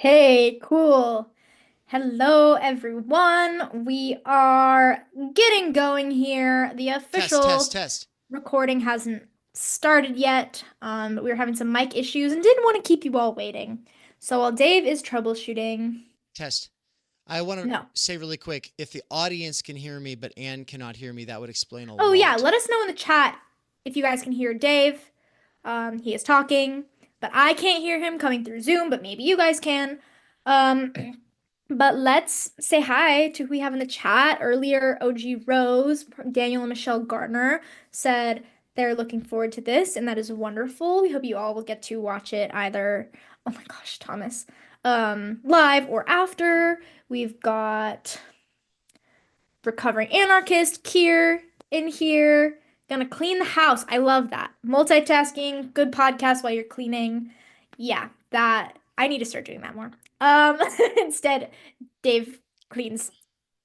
Hey, cool. Hello, everyone. We are getting going here. The Test, test, official test, recording hasn't started yet, but we were having some mic issues and didn't want to keep you all waiting. So while Dave is troubleshooting, test. I want to no. say really quick, if the audience can hear me, but Anne cannot hear me, that would explain a Oh yeah, lot. let us know in the chat if you guys can hear Dave. He is talking, but I can't hear him coming through Zoom, but maybe you guys can. Um, But let's say hi to who we have in the chat. Earlier, OG Rose, Daniel and Michelle Gardner said they're looking forward to this, and that is wonderful. We hope you all will get to watch it either, oh my gosh, Thomas, live or after. We've got Recovering Anarchist, Kier in here. Gonna clean the house. I love that. Multitasking, good podcast while you're cleaning. Yeah, that I need to start doing that more. Instead, Dave cleans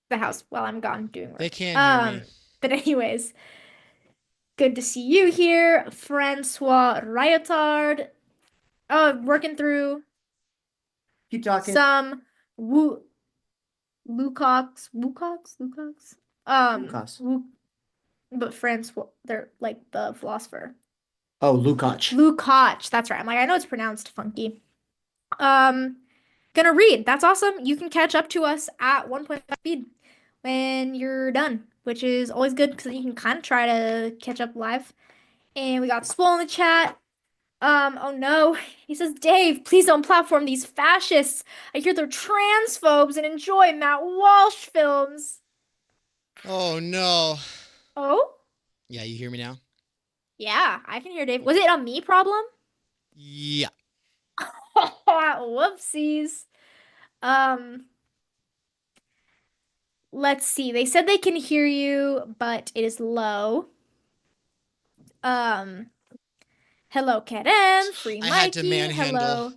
the house while I'm gone doing They work. can hear me. But anyways, good to see you here, Francois Ryotard. Working through Keep talking. some Wu Lukács. Lukas. Wu But Francois, they're like the philosopher. Oh, Lukács. Lukács, that's right. I'm like, I know it's pronounced funky. Um, Gonna read. That's awesome. You can catch up to us at 1.5 speed when you're done, which is always good because you can kind of try to catch up live. And we got Swole in the chat. Oh no. He says, Dave, please don't platform these fascists. I hear they're transphobes and enjoy Matt Walsh films. Oh no. Oh? Yeah, you hear me now? Yeah, I can hear Dave. Was it a me problem? Yeah. Whoopsies. Um, let's see. They said they can hear you, but it is low. Um, Hello, Karen, Free I had to Mikey, manhandle. hello,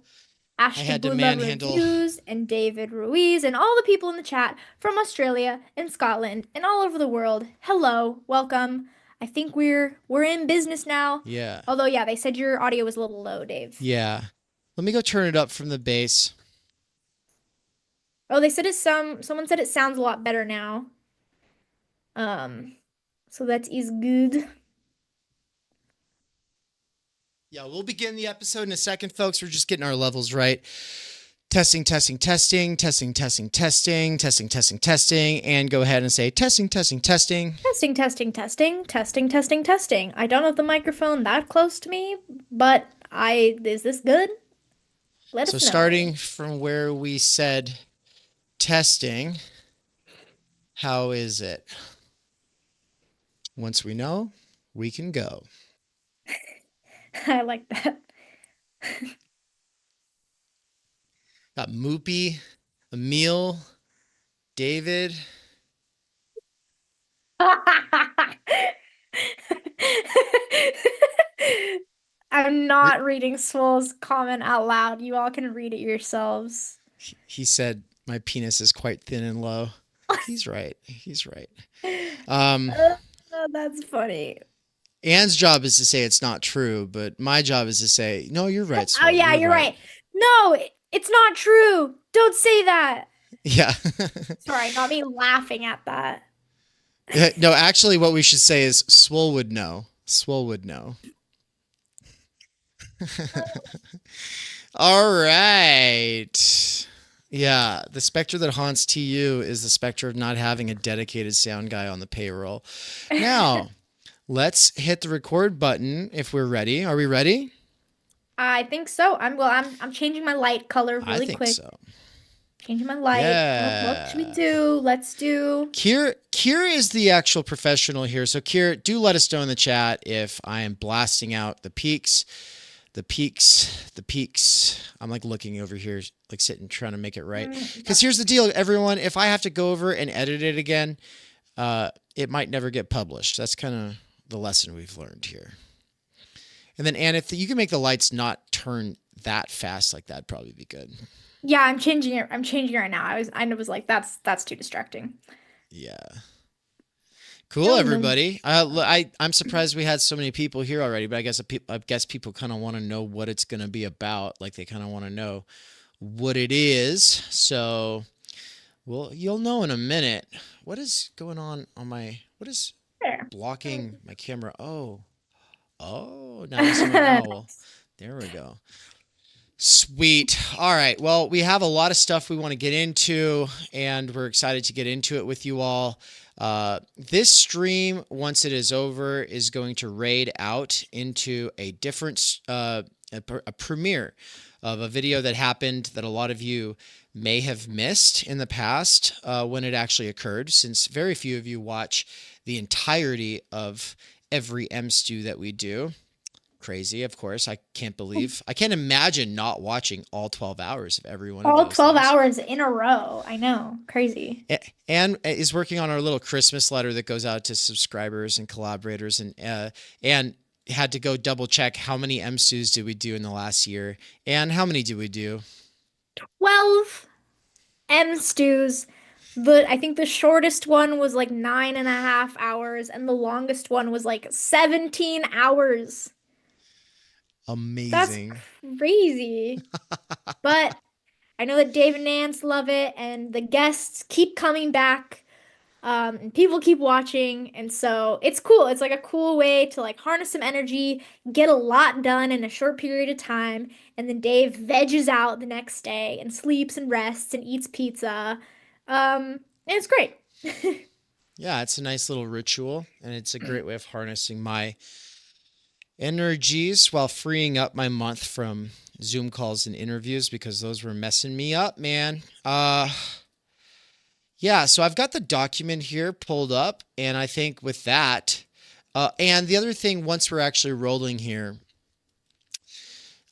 I had to Ashtabula manhandle. Reviews, and David Ruiz, and all the people in the chat from Australia and Scotland and all over the world. Hello, welcome. I think we're in business now. Yeah. Although, yeah, they said your audio was a little low, Dave. Yeah. Let me go turn it up from the base. Oh, they said someone said it sounds a lot better now. Um, so that is good. Yeah, we'll begin the episode in a second, folks. We're just getting our levels right. Testing, testing, testing, testing, testing, testing, testing, testing, testing, and go ahead and say testing, testing, testing. Testing, testing, testing, testing, testing, testing. I don't have the microphone that close to me, but is this good? Let So us know. starting from where we said testing, how is it? Once we know, we can go. I like that. Got Moopy, Emil, David. I'm not reading Swole's comment out loud. You all can read it yourselves. He said my penis is quite thin and low. He's right. He's right. Um, That's funny. Anne's job is to say it's not true, but my job is to say, no, you're right, Oh Swole. yeah, you're right. No, it's not true. Don't say that. Yeah. Sorry, not me laughing at that. No, actually, what we should say is Swole would know. Swole would know. All right. Yeah, the specter that haunts TU is the specter of not having a dedicated sound guy on the payroll. Now, let's hit the record button if we're ready. Are we ready? I think so. I'm changing my light color I really think quick. so. Changing my light. What should we do? Let's do. Kier is the actual professional here. So Kier, do let us know in the chat if I am blasting out the peaks. The peaks. I'm like looking over here, like sitting, trying to make it right. Because here's the deal, everyone. If I have to go over and edit it again, it might never get published. That's kind of the lesson we've learned here. And then, Anne, if you can make the lights not turn that fast, like that'd probably be good. Yeah, I'm changing it. I'm changing it right now. I was like, that's too distracting. Yeah. Cool, everybody. I'm surprised we had so many people here already, but I guess people kind of want to know what it's going to be about. Like they kind of want to know what it is. So, well, you'll know in a minute. What is going on my, what is There. blocking my camera? Oh, now I see my owl. There we go. Sweet. All right. Well, we have a lot of stuff we want to get into, and we're excited to get into it with you all. This stream, once it is over, is going to raid out into a different, a premiere of a video that happened that a lot of you may have missed in the past when it actually occurred, since very few of you watch the entirety of every M stew that we do. Crazy, of course. I can't imagine not watching all 12 hours of every one of All those 12 things. hours in a row. I know. Crazy. And is working on our little Christmas letter that goes out to subscribers and collaborators, and had to go double check how many MSUs did we do in the last year, and how many did we do? 12 M stews. I think the shortest one was like 9.5 hours, and the longest one was like 17 hours. That's Amazing. crazy. But I know that Dave and Nance love it, and the guests keep coming back, and people keep watching, and so it's cool. It's like a cool way to like harness some energy, get a lot done in a short period of time, and then Dave veges out the next day and sleeps and rests and eats pizza. And it's great. Yeah, it's a nice little ritual, and it's a great way of harnessing my energies while freeing up my month from Zoom calls and interviews, because those were messing me up, man. Yeah, so I've got the document here pulled up, and I think with that, and the other thing, once we're actually rolling here,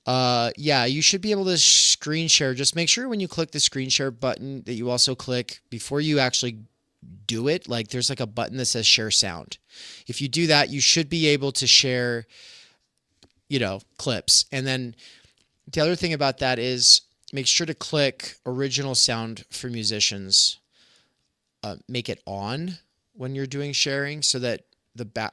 yeah, you should be able to screen share. Just make sure when you click the screen share button that you also click before you actually do it. Like there's like a button that says share sound. If you do that, you should be able to share, clips. And then the other thing about that is make sure to click original sound for musicians. Make it on when you're doing sharing, so that the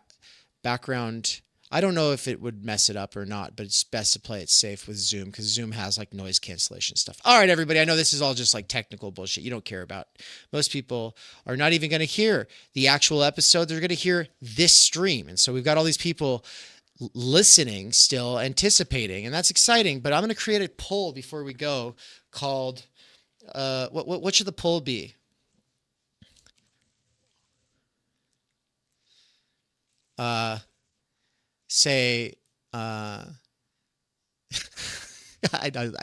background, I don't know if it would mess it up or not, but it's best to play it safe with Zoom, because Zoom has like noise cancellation stuff. All right, everybody, I know this is all just like technical bullshit you don't care about. Most people are not even going to hear the actual episode. They're going to hear this stream. And so we've got all these people listening, still anticipating, and that's exciting. But I'm going to create a poll before we go called, what should the poll be? Say, I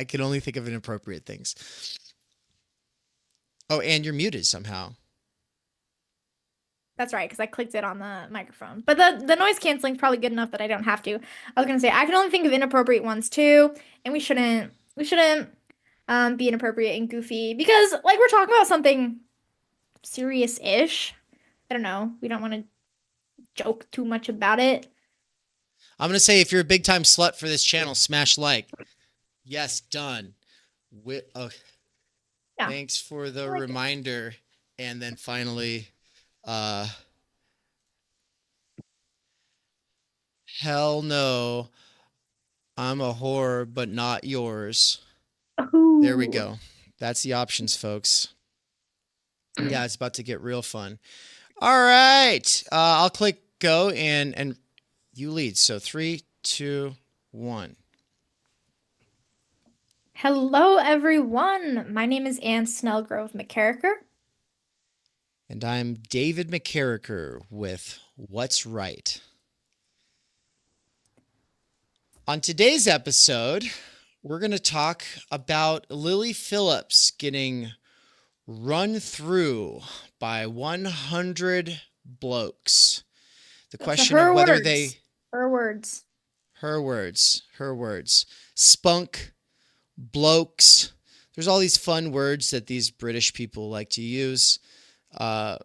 can only think of inappropriate things. Oh, and you're muted somehow. That's right, because I clicked it on the microphone. But the noise canceling is probably good enough that I don't have to. I was gonna say I can only think of inappropriate ones too, and we shouldn't be inappropriate and goofy, because like we're talking about something serious-ish. I don't know. We don't want to joke too much about it. I'm going to say, if you're a big time slut for this channel, smash like. Yes, done. Yeah, Thanks for the like reminder. And then finally, hell no, I'm a whore, but not yours. There we go. That's the options, folks. Yeah, it's about to get real fun. All right. I'll click go, and you lead. So 3, 2, 1. Hello, everyone. My name is Anne Snellgrove McCarricker. And I'm David McCarricker with What's Right. On today's episode, we're going to talk about Lily Phillips getting run through by 100 blokes. The question of whether Her words. Her words. Spunk, blokes. There's all these fun words that these British people like to use. So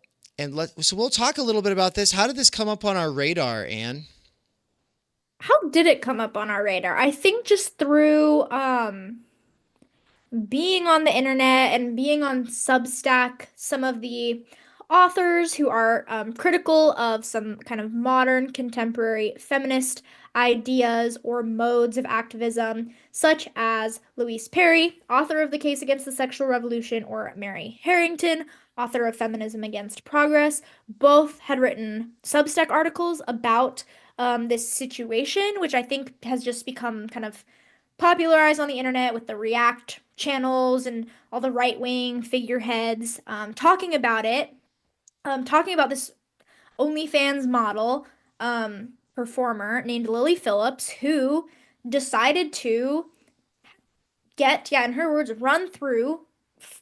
we'll talk a little bit about this. How did this come up on our radar, Anne? How did it come up on our radar? I think just through being on the internet and being on Substack, some of the authors who are critical of some kind of modern contemporary feminist ideas or modes of activism, such as Louise Perry, author of The Case Against the Sexual Revolution, or Mary Harrington, author of Feminism Against Progress. Both had written Substack articles about this situation, which I think has just become kind of popularized on the internet with the React channels and all the right-wing figureheads talking about it, talking about this OnlyFans model performer named Lily Phillips who decided to get, yeah, in her words, run through,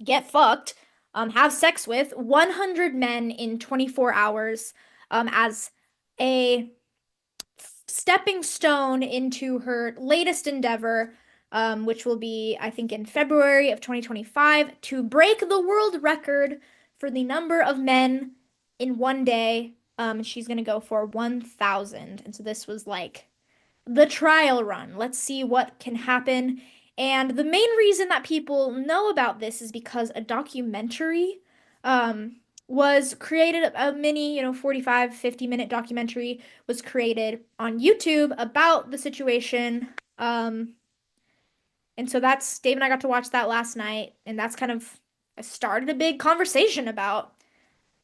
get fucked, have sex with 100 men in 24 hours as a stepping stone into her latest endeavor, which will be, I think, in February of 2025, to break the world record for the number of men in one day. She's gonna go for 1,000. And so this was like the trial run. Let's see what can happen. And the main reason that people know about this is because a documentary was created, a mini, 45, 50-minute documentary was created on YouTube about the situation. And so that's, Dave and I got to watch that last night, and that's kind of started a big conversation about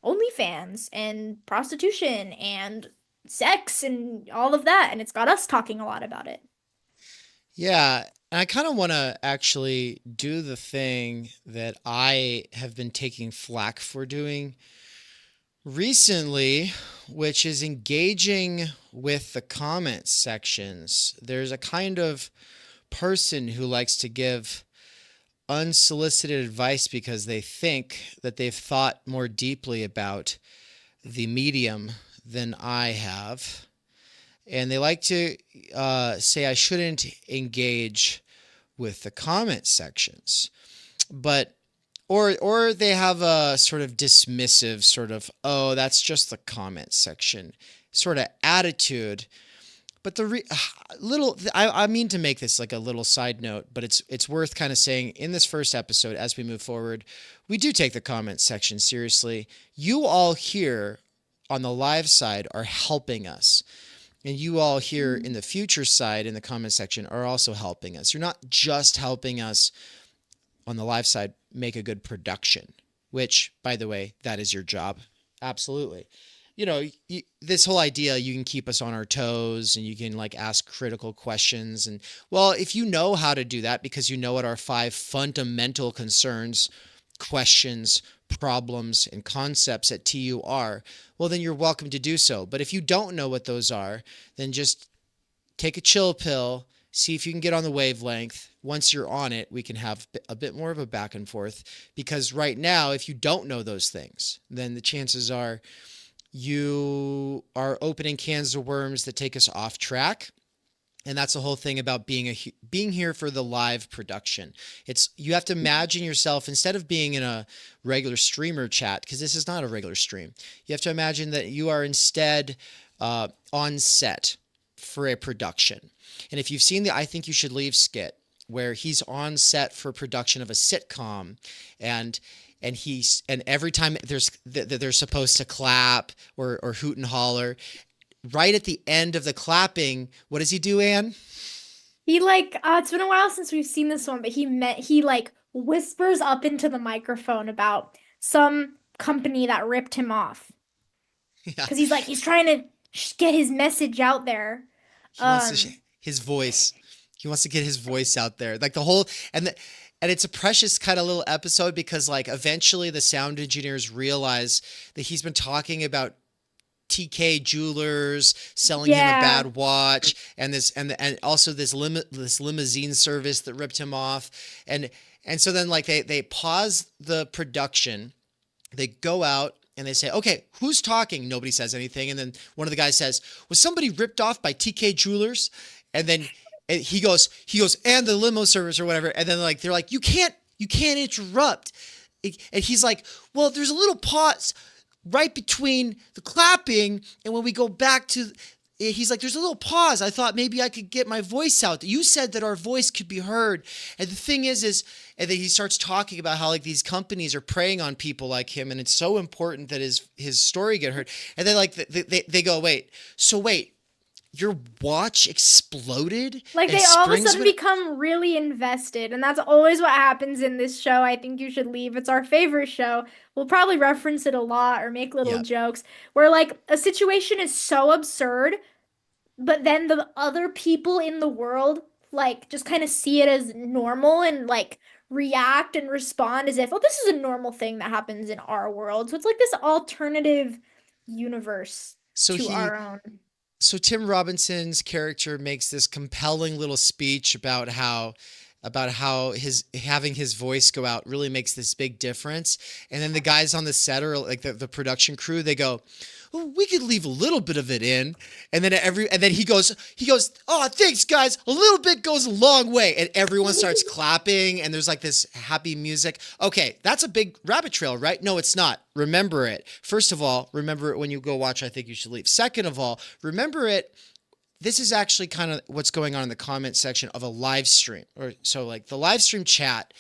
OnlyFans and prostitution and sex and all of that. And it's got us talking a lot about it. Yeah, and I kind of want to actually do the thing that I have been taking flack for doing recently, which is engaging with the comment sections. There's a kind of person who likes to give unsolicited advice because they think that they've thought more deeply about the medium than I have. And they like to say I shouldn't engage with the comment sections. But or they have a sort of dismissive sort of, oh, that's just the comment section sort of attitude. But the I mean to make this like a little side note, but it's worth kind of saying in this first episode as we move forward, we do take the comment section seriously. You all here on the live side are helping us. And you all here in the future side in the comment section are also helping us. You're not just helping us on the live side make a good production, which, by the way, that is your job. Absolutely. This whole idea, you can keep us on our toes and you can like ask critical questions. And well, if you know how to do that because you know what our 5 fundamental concerns, questions, problems, and concepts at TU are, well, then you're welcome to do so. But if you don't know what those are, then just take a chill pill, see if you can get on the wavelength. Once you're on it, we can have a bit more of a back and forth. Because right now, if you don't know those things, then the chances are you are opening cans of worms that take us off track. And that's the whole thing about being here for the live production. You have to imagine yourself, instead of being in a regular streamer chat, because this is not a regular stream, you have to imagine that you are instead on set for a production. And if you've seen the I Think You Should Leave skit, where he's on set for production of a sitcom, and every time they're supposed to clap or hoot and holler, right at the end of the clapping, what does he do, Anne? He it's been a while since we've seen this one, but he whispers up into the microphone about some company that ripped him off. Yeah. Because he's trying to get his message out there. He wants his voice. He wants to get his voice out there. Like the whole, and it's a precious kind of little episode because like eventually the sound engineers realize that he's been talking about TK Jewelers selling him a bad watch, and also this limousine service that ripped him off, and so then like they pause the production, they go out and they say, okay, who's talking? Nobody says anything, and then one of the guys says, was somebody ripped off by TK Jewelers? And then he goes, and the limo service or whatever, and then like they're like, you can't interrupt, and he's like, well, there's a little pause right between the clapping and when we go back to, he's like, there's a little pause. I thought maybe I could get my voice out. You said that our voice could be heard. And the thing is, and then he starts talking about how like these companies are preying on people like him. And it's so important that his story get heard. And then like they go, wait, your watch exploded Like and they all of a springs sudden went. become really invested, and that's always what happens in this show. I think you should leave. It's our favorite show. We'll probably reference it a lot or make little Yeah. jokes where like a situation is so absurd, but then the other people in the world like just kind of see it as normal and like react and respond as if, oh, this is a normal thing that happens in our world. So it's like this alternative universe So to he our own. so Tim Robinson's character makes this compelling little speech about how his having his voice go out really makes this big difference. And then the guys on the set or like the production crew, they go, well, we could leave a little bit of it in. And then he goes, oh, thanks guys. A little bit goes a long way. And everyone starts clapping and there's like this happy music. Okay, that's a big rabbit trail, right? No, it's not. Remember it. First of all, remember it when you go watch I Think You Should Leave. Second of all, remember it. This is actually kind of what's going on in the comment section of a live stream. Or so like the live stream chat,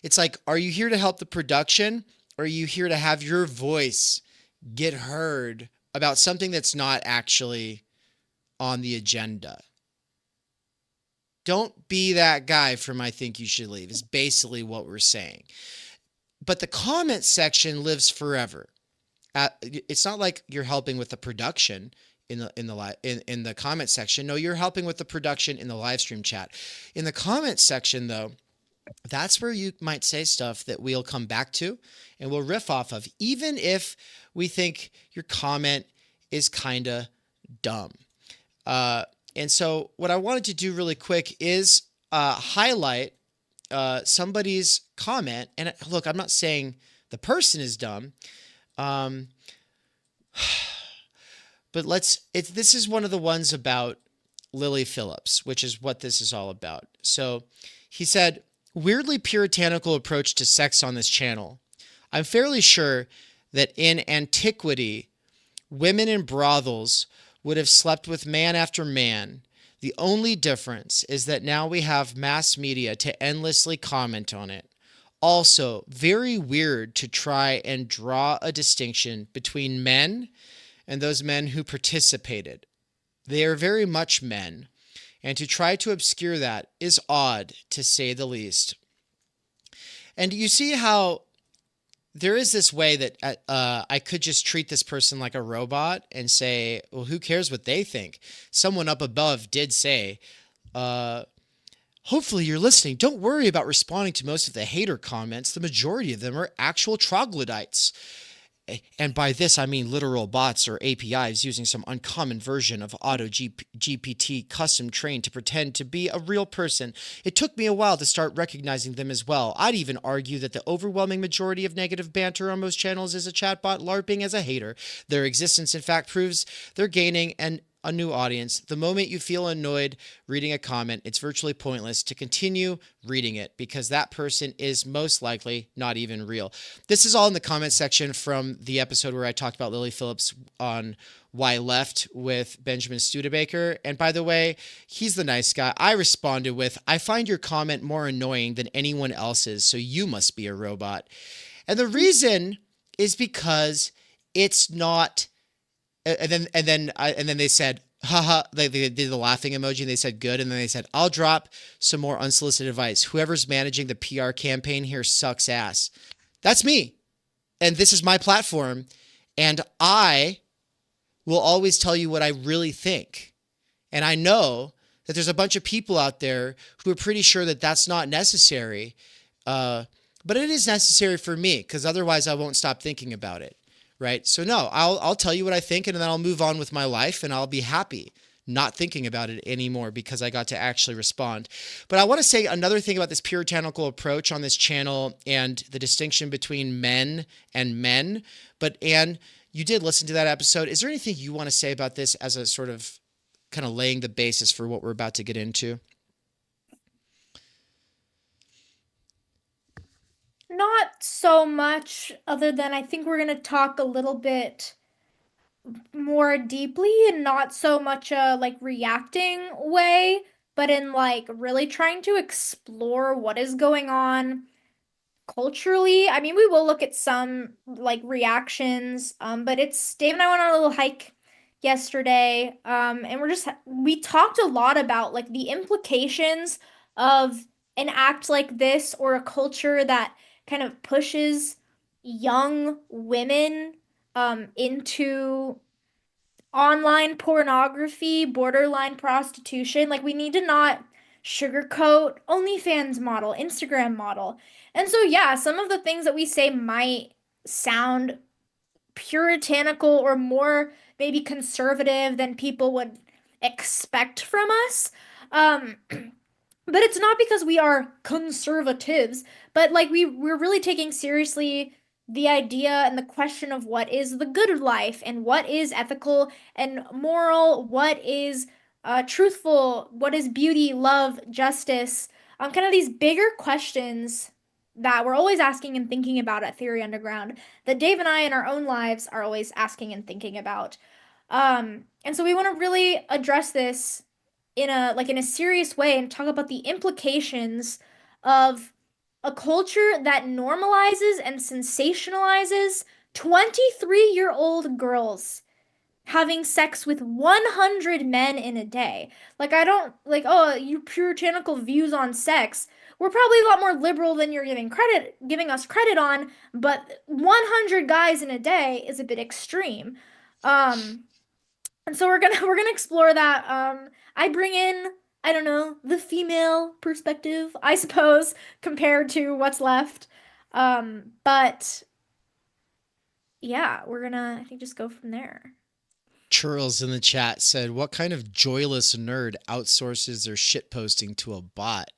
it's like, are you here to help the production? Or are you here to have your voice get heard about something that's not actually on the agenda? Don't be that guy from I Think You Should Leave is basically what we're saying. But the comment section lives forever. It's not like you're helping with the production in the comment section. No, you're helping with the production in the live stream chat. In the comment section, though, that's where you might say stuff that we'll come back to and we'll riff off of, even if we think your comment is kind of dumb. And so what I wanted to do really quick is highlight somebody's comment. And look, I'm not saying the person is dumb. But this is one of the ones about Lily Phillips, which is what this is all about. So he said, weirdly puritanical approach to sex on this channel. I'm fairly sure that in antiquity, women in brothels would have slept with man after man. The only difference is that now we have mass media to endlessly comment on it. Also, very weird to try and draw a distinction between men and those men who participated. They are very much men, and to try to obscure that is odd, to say the least. And you see how there is this way that I could just treat this person like a robot and say, well, who cares what they think? Someone up above did say, hopefully you're listening. Don't worry about responding to most of the hater comments. The majority of them are actual troglodytes. And by this, I mean literal bots or APIs using some uncommon version of Auto GPT custom trained to pretend to be a real person. It took me a while to start recognizing them as well. I'd even argue that the overwhelming majority of negative banter on most channels is a chatbot LARPing as a hater. Their existence, in fact, proves they're gaining a new audience. The moment you feel annoyed reading a comment, it's virtually pointless to continue reading it because that person is most likely not even real. This is all in the comment section from the episode where I talked about Lily Phillips on Why Left with Benjamin Studebaker. And by the way, he's the nice guy. I responded with, I find your comment more annoying than anyone else's, so you must be a robot. And the reason is because it's not. And then they said, haha, they did the laughing emoji and they said good. And then they said, I'll drop some more unsolicited advice. Whoever's managing the PR campaign here sucks ass. That's me. And this is my platform. And I will always tell you what I really think. And I know that there's a bunch of people out there who are pretty sure that that's not necessary. But it is necessary for me because otherwise I won't stop thinking about it. Right. So no, I'll tell you what I think and then I'll move on with my life and I'll be happy not thinking about it anymore because I got to actually respond. But I want to say another thing about this puritanical approach on this channel and the distinction between men and men. But Anne, you did listen to that episode. Is there anything you want to say about this as a sort of kind of laying the basis for what we're about to get into? Not so much, other than I think we're going to talk a little bit more deeply and not so much a like reacting way, but in like really trying to explore what is going on culturally. I mean, we will look at some like reactions, but it's Dave and I went on a little hike yesterday, and we talked a lot about like the implications of an act like this or a culture that kind of pushes young women into online pornography, borderline prostitution. Like we need to not sugarcoat OnlyFans model, Instagram model. And so yeah, some of the things that we say might sound puritanical or more maybe conservative than people would expect from us. Um, but it's not because we are conservatives, but like we're really taking seriously the idea and the question of what is the good life and what is ethical and moral, what is truthful, what is beauty, love, justice, kind of these bigger questions that we're always asking and thinking about at Theory Underground, that Dave and I in our own lives are always asking and thinking about. And so we want to really address this in a serious way and talk about the implications of a culture that normalizes and sensationalizes 23-year-old girls having sex with 100 men in a day. Like I don't like, oh, you puritanical views on sex. We're probably a lot more liberal than you're giving us credit on, but 100 guys in a day is a bit extreme. Um, and so we're gonna explore that. I bring in, I don't know, the female perspective, I suppose, compared to what's left. But yeah, we're gonna, I think, just go from there. Churls in the chat said, "What kind of joyless nerd outsources their shit posting to a bot?"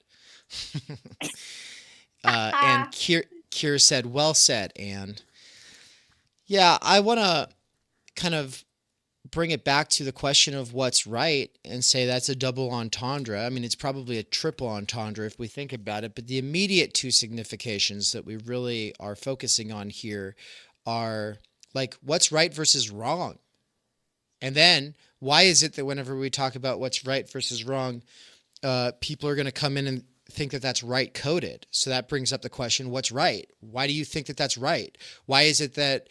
And Kier said, "Well said, Anne." Yeah, I want to kind of bring it back to the question of what's right and say that's a double entendre. I mean, it's probably a triple entendre if we think about it, but the immediate two significations that we really are focusing on here are like what's right versus wrong. And then why is it that whenever we talk about what's right versus wrong, people are going to come in and think that that's right coded? So that brings up the question, what's right? Why do you think that that's right? Why is it that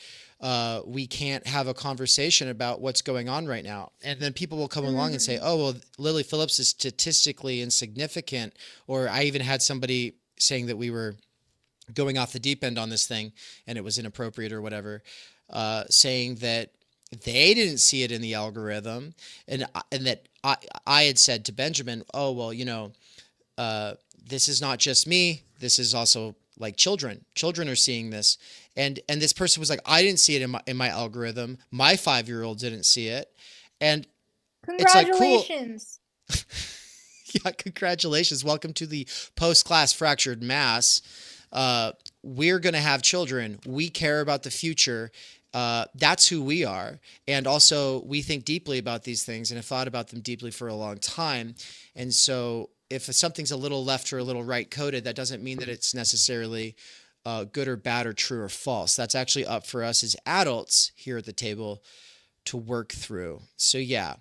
we can't have a conversation about what's going on right now? And then people will come along and say, Mm. oh, well, Lily Phillips is statistically insignificant. Or I even had somebody saying that we were going off the deep end on this thing and it was inappropriate or whatever, saying that they didn't see it in the algorithm, and that I had said to Benjamin, oh well, this is not just me. This is also like children. Children are seeing this, and this person was like, I didn't see it in my algorithm. My 5-year-old didn't see it, and it's like cool. Congratulations. Yeah, congratulations. Welcome to the post-class fractured mass. We're going to have children. We care about the future. That's who we are. And also, we think deeply about these things and have thought about them deeply for a long time. And so, if something's a little left or a little right coded, that doesn't mean that it's necessarily good or bad or true or false. That's actually up for us as adults here at the table to work through. So, yeah.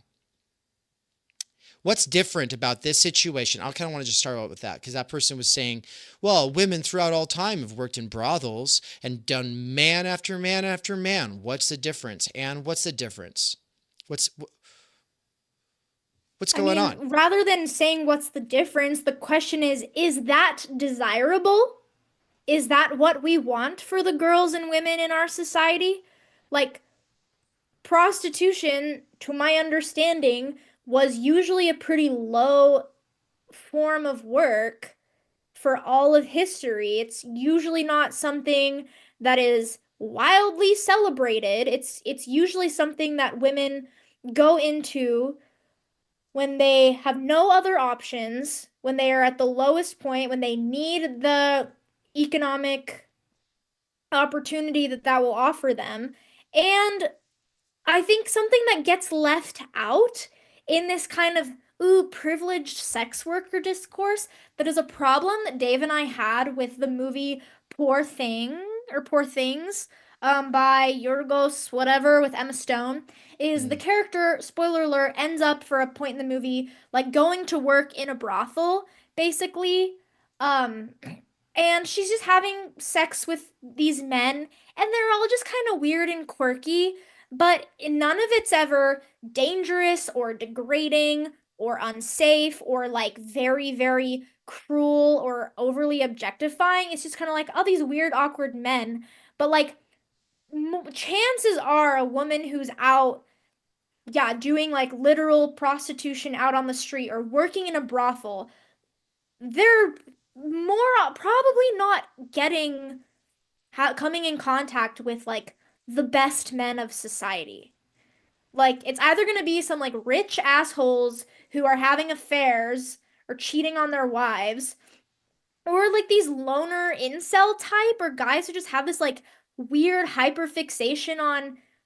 What's different about this situation? I kind of want to just start out with that because that person was saying, well, women throughout all time have worked in brothels and done man after man after man. What's the difference? And what's the difference? What's what's I going on? mean, rather than saying what's the difference, the question is that desirable? Is that what we want for the girls and women in our society? Like, prostitution, to my understanding, was usually a pretty low form of work for all of history. It's usually not something that is wildly celebrated. It's usually something that women go into when they have no other options, when they are at the lowest point, when they need the economic opportunity that that will offer them. And I think something that gets left out in this kind of privileged sex worker discourse that is a problem that Dave and I had with the movie Poor Thing or Poor Things. by Yorgos whatever with Emma Stone is the Mm, character, spoiler alert, ends up for a point in the movie like going to work in a brothel, basically. Um, and she's just having sex with these men, and they're all just kind of weird and quirky, but none of it's ever dangerous or degrading or unsafe or like very, very cruel or overly objectifying. It's just kind of like, oh, these weird, awkward men. But like, chances are a woman who's out, yeah, doing like literal prostitution out on the street or working in a brothel, they're more probably not getting coming in contact with like the best men of society. Like it's either going to be some like rich assholes who are having affairs or cheating on their wives, or like these loner incel type or guys who just have this like weird hyperfixation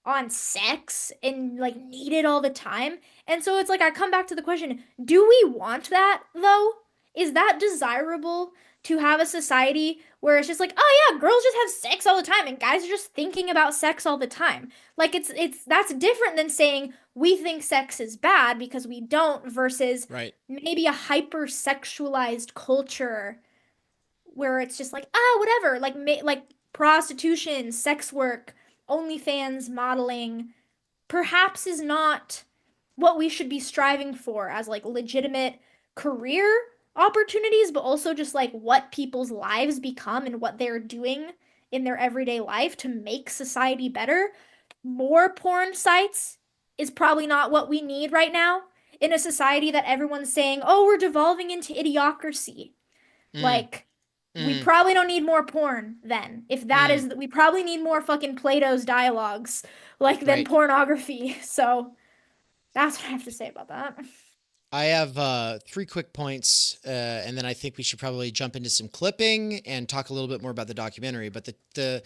on sex and like need it all the time. And so it's like I come back to the question, do we want that though? Is that desirable to have a society where it's just like, oh yeah, girls just have sex all the time and guys are just thinking about sex all the time? Like it's that's different than saying we think sex is bad because we don't versus right. maybe a hypersexualized culture where it's just like whatever like prostitution, sex work, OnlyFans modeling perhaps is not what we should be striving for as like legitimate career opportunities, but also just like what people's lives become and what they're doing in their everyday life to make society better. More porn sites is probably not what we need right now in a society that everyone's saying, oh, we're devolving into idiocracy. Mm, Like, we mm, probably don't need more porn then. If that mm, is, we probably need more fucking Plato's dialogues, like, than right. pornography. So that's what I have to say about that. I have three quick points, and then I think we should probably jump into some clipping and talk a little bit more about the documentary. But the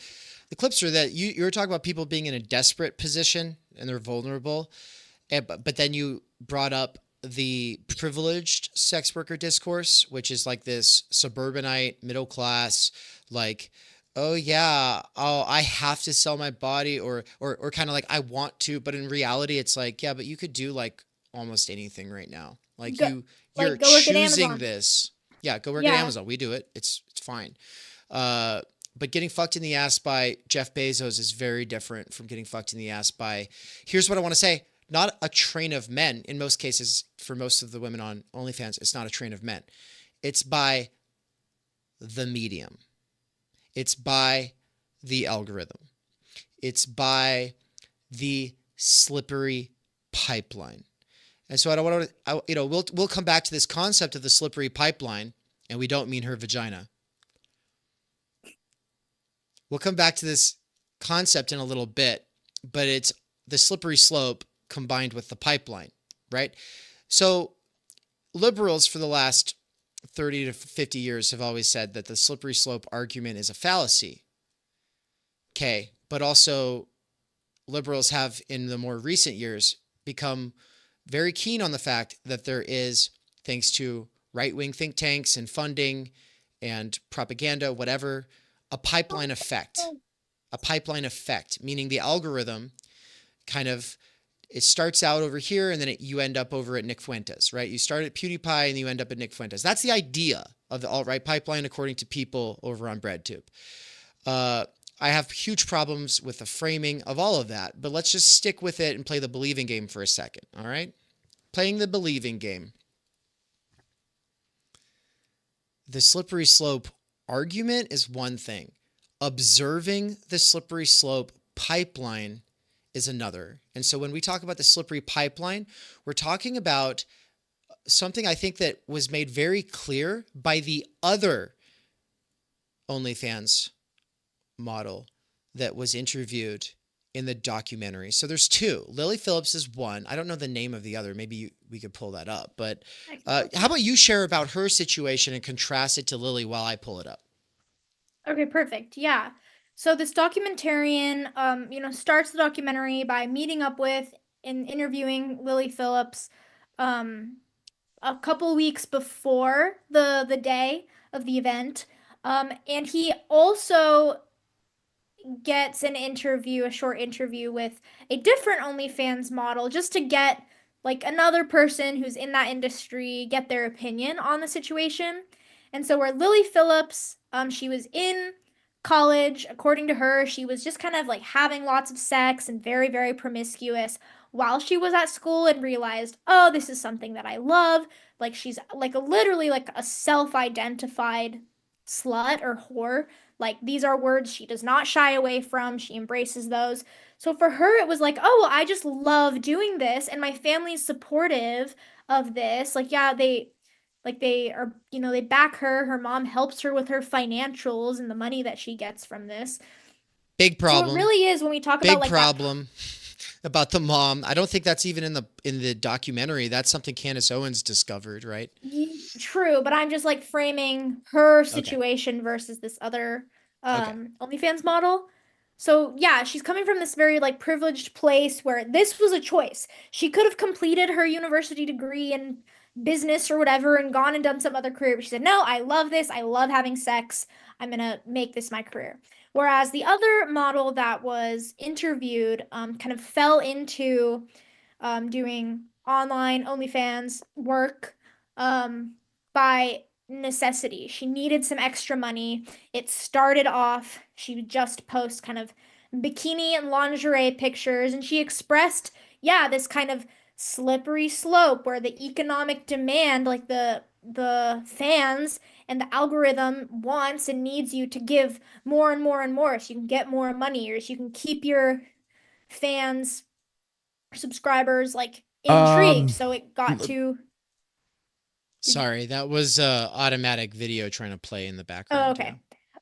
clips are that you were talking about people being in a desperate position and they're vulnerable, but then you brought up the privileged sex worker discourse, which is like this suburbanite middle class, like, oh yeah, oh I have to sell my body, or kind of like I want to, but in reality, it's like yeah, but you could do like almost anything right now. Like Go, you're go work at choosing Amazon. this. Yeah, go work at Yeah. Amazon. We do it. It's fine. Uh, but getting fucked in the ass by Jeff Bezos is very different from getting fucked in the ass by, here's what I want to say, not a train of men. In most cases, for most of the women on OnlyFans, it's not a train of men. It's by the medium. It's by the algorithm. It's by the slippery pipeline. And so I don't want to, we'll come back to this concept of the slippery pipeline, and we don't mean her vagina. We'll come back to this concept in a little bit, but it's the slippery slope combined with the pipeline, right? So liberals for the last 30 to 50 years have always said that the slippery slope argument is a fallacy. Okay, but also liberals have in the more recent years become very keen on the fact that there is, thanks to right-wing think tanks and funding and propaganda, whatever, a pipeline effect. A pipeline effect, meaning the algorithm kind of, it starts out over here and then you end up over at Nick Fuentes, right? You start at PewDiePie and you end up at Nick Fuentes. That's the idea of the alt-right pipeline, according to people over on BreadTube. I have huge problems with the framing of all of that, but let's just stick with it and play the believing game for a second, all right? Playing the believing game. The slippery slope argument is one thing. Observing the slippery slope pipeline is another. And so when we talk about the slippery pipeline, we're talking about something I think that was made very clear by the other OnlyFans model that was interviewed in the documentary. So there's two. Lily Phillips is one. I don't know the name of the other. Maybe we could pull that up. But how about you share about her situation and contrast it to Lily while I pull it up? Okay, perfect. Yeah. So this documentarian, starts the documentary by meeting up with and interviewing Lily Phillips, um, a couple weeks before the day of the event. And he also gets an interview, a short interview with a different OnlyFans model just to get like another person who's in that industry, get their opinion on the situation. And so where Lily Phillips, she was in college, according to her, she was just kind of like having lots of sex and very, very promiscuous while she was at school and realized, oh, this is something that I love. Like she's like literally like a self-identified slut or whore. Like these are words she does not shy away from. She embraces those. So for her, it was like, oh, well, I just love doing this, and my family's supportive of this. Like, yeah, they are, they back her. Her mom helps her with her financials and the money that she gets from this. Big So it problem. really is when we talk about Big like that. problem about the mom. I don't think that's even in the documentary. That's something Candace Owens discovered, right? True, but I'm just like framing her Okay. situation versus this other Okay. OnlyFans model. So yeah, she's coming from this very like privileged place where this was a choice. She could have completed her university degree in business or whatever and gone and done some other career, but she said, "No, I love this. I love having sex. I'm gonna make this my career." Whereas the other model that was interviewed kind of fell into doing online OnlyFans work by necessity. She needed some extra money. It started off, she would just post kind of bikini and lingerie pictures, and she expressed, yeah, this kind of slippery slope where the economic demand, like the fans and the algorithm wants and needs you to give more and more and more so you can get more money or so you can keep your fans subscribers like intrigued. Um, So it got to. Did you? Sorry, that was automatic video trying to play in the Oh, background. Yeah.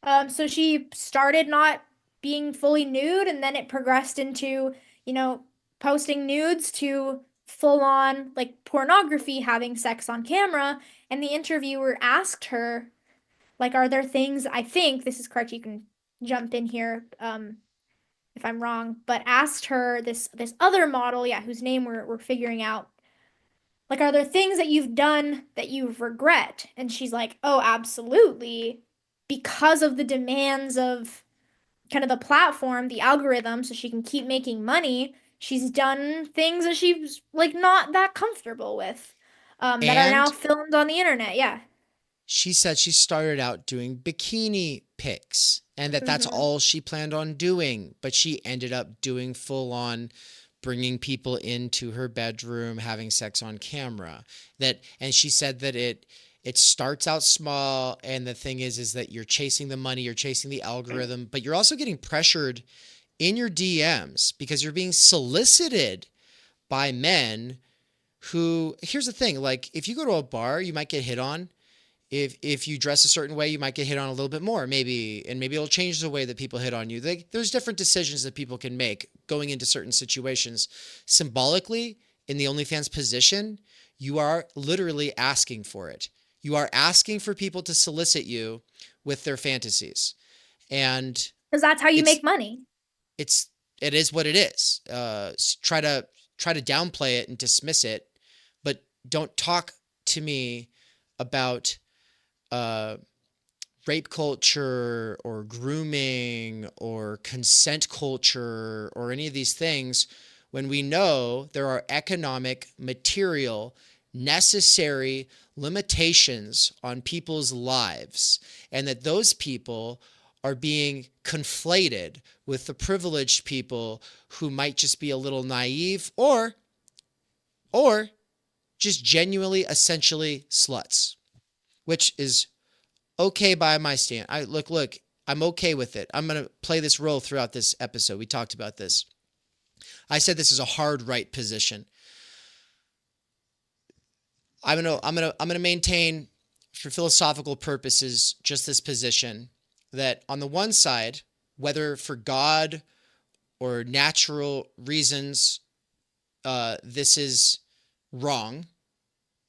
okay. So she started not being fully nude, and then it progressed into, you know, posting nudes to full on like pornography, having sex on camera. And the interviewer asked her, like, are there things, I think this is correct, you can jump in here if I'm wrong, but asked her this other model, yeah, whose name we're figuring out. Like, are there things that you've done that you regret? And she's like, oh, absolutely. Because of the demands of kind of the platform, the algorithm, so she can keep making money, she's done things that she's like not that comfortable with, that are now And filmed on the internet. Yeah. she said she started out doing bikini pics and that's Mm-hmm. all she planned on doing, but she ended up doing full on bringing people into her bedroom, having sex on camera. That and she said that it starts out small, and the thing is that you're chasing the money, you're chasing the algorithm, but you're also getting pressured in your DMs because you're being solicited by men who, here's the thing, like if you go to a bar, you might get hit on. If you dress a certain way, you might get hit on a little bit more, maybe, and maybe it'll change the way that people hit on you. There's different decisions that people can make going into certain situations. Symbolically, in the OnlyFans position, you are literally asking for it. You are asking for people to solicit you with their fantasies, and Because that's how you it's make money. it's it is what it is. Try to downplay it and dismiss it, but don't talk to me about uh, rape culture or grooming or consent culture or any of these things when we know there are economic, material, necessary limitations on people's lives, and that those people are being conflated with the privileged people who might just be a little naive or just genuinely essentially sluts, which is okay by my stand. Look, I'm okay with it. I'm gonna play this role throughout this episode. We talked about this. I said this is a hard right position. I'm gonna maintain, for philosophical purposes, just this position that on the one side, whether for God or natural reasons, this is wrong,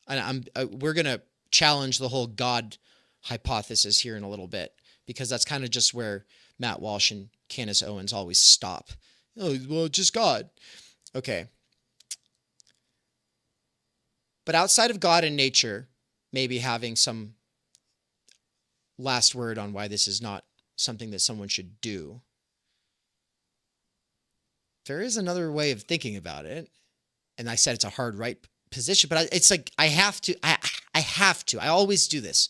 and we're gonna challenge the whole God hypothesis here in a little bit, because that's kind of just where Matt Walsh and Candace Owens always stop. Oh, well, just God. Okay. But outside of God and nature, maybe having some last word on why this is not something that someone should do. there is another way of thinking about it. And I said it's a hard right position, but it's like I have to. I always do this.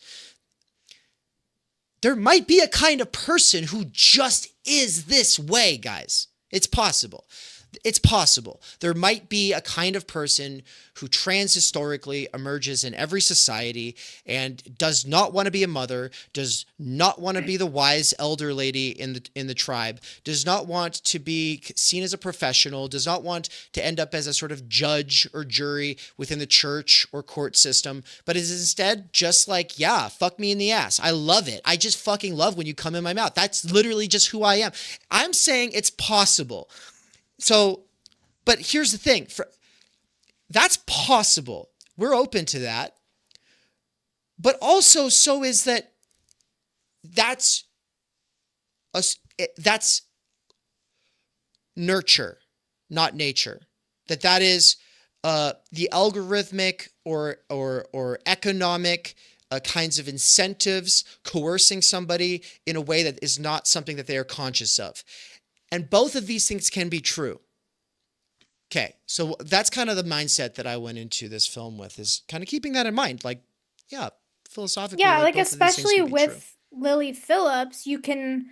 There might be a kind of person who just is this way, guys. It's possible. It's possible. There might be a kind of person who transhistorically emerges in every society and does not want to be a mother, does not want to be the wise elder lady in the tribe, does not want to be seen as a professional, does not want to end up as a sort of judge or jury within the church or court system, but is instead just like, yeah, fuck me in the ass. I love it. I just fucking love when you come in my mouth. That's literally just who I am. I'm saying it's possible. So, but here's the thing, that's possible. We're open to that. But also, so is that's nurture, not nature. That is the algorithmic or economic kinds of incentives coercing somebody in a way that is not something that they are conscious of. And both of these things can be true. Okay, so that's kind of the mindset that I went into this film with, is kind of keeping that in mind. Like, yeah, philosophically, Yeah, like both of these things especially can be with Lily Phillips, you can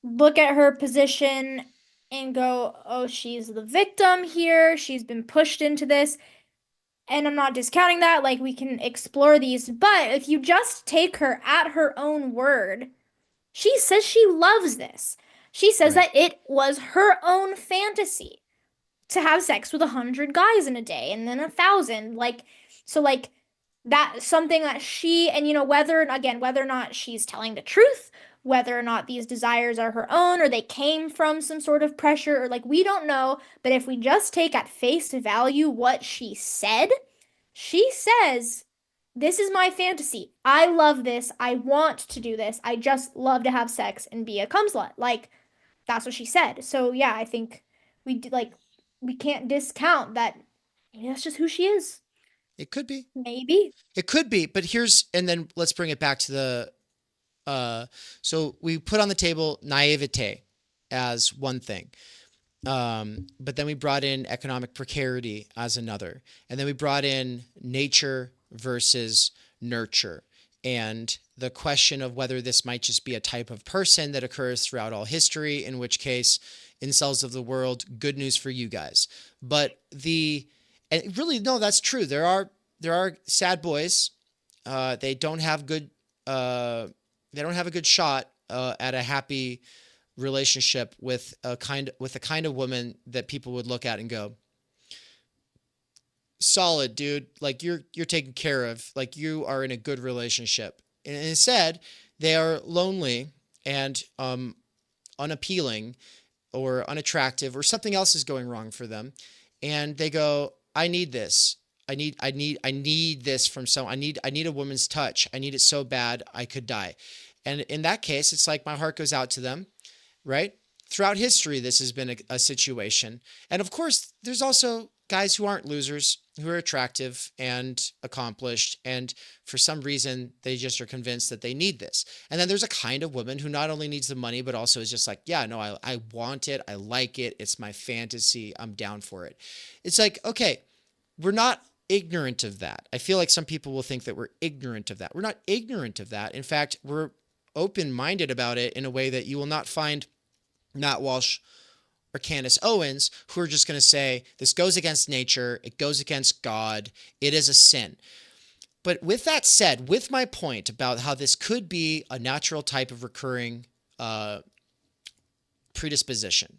look at her position and go, oh, she's the victim here. She's been pushed into this. And I'm not discounting that. Like, we can explore these. But if you just take her at her own word, she says she loves this. She says Right. that it was her own fantasy to have sex with 100 guys in a day and then 1,000. Like, so like that's something that she, and whether or not she's telling the truth, whether or not these desires are her own or they came from some sort of pressure, or like, we don't know. But if we just take at face value what she said, she says, this is my fantasy. I love this. I want to do this. I just love to have sex and be a cum slut. Like, that's what she said. So yeah, I think we can't discount that. Maybe that's just who she is. It could be. Maybe. It could be. But and then let's bring it back to so we put on the table naivete as one thing. But then we brought in economic precarity as another. And then we brought in nature versus nurture. And the question of whether this might just be a type of person that occurs throughout all history, in which case, incels of the world, good news for you guys. But and really, no, that's true. There are sad boys. They don't have good they don't have a good shot at a happy relationship with a kind of woman that people would look at and go, solid, dude. Like, you're taken care of. Like, you are in a good relationship. And instead, they are lonely and unappealing or unattractive, or something else is going wrong for them. And they go, I need this. I need this from someone. I need a woman's touch. I need it so bad I could die. And in that case, it's like my heart goes out to them, right? Throughout history, this has been a situation. And of course, there's also guys who aren't losers, who are attractive and accomplished, and for some reason, they just are convinced that they need this. And then there's a kind of woman who not only needs the money, but also is just like, yeah, no, I want it. I like it. It's my fantasy. I'm down for it. It's like, okay, we're not ignorant of that. I feel like some people will think that we're ignorant of that. We're not ignorant of that. In fact, we're open-minded about it in a way that you will not find Matt Walsh or Candace Owens, who are just going to say, this goes against nature, it goes against God, it is a sin. But with that said, with my point about how this could be a natural type of recurring predisposition,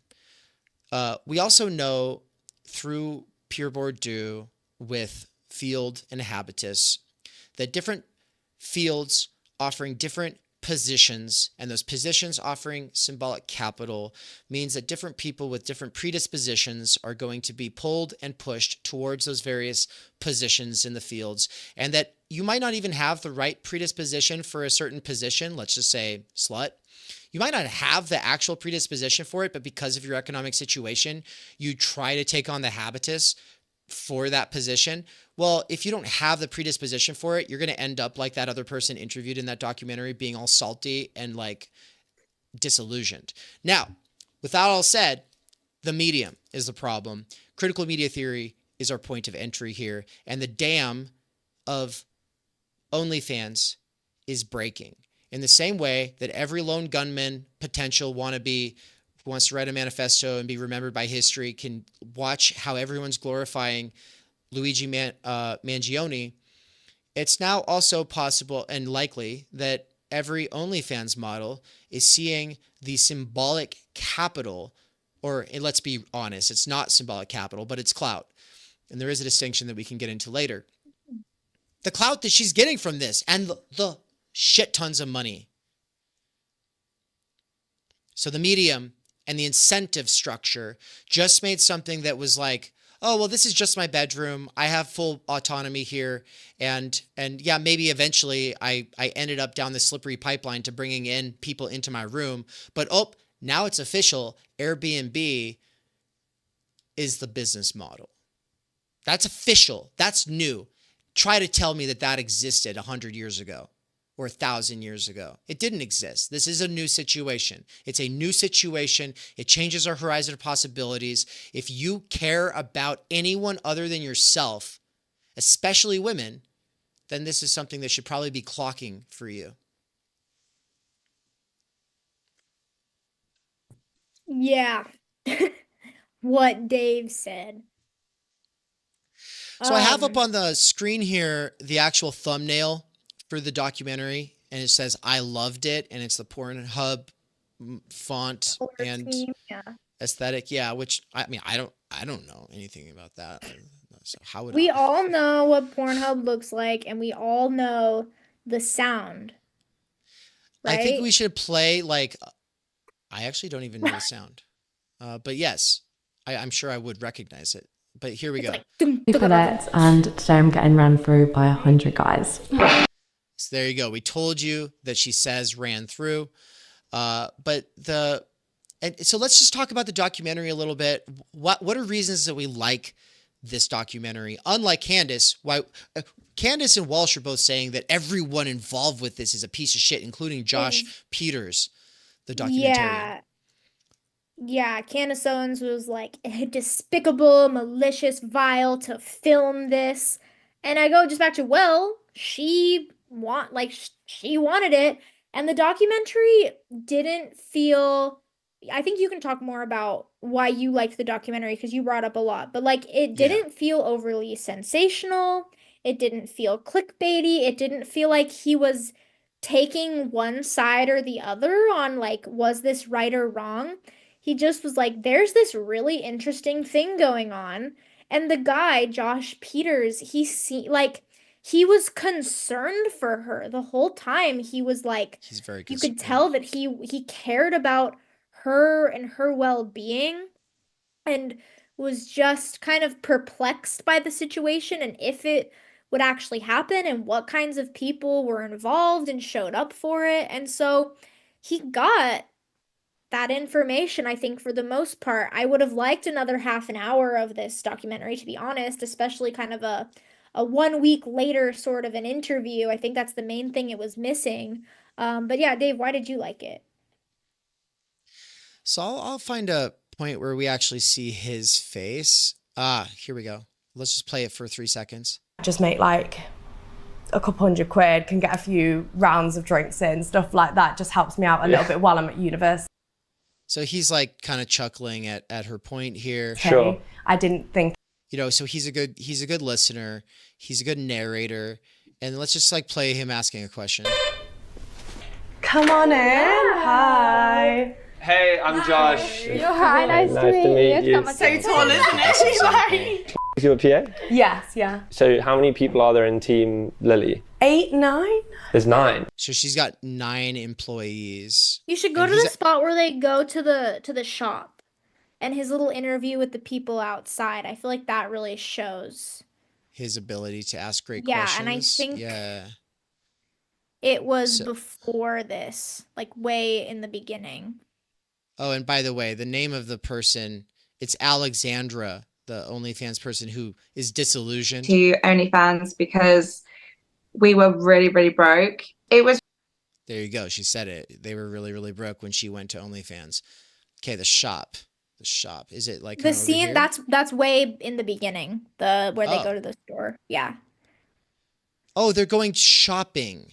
we also know through Pierre Bourdieu with field and habitus that different fields offering different positions, and those positions offering symbolic capital, means that different people with different predispositions are going to be pulled and pushed towards those various positions in the fields, and that you might not even have the right predisposition for a certain position. Let's just say slut. You might not have the actual predisposition for it, but because of your economic situation, you try to take on the habitus for that position. Well, if you don't have the predisposition for it, you're going to end up like that other person interviewed in that documentary, being all salty and like disillusioned. Now, with that all said, the medium. is the problem. Critical media theory is our point of entry here. And the dam of OnlyFans is breaking. In the same way that every lone gunman potential wannabe who wants to write a manifesto and be remembered by history can watch how everyone's glorifying Luigi Mangione, it's now also possible and likely that every OnlyFans model is seeing the symbolic capital, or let's be honest, it's not symbolic capital, but it's clout. And there is a distinction that we can get into later. The clout that she's getting from this and the shit tons of money. So the medium and the incentive structure just made something that was like, oh, well, this is just my bedroom. I have full autonomy here. And yeah, maybe eventually I ended up down the slippery pipeline to bringing in people into my room. But now it's official. Airbnb is the business model. That's official. That's new. Try to tell me that that existed 100 years ago or 1,000 years ago. It didn't exist. This is a new situation. It's a new situation. It changes our horizon of possibilities. If you care about anyone other than yourself, especially women, then this is something that should probably be clocking for you. Yeah. What Dave said. So I have up on the screen here the actual thumbnail for the documentary, and it says "I loved it," and it's the Pornhub font and aesthetic. Yeah, which I mean, I don't know anything about that. So how would we all know what Pornhub looks like, and we all know the sound. Right? I think we should play like. I actually don't even know the sound, but yes, I'm sure I would recognize it. But here we go. Like, Lily Phillips, and today I'm getting run through by 100 guys. So there you go. We told you that she says ran through, so let's just talk about the documentary a little bit. What are reasons that we like this documentary? Unlike Candace, why Candace and Walsh are both saying that everyone involved with this is a piece of shit, including Josh Peters, the documentarian. Yeah, Candace Owens was like despicable, malicious, vile to film this. And I go just back to, well, she wanted it. And the documentary didn't feel, I think you can talk more about why you liked the documentary because you brought up a lot, but like it didn't feel overly sensational. It didn't feel clickbaity. It didn't feel like he was taking one side or the other on like, was this right or wrong? He just was like, there's this really interesting thing going on. And the guy, Josh Peters, he was concerned for her the whole time. He was like, he's very concerned. You could tell that he cared about her and her well-being and was just kind of perplexed by the situation and if it would actually happen and what kinds of people were involved and showed up for it. And so he got that information, I think, for the most part. I would have liked another half an hour of this documentary, to be honest, especially kind of a 1 week later sort of an interview. I think that's the main thing it was missing. But yeah, Dave, why did you like it? So I'll find a point where we actually see his face. Here we go. Let's just play it for 3 seconds. Just make like a couple £100, can get a few rounds of drinks in, stuff like that. Just helps me out a little bit while I'm at university. So he's like kind of chuckling at her point here. Sure. I didn't think. So he's a good listener. He's a good narrator. And let's just like play him asking a question. Come on in. Hi. Hey, I'm Josh. Hi, nice to meet you. So tall, isn't it? Is you a PA? Yes, yeah. So how many people are there in Team Lily? 8, 9? There's 9. So she's got 9 employees. You should go to the spot where they go to the shop and his little interview with the people outside. I feel like that really shows his ability to ask great questions. And I think it was before this, like way in the beginning. Oh, and by the way, the name of the person, it's Alexandra, the OnlyFans person who is disillusioned. To OnlyFans because we were really, really broke. It was. There you go. She said it. They were really, really broke when she went to OnlyFans. Okay, the shop. The shop. Is it like The kind of over scene here? that's way in the beginning, where they Oh. go to the store. Yeah. Oh, they're going shopping.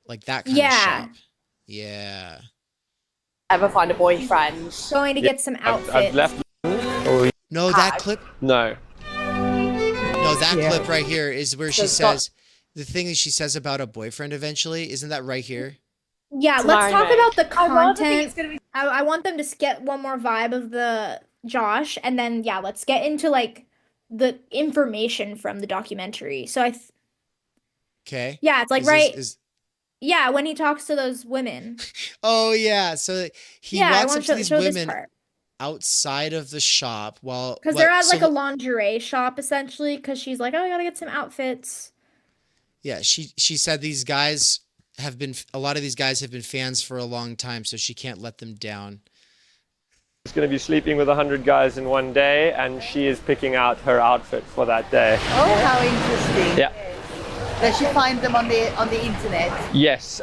Like that kind of Yeah. shop. Yeah. Ever find a boyfriend? Going to Yeah, get some I've outfits. left. Oh, No, that clip. no. No, that Yeah. clip right here is where she So it's got- says the thing that she says about a boyfriend eventually. Isn't that right here? Yeah, let's Tomorrow talk night. about the I rather think content. it's gonna be I want them to get one more vibe of the Josh, and then yeah, let's get into like the information from the documentary. So Okay. yeah, it's like Is this- right, is- yeah, when he talks to those women. Oh yeah. So he Yeah, I walks want up to to show, these show this women part outside of the shop while because they're at like a lingerie shop essentially. Because she's like, oh, I gotta get some outfits. yeah, she said these guys have been a lot of these guys have been fans for a long time, so she can't let them down. She's going to be sleeping with 100 guys in one day, and she is picking out her outfit for that day. Oh, how interesting. Yeah. Does she find them on the internet? Yes,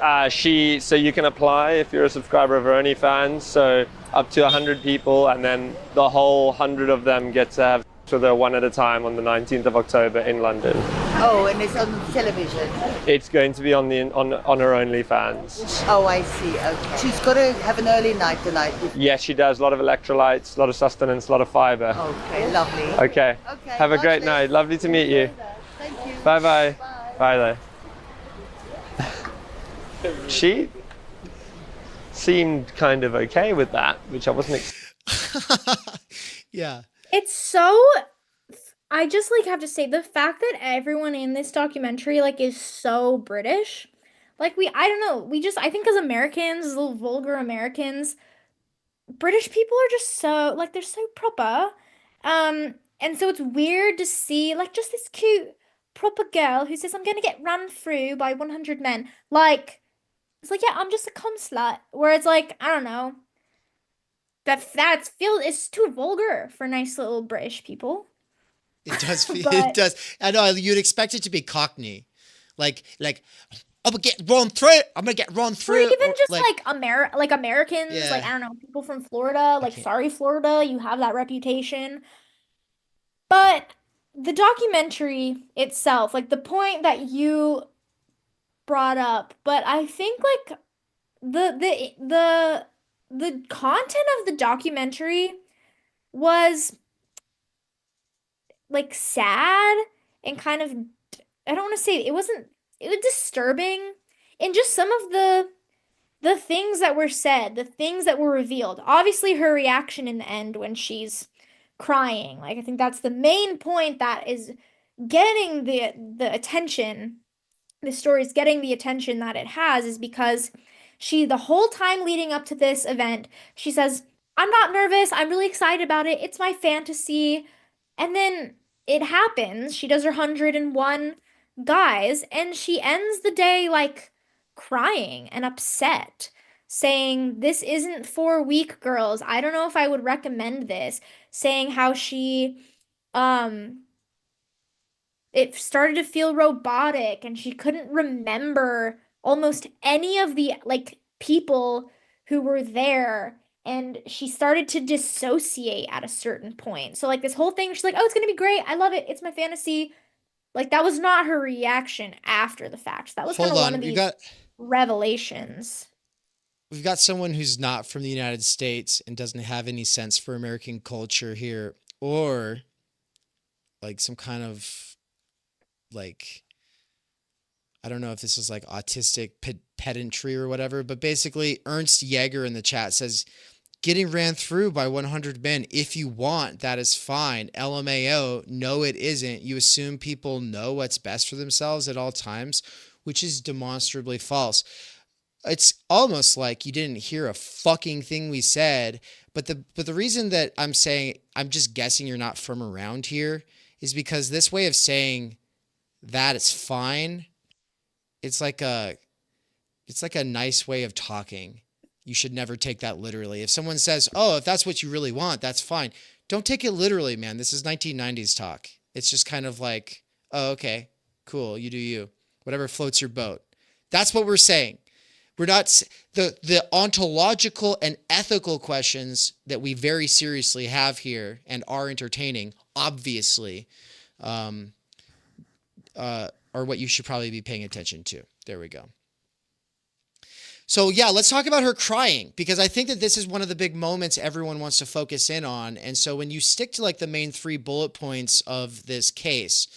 so you can apply if you're a subscriber of her OnlyFans, so up to 100 people, and then the whole 100 of them get to have sex with her one at a time on the 19th of October in London. Oh, and it's on television. It's going to be on her OnlyFans. Oh, I see. Okay. She's got to have an early night tonight. Yes, she does. A lot of electrolytes, a lot of sustenance, a lot of fiber. Okay, lovely. Okay. Okay, Have a God great bless. night. Lovely to meet you. Thank you. Bye-bye. Bye there. She seemed kind of okay with that, which I wasn't Yeah. It's so. I just like have to say the fact that everyone in this documentary like is so British. Like I don't know, I think as Americans, as little vulgar Americans, British people are just so like they're so proper. And so it's weird to see like just this cute proper girl who says I'm gonna get run through by 100 men. Like it's like, yeah, I'm just a cum slut. Where it's like, I don't know. It's too vulgar for nice little British people. It does feel But- it does. I know you'd expect it to be Cockney. Like I'm gonna get run through. I'm gonna get run Or through. even or, just like Americans, Yeah. like I don't know, people from Florida, like can't- sorry Florida, you have that reputation. But the documentary itself, like the point that you brought up, but I think like the content of the documentary was like sad and kind of I don't want to say it was disturbing and just some of the things that were said, the things that were revealed. Obviously her reaction in the end when she's crying. Like I think that's the main point that is getting the attention. The story's getting the attention that it has is because she the whole time leading up to this event, she says, "I'm not nervous. I'm really excited about it. It's my fantasy." And then it happens. She does her 101 guys and she ends the day like crying and upset, saying, "This isn't for weak girls. I don't know if I would recommend this." Saying how she it started to feel robotic and she couldn't remember almost any of the like people who were there and she started to dissociate at a certain point. So like this whole thing she's like, "Oh, it's going to be great. I love it. It's my fantasy." Like that was not her reaction after the fact. That was kind Hold of on. one of We these got revelations. we've got someone who's not from the United States and doesn't have any sense for American culture here, or like some kind of like I don't know if this is like autistic pedantry or whatever, but basically Ernst Yeager in the chat says getting ran through by 100 men. If you want, that is fine. LMAO, no, it isn't. You assume people know what's best for themselves at all times, which is demonstrably false. It's almost like you didn't hear a fucking thing we said. But the reason that I'm saying I'm just guessing you're not from around here is because this way of saying that it's fine, it's like a nice way of talking. You should never take that literally. If someone says, "Oh, if that's what you really want, that's fine." Don't take it literally, man. This is 1990s talk. It's just kind of like, "Oh, okay, cool. You do you. Whatever floats your boat." That's what we're saying. We're not the ontological and ethical questions that we very seriously have here and are entertaining, obviously, are what you should probably be paying attention to. There we go. So yeah, let's talk about her crying, because I think that this is one of the big moments everyone wants to focus in on. And so when you stick to like the main 3 bullet points of this case,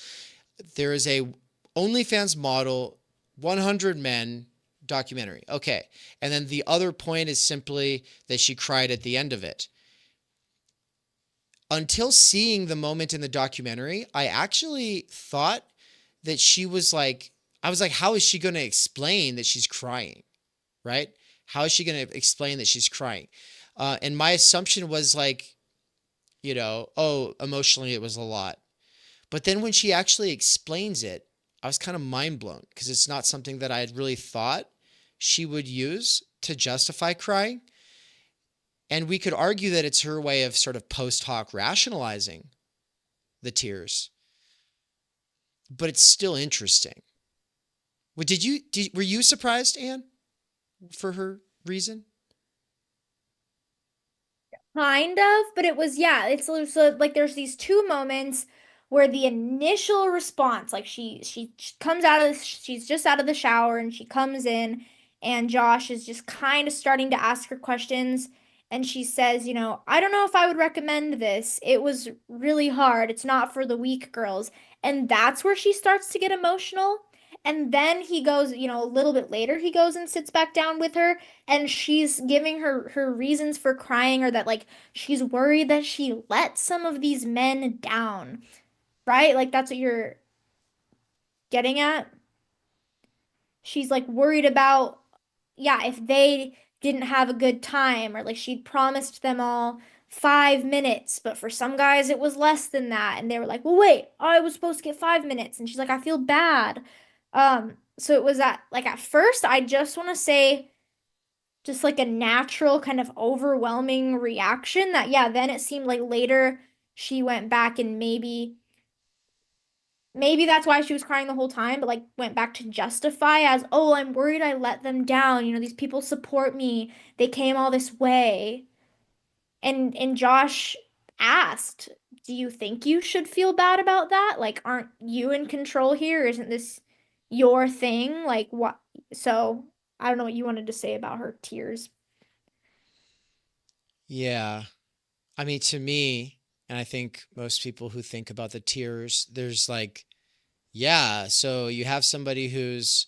there is a OnlyFans model, 100 men documentary. Okay. And then the other point is simply that she cried at the end of it. Until seeing the moment in the documentary, I actually thought that she was like, I was like, how is she going to explain that she's crying? Right? How is she going to explain that she's crying? And my assumption was like, you know, oh, emotionally it was a lot. But then when she actually explains it, I was kind of mind blown, because it's not something that I had really thought she would use to justify crying. And we could argue that it's her way of sort of post hoc rationalizing the tears. But it's still interesting. Well, were you surprised, Anne, for her reason? Kind of, but it was, yeah, it's so like there's these 2 moments where the initial response, like she comes out of she's just out of the shower and she comes in and Josh is just kind of starting to ask her questions, and she says, you know, I don't know if I would recommend this. It was really hard. It's not for the weak girls. And that's where she starts to get emotional. And then he goes, you know, a little bit later, he goes and sits back down with her, and she's giving her reasons for crying, or that like she's worried that she let some of these men down, right? Like that's what you're getting at. She's like worried about, yeah, if they didn't have a good time, or like she'd promised them all 5 minutes, but for some guys it was less than that, and they were like, well, wait, I was supposed to get 5 minutes, and she's like, I feel bad. So it was that, like, at first I just want to say just like a natural kind of overwhelming reaction that, yeah, then it seemed like later she went back and maybe that's why she was crying the whole time, but like went back to justify as, oh, I'm worried I let them down. You know, these people support me. They came all this way. And Josh asked, do you think you should feel bad about that? Like, aren't you in control here? Isn't this your thing? Like, what? So I don't know what you wanted to say about her tears. Yeah. I mean, to me, and I think most people who think about the tears, there's like, yeah, so you have somebody who's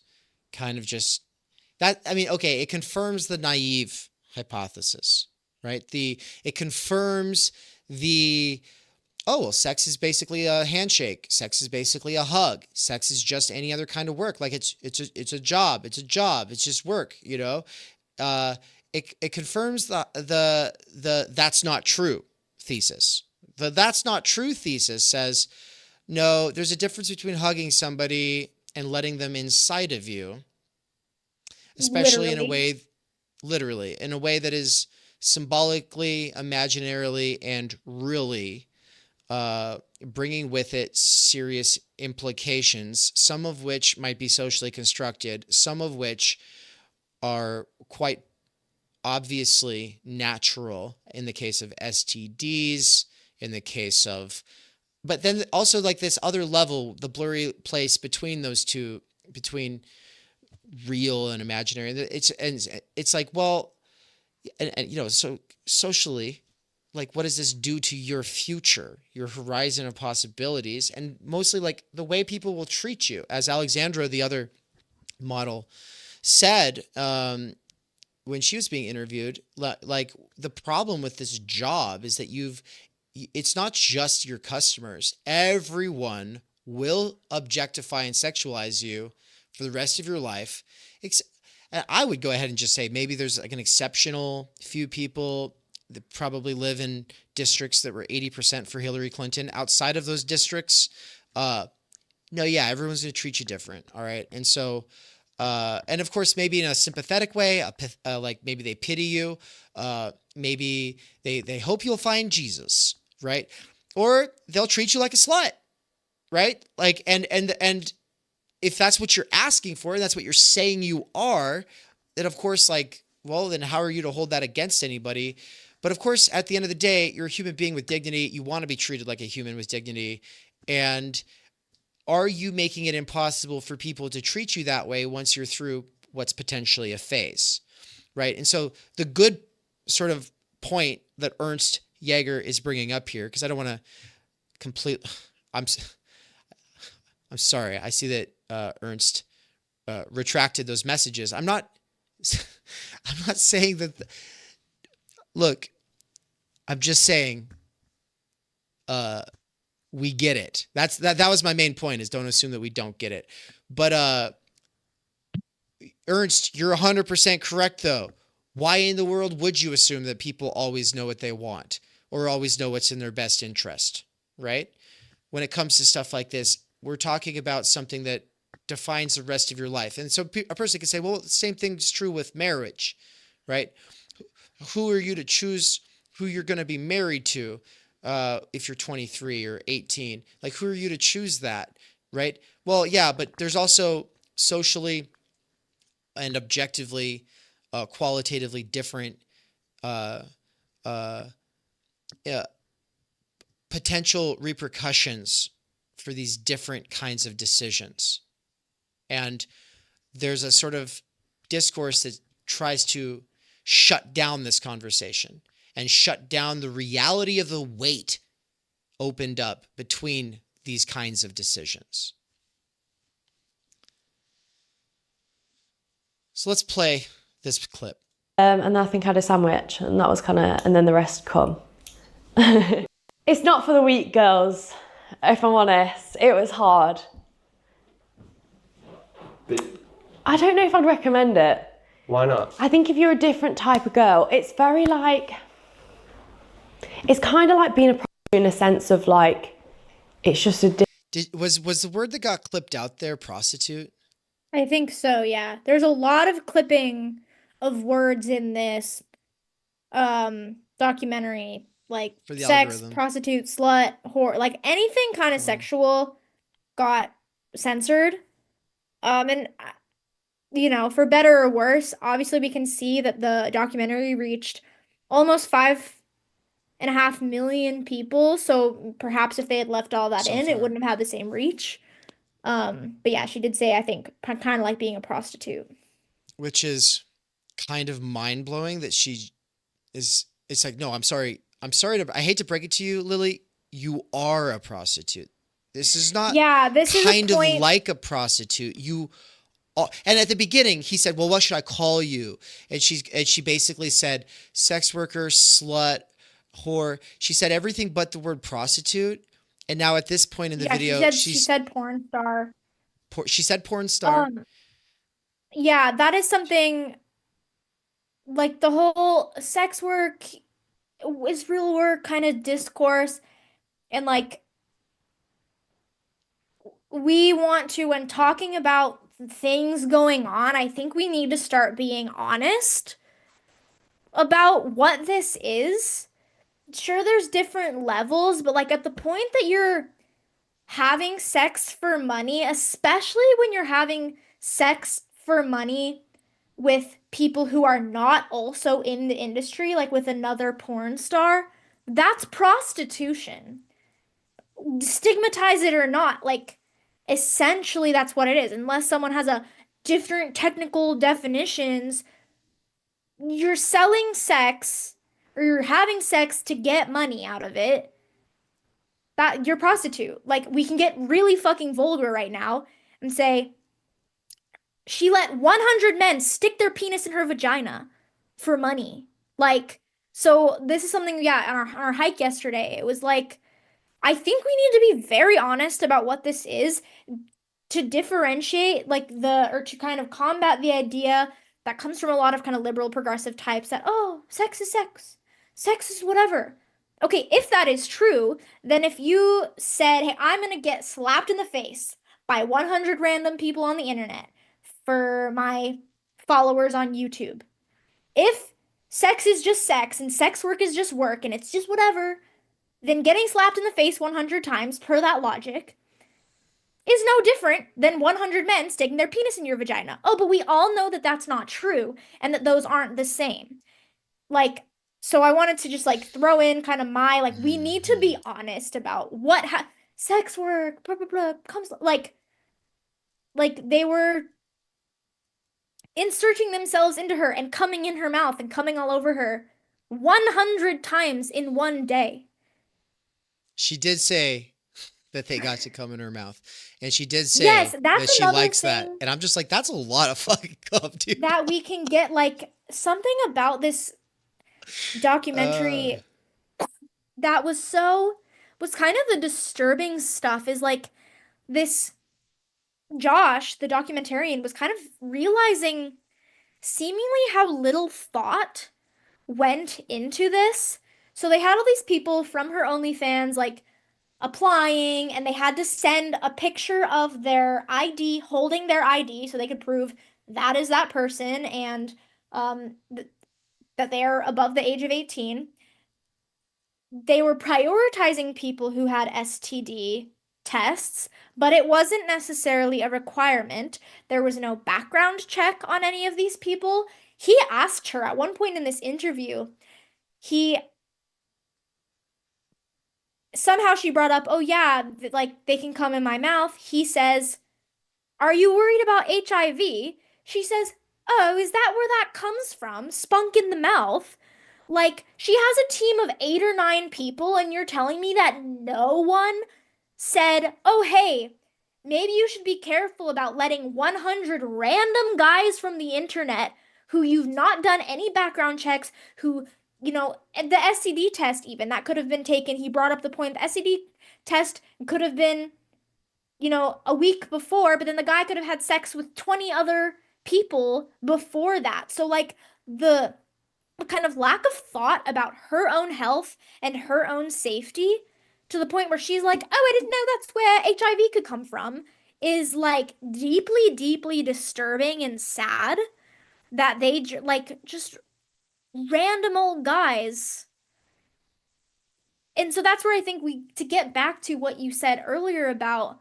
kind of just that. I mean, okay, it confirms the naive hypothesis, right? It confirms oh, well, sex is basically a handshake. Sex is basically a hug. Sex is just any other kind of work. Like it's a job. It's a job. It's just work, you know? It confirms the that's not true thesis. The that's not true thesis says, no, there's a difference between hugging somebody and letting them inside of you, especially literally, in a way that is symbolically, imaginarily, and really bringing with it serious implications, some of which might be socially constructed, some of which are quite obviously natural in the case of STDs, in the case of, but then also like this other level, the blurry place between those two, between real and imaginary. It's like, well, and you know, so socially, like, what does this do to your future, your horizon of possibilities, and mostly like the way people will treat you? As Alexandra, the other model, said when she was being interviewed, like the problem with this job is that it's not just your customers. Everyone will objectify and sexualize you for the rest of your life. And I would go ahead and just say maybe there's like an exceptional few people that probably live in districts that were 80% for Hillary Clinton. Outside of those districts, no, yeah, everyone's going to treat you different. All right. And so, and of course, maybe in a sympathetic way, like maybe they pity you. Maybe they hope you'll find Jesus, right? Or they'll treat you like a slut, right? Like, and if that's what you're asking for, and that's what you're saying you are, that of course, like, well, then how are you to hold that against anybody? But of course, at the end of the day, you're a human being with dignity. You want to be treated like a human with dignity. And are you making it impossible for people to treat you that way once you're through what's potentially a phase, right? And so the good sort of point that Ernst Jaeger is bringing up here, because I don't want to I'm sorry. I see that Ernst retracted those messages. I'm not saying that. Look, I'm just saying. We get it. That was my main point, is don't assume that we don't get it. But Ernst, you're 100% correct though. Why in the world would you assume that people always know what they want or always know what's in their best interest, right? When it comes to stuff like this, we're talking about something that defines the rest of your life. And so a person can say, well, the same thing's true with marriage, right? Who are you to choose who you're going to be married to? If you're 23 or 18, like, who are you to choose that, right? Well, yeah, but there's also socially and objectively, qualitatively different potential repercussions for these different kinds of decisions. And there's a sort of discourse that tries to shut down this conversation and shut down the reality of the weight opened up between these kinds of decisions. So let's play this clip. And I think I had a sandwich, and that was and then the rest come. It's not for the weak, girls, if I'm honest. It was hard. But I don't know if I'd recommend it. why not? I think if you're a different type of girl, it's very like, it's kind of like being a prostitute in a sense of like, it's just a Was the word that got clipped out there prostitute? I think so, yeah. There's a lot of clipping of words in this documentary, like For the sex, algorithm. prostitute, slut, whore, like anything kind of sexual got censored. And you know, for better or worse, obviously we can see that the documentary reached almost 5.5 million people. So perhaps if they had left all that So in, far. it wouldn't have had the same reach. But yeah, she did say, I think, kind of like being a prostitute. Which is kind of mind-blowing that it's like, no, I'm sorry. I hate to break it to you, Lily. You are a prostitute. This is not this is kind a of point. like a prostitute. And at the beginning, he said, well, what should I call you? And she basically said, sex worker, slut, whore. She said everything but the word prostitute. And now at this point in the video, she said porn star. She said porn star. Yeah, that is something, like the whole sex work is real work kind of discourse, and like we want to, when talking about things going on, I think we need to start being honest about what this is. Sure, there's different levels, but like at the point that you're having sex for money, especially when you're having sex for money with people who are not also in the industry, like with another porn star, that's prostitution. Stigmatize it or not, like essentially that's what it is. Unless someone has a different technical definitions, you're selling sex or you're having sex to get money out of it. That you're prostitute. Like, we can get really fucking vulgar right now and say she let 100 men stick their penis in her vagina for money. Like, so this is something, yeah, on our hike yesterday, it was like, I think we need to be very honest about what this is to differentiate, like, or to kind of combat the idea that comes from a lot of kind of liberal progressive types that, oh, sex is sex. Sex is whatever. Okay, if that is true, then if you said, hey, I'm going to get slapped in the face by 100 random people on the internet for my followers on YouTube. If sex is just sex and sex work is just work and it's just whatever, then getting slapped in the face 100 times per that logic is no different than 100 men sticking their penis in your vagina. Oh, but we all know that that's not true and that those aren't the same. Like, so I wanted to just like throw in kind of my like we need to be honest about what sex work, blah blah blah comes like they were inserting themselves into her and coming in her mouth and coming all over her 100 times in one day. She did say that they got to come in her mouth. And she did say Yes, that's that she another likes that. thing And I'm just like, that's a lot of fucking cum, dude. that we can get like something about this documentary that was kind of the disturbing stuff is like this Josh, the documentarian, was kind of realizing seemingly how little thought went into this. So they had all these people from her OnlyFans like applying, and they had to send a picture of their ID, holding their ID, so they could prove that is that person and that they are above the age of 18. They were prioritizing people who had STD tests, but it wasn't necessarily a requirement. There was no background check on any of these people. He asked her at one point in this interview, somehow she brought up, oh yeah, like they can come in my mouth. He says, are you worried about HIV? She says, oh, is that where that comes from? Spunk in the mouth. Like, she has a team of 8 or 9 people, and you're telling me that no one said, oh, hey, maybe you should be careful about letting 100 random guys from the internet who you've not done any background checks, who, you know, the STD test even, that could have been taken. He brought up the point the STD test could have been, you know, a week before, but then the guy could have had sex with 20 other people before that. So, like, the kind of lack of thought about her own health and her own safety to the point where she's like, oh, I didn't know that's where HIV could come from is like deeply, deeply disturbing and sad that they like just random old guys. And so that's where I think to get back to what you said earlier about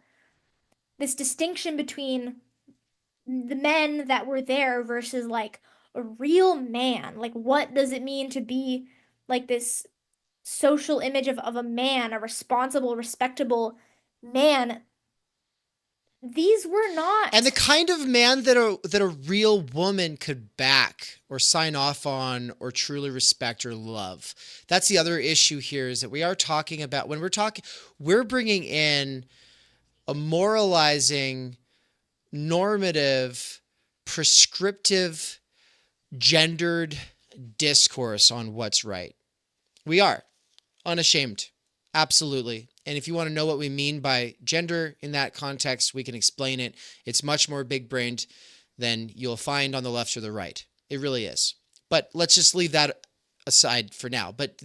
this distinction between the men that were there versus like a real man. Like, what does it mean to be like this social image of a man, a responsible, respectable man? These were not. And the kind of man that a real woman could back or sign off on or truly respect or love. That's the other issue here is that we are talking about when we're bringing in a moralizing, normative, prescriptive, gendered discourse on what's right. We are unashamed. Absolutely. And if you want to know what we mean by gender in that context, we can explain it. It's much more big-brained than you'll find on the left or the right. It really is. But let's just leave that aside for now. But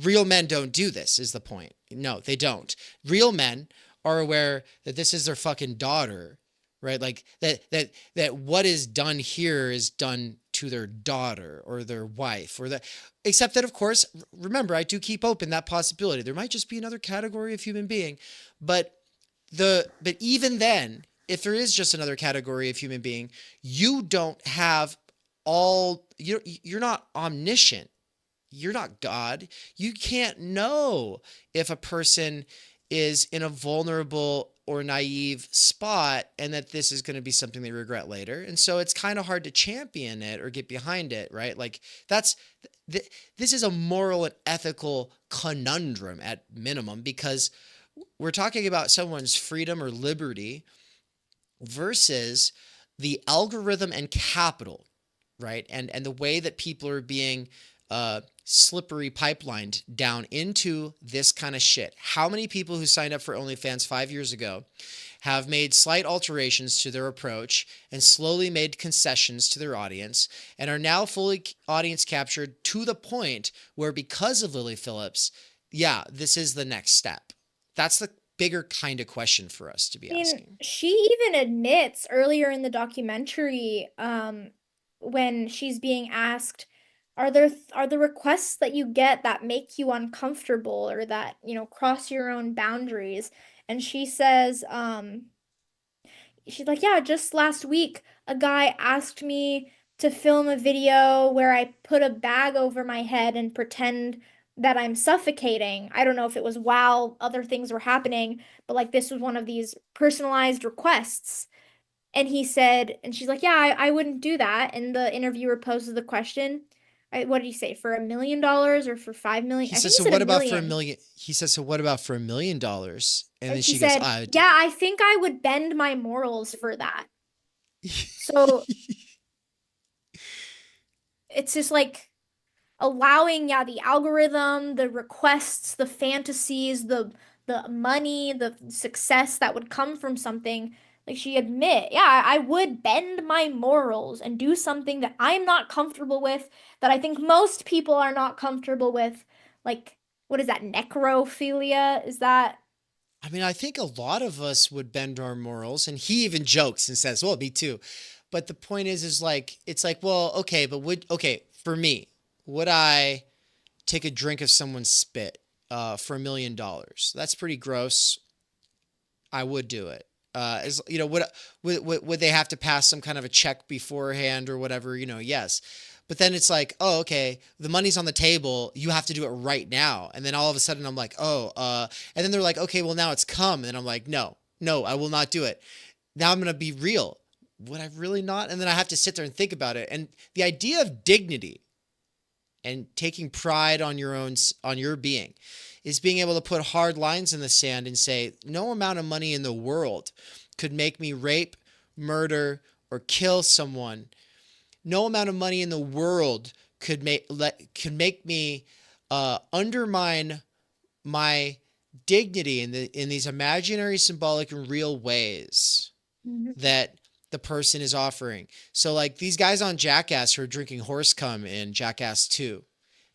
real men don't do this is the point. No, they don't. Real men are aware that this is their fucking daughter, right? Like that what is done here is done to their daughter or their wife except that, of course, remember, I do keep open that possibility. There might just be another category of human being, but even then, if there is just another category of human being, you don't have you're not omniscient. You're not God. You can't know if a person is in a vulnerable or naive spot and that this is going to be something they regret later. And so it's kind of hard to champion it or get behind it, right? Like this is a moral and ethical conundrum at minimum, because we're talking about someone's freedom or liberty versus the algorithm and capital, right? And the way that people are being slippery pipelined down into this kind of shit. How many people who signed up for OnlyFans 5 years ago have made slight alterations to their approach and slowly made concessions to their audience and are now fully audience captured to the point where, because of Lily Phillips, yeah, this is the next step. That's the bigger kind of question for us to be asking. She even admits earlier in the documentary, when she's being asked, are there requests that you get that make you uncomfortable or that, cross your own boundaries? And she says, she's like, yeah, just last week, a guy asked me to film a video where I put a bag over my head and pretend that I'm suffocating. I don't know if it was while other things were happening, but like this was one of these personalized requests. And he said, and she's like, yeah, I wouldn't do that. And the interviewer poses the question, what did he say, for $1 million or for 5 million? He I think says, he so said what a about for a million. million? He says, so what about for $1 million? And then And she she goes, said, yeah, I think I would bend my morals for that. So it's just like allowing, yeah, the algorithm, the requests, the fantasies, the money, the success that would come from something. Like she admit, yeah, I would bend my morals and do something that I'm not comfortable with, that I think most people are not comfortable with. Like, what is that? Necrophilia? Is that? I mean, I think a lot of us would bend our morals, and he even jokes and says, well, me too. But the point is like, it's like, well, okay, but okay, for me, would I take a drink of someone's spit for $1 million? That's pretty gross. I would do it. As you know, would they have to pass some kind of a check beforehand or whatever? Yes. But then it's like, oh, okay, the money's on the table. You have to do it right now. And then all of a sudden I'm like, oh, and then they're like, okay, well now it's come. And I'm like, no, I will not do it. Now I'm going to be real. Would I really not? And then I have to sit there and think about it. And the idea of dignity and taking pride on your being is being able to put hard lines in the sand and say, no amount of money in the world could make me rape, murder, or kill someone. No amount of money in the world could make me undermine my dignity in these imaginary, symbolic, and real ways that the person is offering. So like these guys on Jackass who are drinking horse cum in Jackass 2,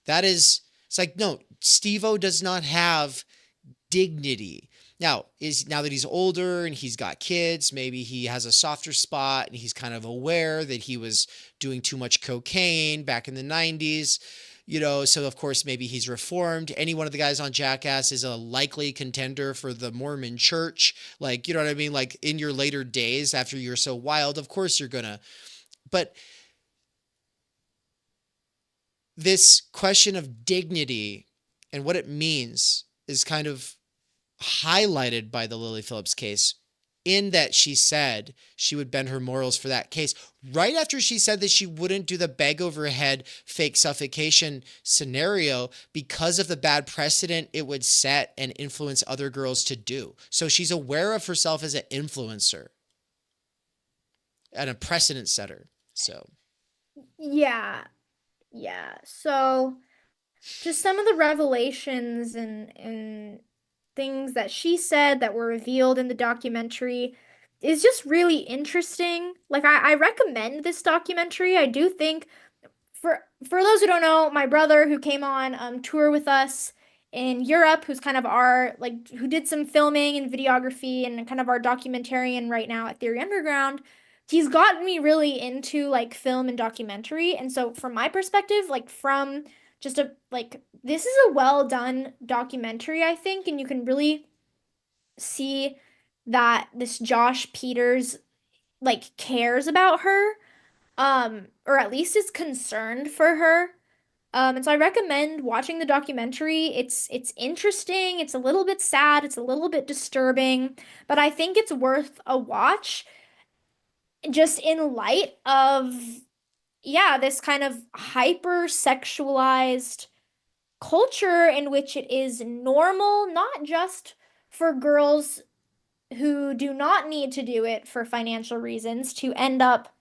it's like, no, Steve-O does not have dignity. Now that he's older and he's got kids, maybe he has a softer spot and he's kind of aware that he was doing too much cocaine back in the 90s, so of course maybe he's reformed. Any one of the guys on Jackass is a likely contender for the Mormon church. Like, you know what I mean? Like in your later days after you're so wild, of course you're gonna, but this question of dignity and what it means is kind of highlighted by the Lily Phillips case, in that she said she would bend her morals for that case right after she said that she wouldn't do the bag over her head fake suffocation scenario because of the bad precedent it would set and influence other girls to do. So she's aware of herself as an influencer and a precedent setter. So Yeah. So just some of the revelations and things that she said that were revealed in the documentary is just really interesting. Like I recommend this documentary. I do think for those who don't know, my brother who came on tour with us in Europe, who's kind of who did some filming and videography and kind of our documentarian right now at Theory Underground, he's gotten me really into like film and documentary. And so from my perspective, like from just this is a well done documentary, I think, and you can really see that this Josh Peters like cares about her, or at least is concerned for her. And so I recommend watching the documentary. It's interesting, it's a little bit sad, it's a little bit disturbing, but I think it's worth a watch just in light of, yeah, this kind of hyper sexualized culture in which it is normal, not just for girls who do not need to do it for financial reasons, to end up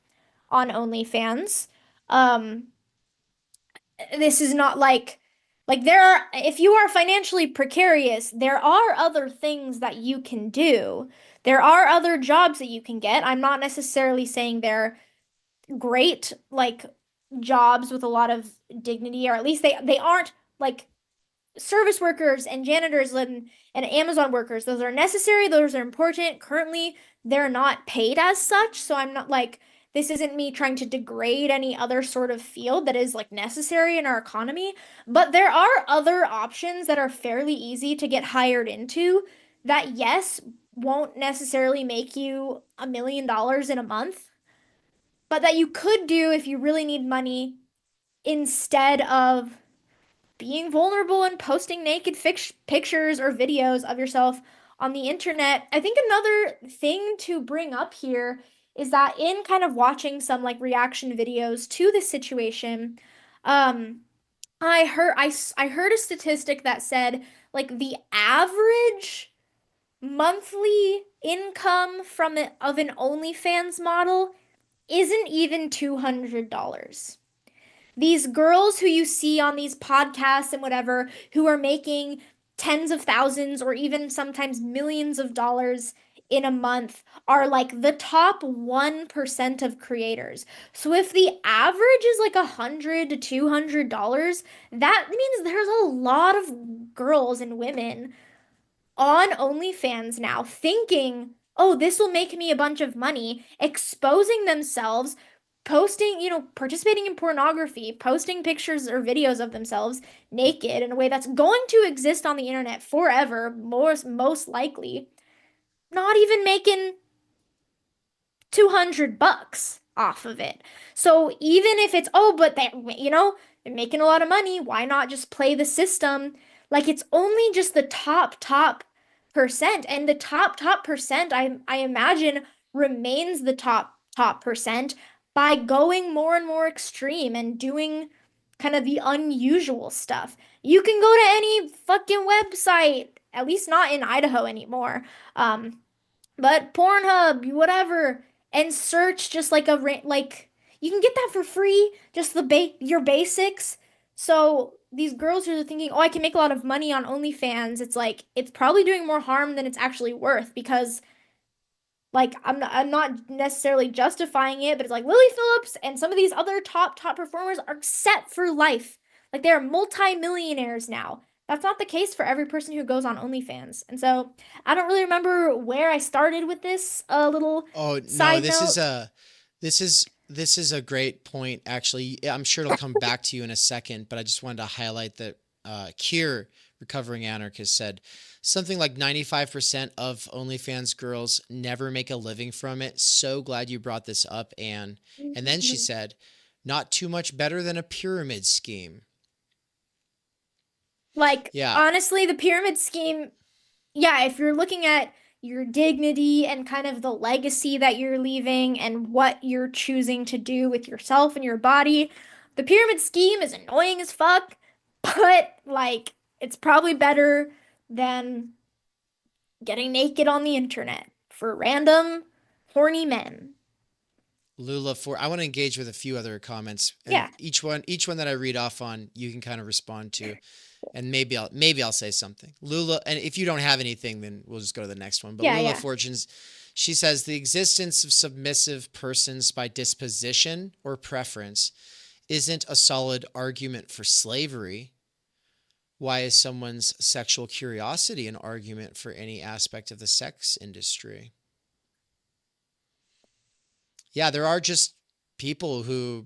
on OnlyFans. Um, this is not like there are, if you are financially precarious, there are other things that you can do. There are other jobs that you can get. I'm not necessarily saying they're great like jobs with a lot of dignity, or at least they aren't like service workers and janitors and Amazon workers. Those are necessary, those are important. Currently, they're not paid as such, so I'm not like this isn't me trying to degrade any other sort of field that is like necessary in our economy, but there are other options that are fairly easy to get hired into that, yes, won't necessarily make you $1 million in a month, but that you could do if you really need money instead of being vulnerable and posting naked pictures or videos of yourself on the internet. I think another thing to bring up here is that in kind of watching some like reaction videos to this situation, I heard a statistic that said like the average monthly income from of an OnlyFans model isn't even $200. These girls who you see on these podcasts and whatever, who are making tens of thousands or even sometimes millions of dollars in a month, are like the top 1% of creators. So if the average is like $100 to $200, that means there's a lot of girls and women on OnlyFans now thinking, oh, this will make me a bunch of money, exposing themselves, posting, participating in pornography, posting pictures or videos of themselves naked in a way that's going to exist on the internet forever, most likely, not even making $200 off of it. So even if it's, oh, but they're making a lot of money, why not just play the system? Like it's only just the top percent, and the top percent, I imagine, remains the top percent by going more and more extreme and doing kind of the unusual stuff. You can go to any fucking website, at least not in Idaho anymore. But Pornhub, whatever, and search just like like you can get that for free, just your basics. So these girls who are thinking, "Oh, I can make a lot of money on OnlyFans." It's like it's probably doing more harm than it's actually worth, because like I'm not necessarily justifying it, but it's like Lily Phillips and some of these other top performers are set for life. Like they're multi-millionaires now. That's not the case for every person who goes on OnlyFans. And so I don't really remember where I started with this little Oh no, side note. this is a great point actually. I'm sure it'll come back to you in a second, but I just wanted to highlight that Kier, recovering anarchist, said something like 95% of OnlyFans girls never make a living from it. So glad you brought this up, Anne. And then she said, not too much better than a pyramid scheme. Like, Yeah. honestly, the pyramid scheme, yeah, if you're looking at your dignity and kind of the legacy that you're leaving and what you're choosing to do with yourself and your body, the pyramid scheme is annoying as fuck, but like, it's probably better than getting naked on the internet for random horny men. Lula, I want to engage with a few other comments, and Yeah. each one that I read off on, you can kind of respond to, and maybe I'll say something. Lula, and if you don't have anything, then we'll just go to the next one. But Yeah, Lula yeah. Fortunes, she says the existence of submissive persons by disposition or preference isn't a solid argument for slavery. Why is someone's sexual curiosity an argument for any aspect of the sex industry? Yeah, there are just people who,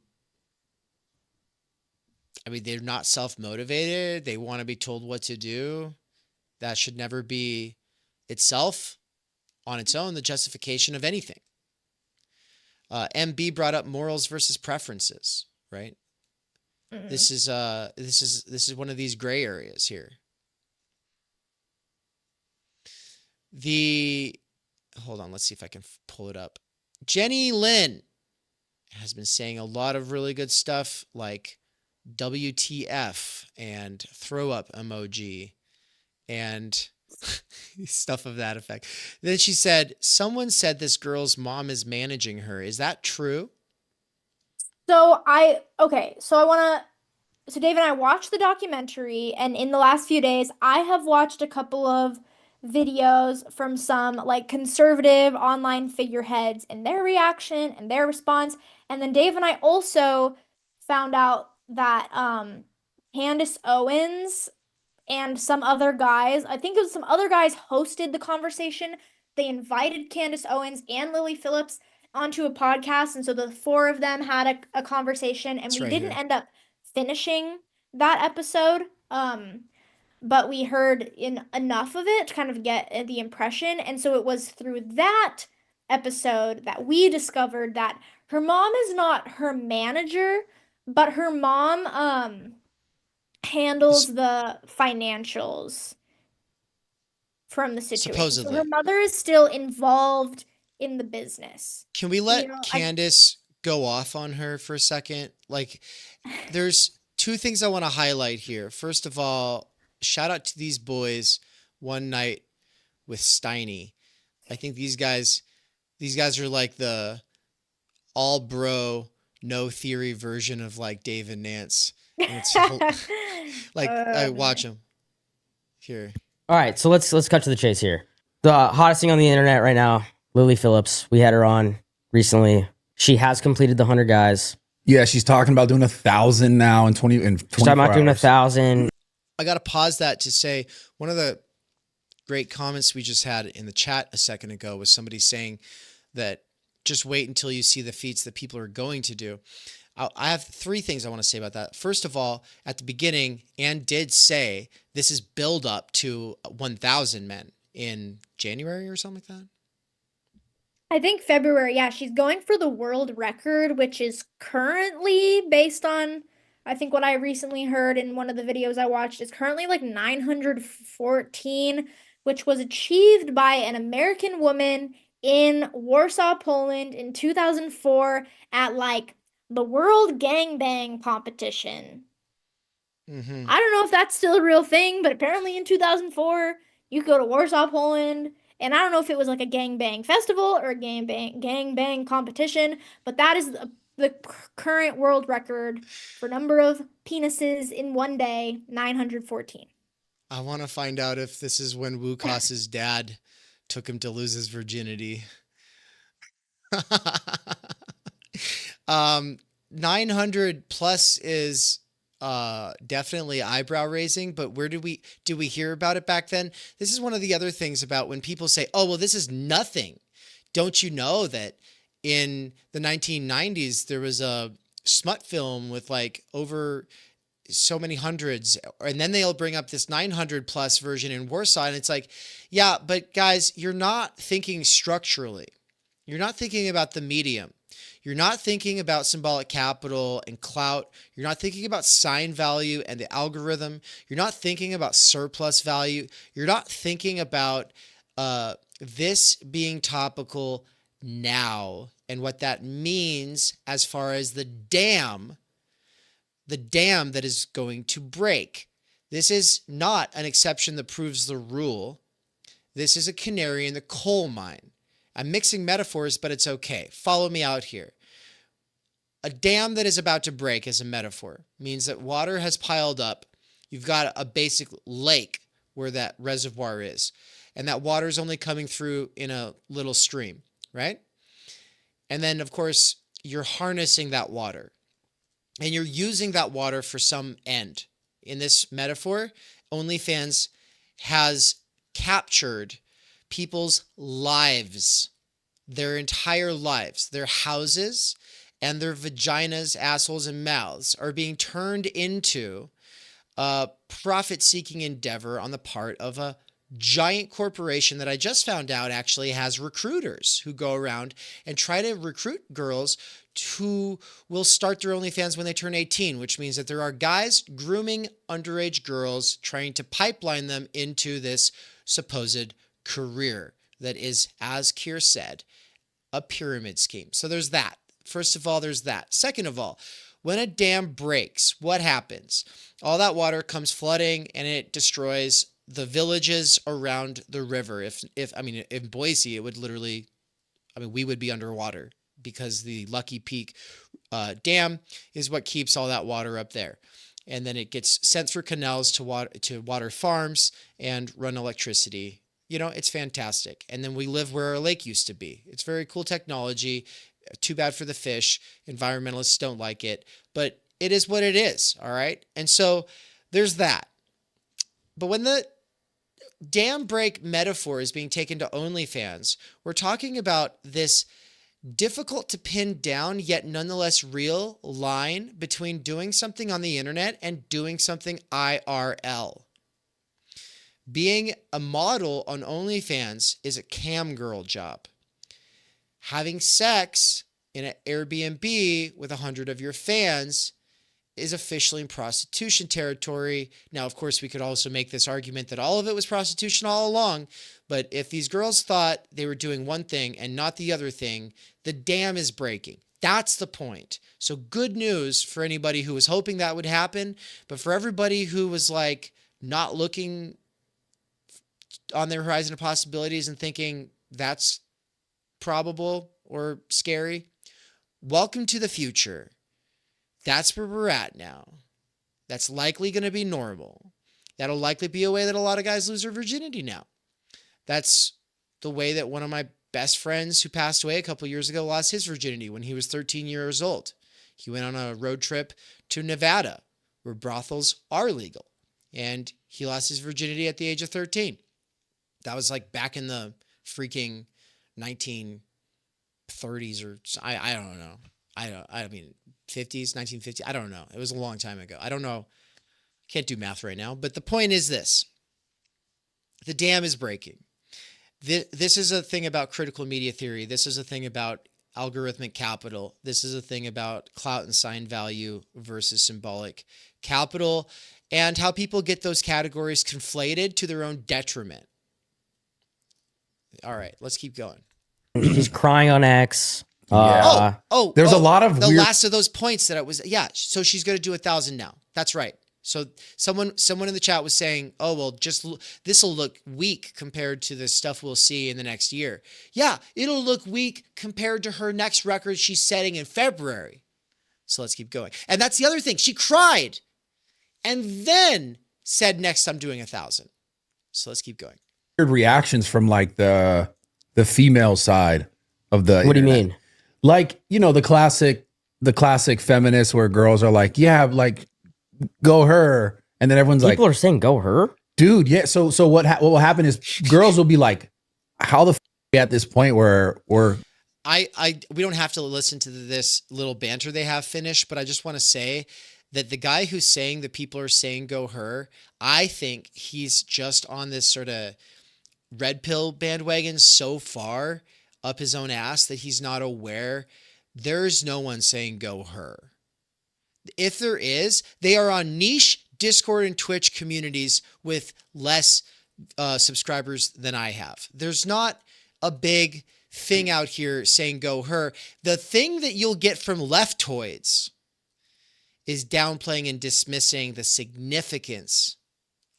I mean, they're not self-motivated. They want to be told what to do. That should never be itself, on its own, the justification of anything. MB brought up morals versus preferences, right? Mm-hmm. This is one of these gray areas here. Hold on, let's see if I can pull it up. Jenny Lynn has been saying a lot of really good stuff like WTF and throw up emoji and stuff of that effect. Then she said, someone said this girl's mom is managing her. Is that true? So Dave and I watched the documentary, and in the last few days, I have watched a couple of videos from some like conservative online figureheads and their reaction and their response. And then Dave and I also found out that Candace Owens and some other guys, I think it was some other guys, hosted the conversation. They invited Candace Owens and Lily Phillips. onto a podcast, and so the four of them had a conversation, and It's we right didn't here. end up finishing that episode. But we heard in enough of it to kind of get the impression, and so it was through that episode that we discovered that her mom is not her manager, but her mom handles S- the financials from the situation. So her Supposedly. mother is still involved in the business. Can we You let know, Candace go off on her for a second? Like, there's two things I want to highlight here. First of all, shout out to these boys, One Night with Steiny. I think these guys are like the all bro, no theory version of like Dave and Nance. And it's like I watch them here. All right, so let's cut to the chase here. The hottest thing on the internet right now, Lily Phillips. We had her on recently. She has completed the 100 guys. Yeah, she's talking about doing 1,000 now in 24 She's talking about doing hours. 1,000. I got to pause that to say one of the great comments we just had in the chat a second ago was somebody saying that just wait until you see the feats that people are going to do. I have three things I want to say about that. First of all, at the beginning, Anne did say this is build up to 1,000 men in January or something like that. I think February, yeah, she's going for the world record, which is currently based on, I think what I recently heard in one of the videos I watched, is currently like 914, which was achieved by an American woman in Warsaw, Poland in 2004 at like the World Gangbang competition. Mm-hmm. I don't know if that's still a real thing, but apparently in 2004, you could go to Warsaw, Poland, and I don't know if it was like a gangbang festival or a gangbang competition, but that is the current world record for number of penises in one day, 914. I want to find out if this is when Wukas's dad took him to lose his virginity. 900 plus is definitely eyebrow raising, but where did we hear about it back then? This is one of the other things about when people say, oh, well, this is nothing. Don't you know that in the 1990s, there was a smut film with like over so many hundreds, and then they'll bring up this 900 plus version in Warsaw. And it's like, yeah, but guys, you're not thinking structurally. You're not thinking about the medium. You're not thinking about symbolic capital and clout. You're not thinking about sign value and the algorithm. You're not thinking about surplus value. You're not thinking about this being topical now and what that means as far as the dam that is going to break. This is not an exception that proves the rule. This is a canary in the coal mine. I'm mixing metaphors, but it's okay. Follow me out here. A dam that is about to break as a metaphor means that water has piled up. You've got a basic lake where that reservoir is, and that water is only coming through in a little stream, right? And then, of course, you're harnessing that water, and you're using that water for some end. In this metaphor, OnlyFans has captured people's lives, their entire lives, their houses, and their vaginas, assholes, and mouths are being turned into a profit-seeking endeavor on the part of a giant corporation that I just found out actually has recruiters who go around and try to recruit girls who will start their OnlyFans when they turn 18, which means that there are guys grooming underage girls, trying to pipeline them into this supposed career that is, as Keir said, a pyramid scheme. So there's that. First of all, there's that. Second of all, when a dam breaks, what happens? All that water comes flooding and it destroys the villages around the river. If in Boise, it would literally, we would be underwater because the Lucky Peak Dam is what keeps all that water up there. And then it gets sent through canals to water farms and run electricity. It's fantastic. And then we live where our lake used to be. It's very cool technology. Too bad for the fish. Environmentalists don't like it, but it is what it is. All right. And so there's that. But when the dam break metaphor is being taken to OnlyFans, we're talking about this difficult to pin down, yet nonetheless real line between doing something on the internet and doing something IRL. Being a model on OnlyFans is a cam girl job. Having sex in an Airbnb with 100 of your fans is officially in prostitution territory. Now, of course, we could also make this argument that all of it was prostitution all along, but if these girls thought they were doing one thing and not the other thing, the dam is breaking. That's the point. So good news for anybody who was hoping that would happen, but for everybody who was like not looking on their horizon of possibilities and thinking that's probable or scary, welcome to the future. That's where we're at now. That's likely going to be normal. That'll likely be a way that a lot of guys lose their virginity now. That's the way that one of my best friends who passed away a couple years ago lost his virginity when he was 13 years old. He went on a road trip to Nevada where brothels are legal, and he lost his virginity at the age of 13. That was like back in the freaking 1930s or I don't know. I mean 50s, 1950s. I don't know. It was a long time ago. I don't know. Can't do math right now. But the point is this. The dam is breaking. This is a thing about critical media theory. This is a thing about algorithmic capital. This is a thing about clout and sign value versus symbolic capital, and how people get those categories conflated to their own detriment. All right, let's keep going. She's crying on X. There's a lot of the weird... last of those points that I was, so she's going to do 1,000 now. That's right. So someone in the chat was saying, oh, well, this will look weak compared to the stuff we'll see in the next year. Yeah, it'll look weak compared to her next record she's setting in February. So let's keep going. And that's the other thing. She cried and then said, next I'm doing 1,000. So let's keep going. Weird reactions from like the female side of the What do you internet. mean? Like, you know, the classic feminists where girls are like, yeah, like go her, and then everyone's People like, are saying go her, dude. Yeah. So what will happen is girls will be like, how the f are we at this point where we're we don't have to listen to this little banter they have finished, but I just want to say that the guy who's saying that people are saying go her, I think he's just on this sort of red pill bandwagon so far up his own ass that he's not aware there's no one saying go her. If there is, they are on niche Discord and Twitch communities with less subscribers than I have. There's not a big thing out here saying go her. The thing that you'll get from leftoids is downplaying and dismissing the significance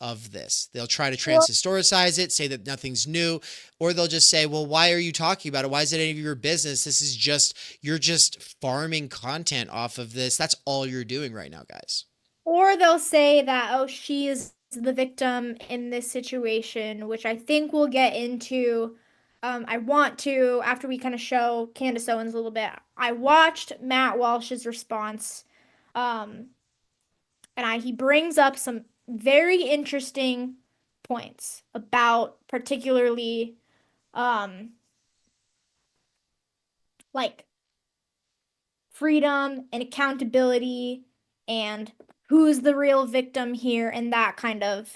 of this. They'll try to trans-historicize it, say that nothing's new, or they'll just say, well, why are you talking about it? Why is it any of your business? This is just, you're just farming content off of this. That's all you're doing right now, guys. Or they'll say that, oh, she is the victim in this situation, which I think we'll get into. I want to, after we kind of show Candace Owens a little bit, I watched Matt Walsh's response, and he brings up some very interesting points about particularly like freedom and accountability and who's the real victim here and that kind of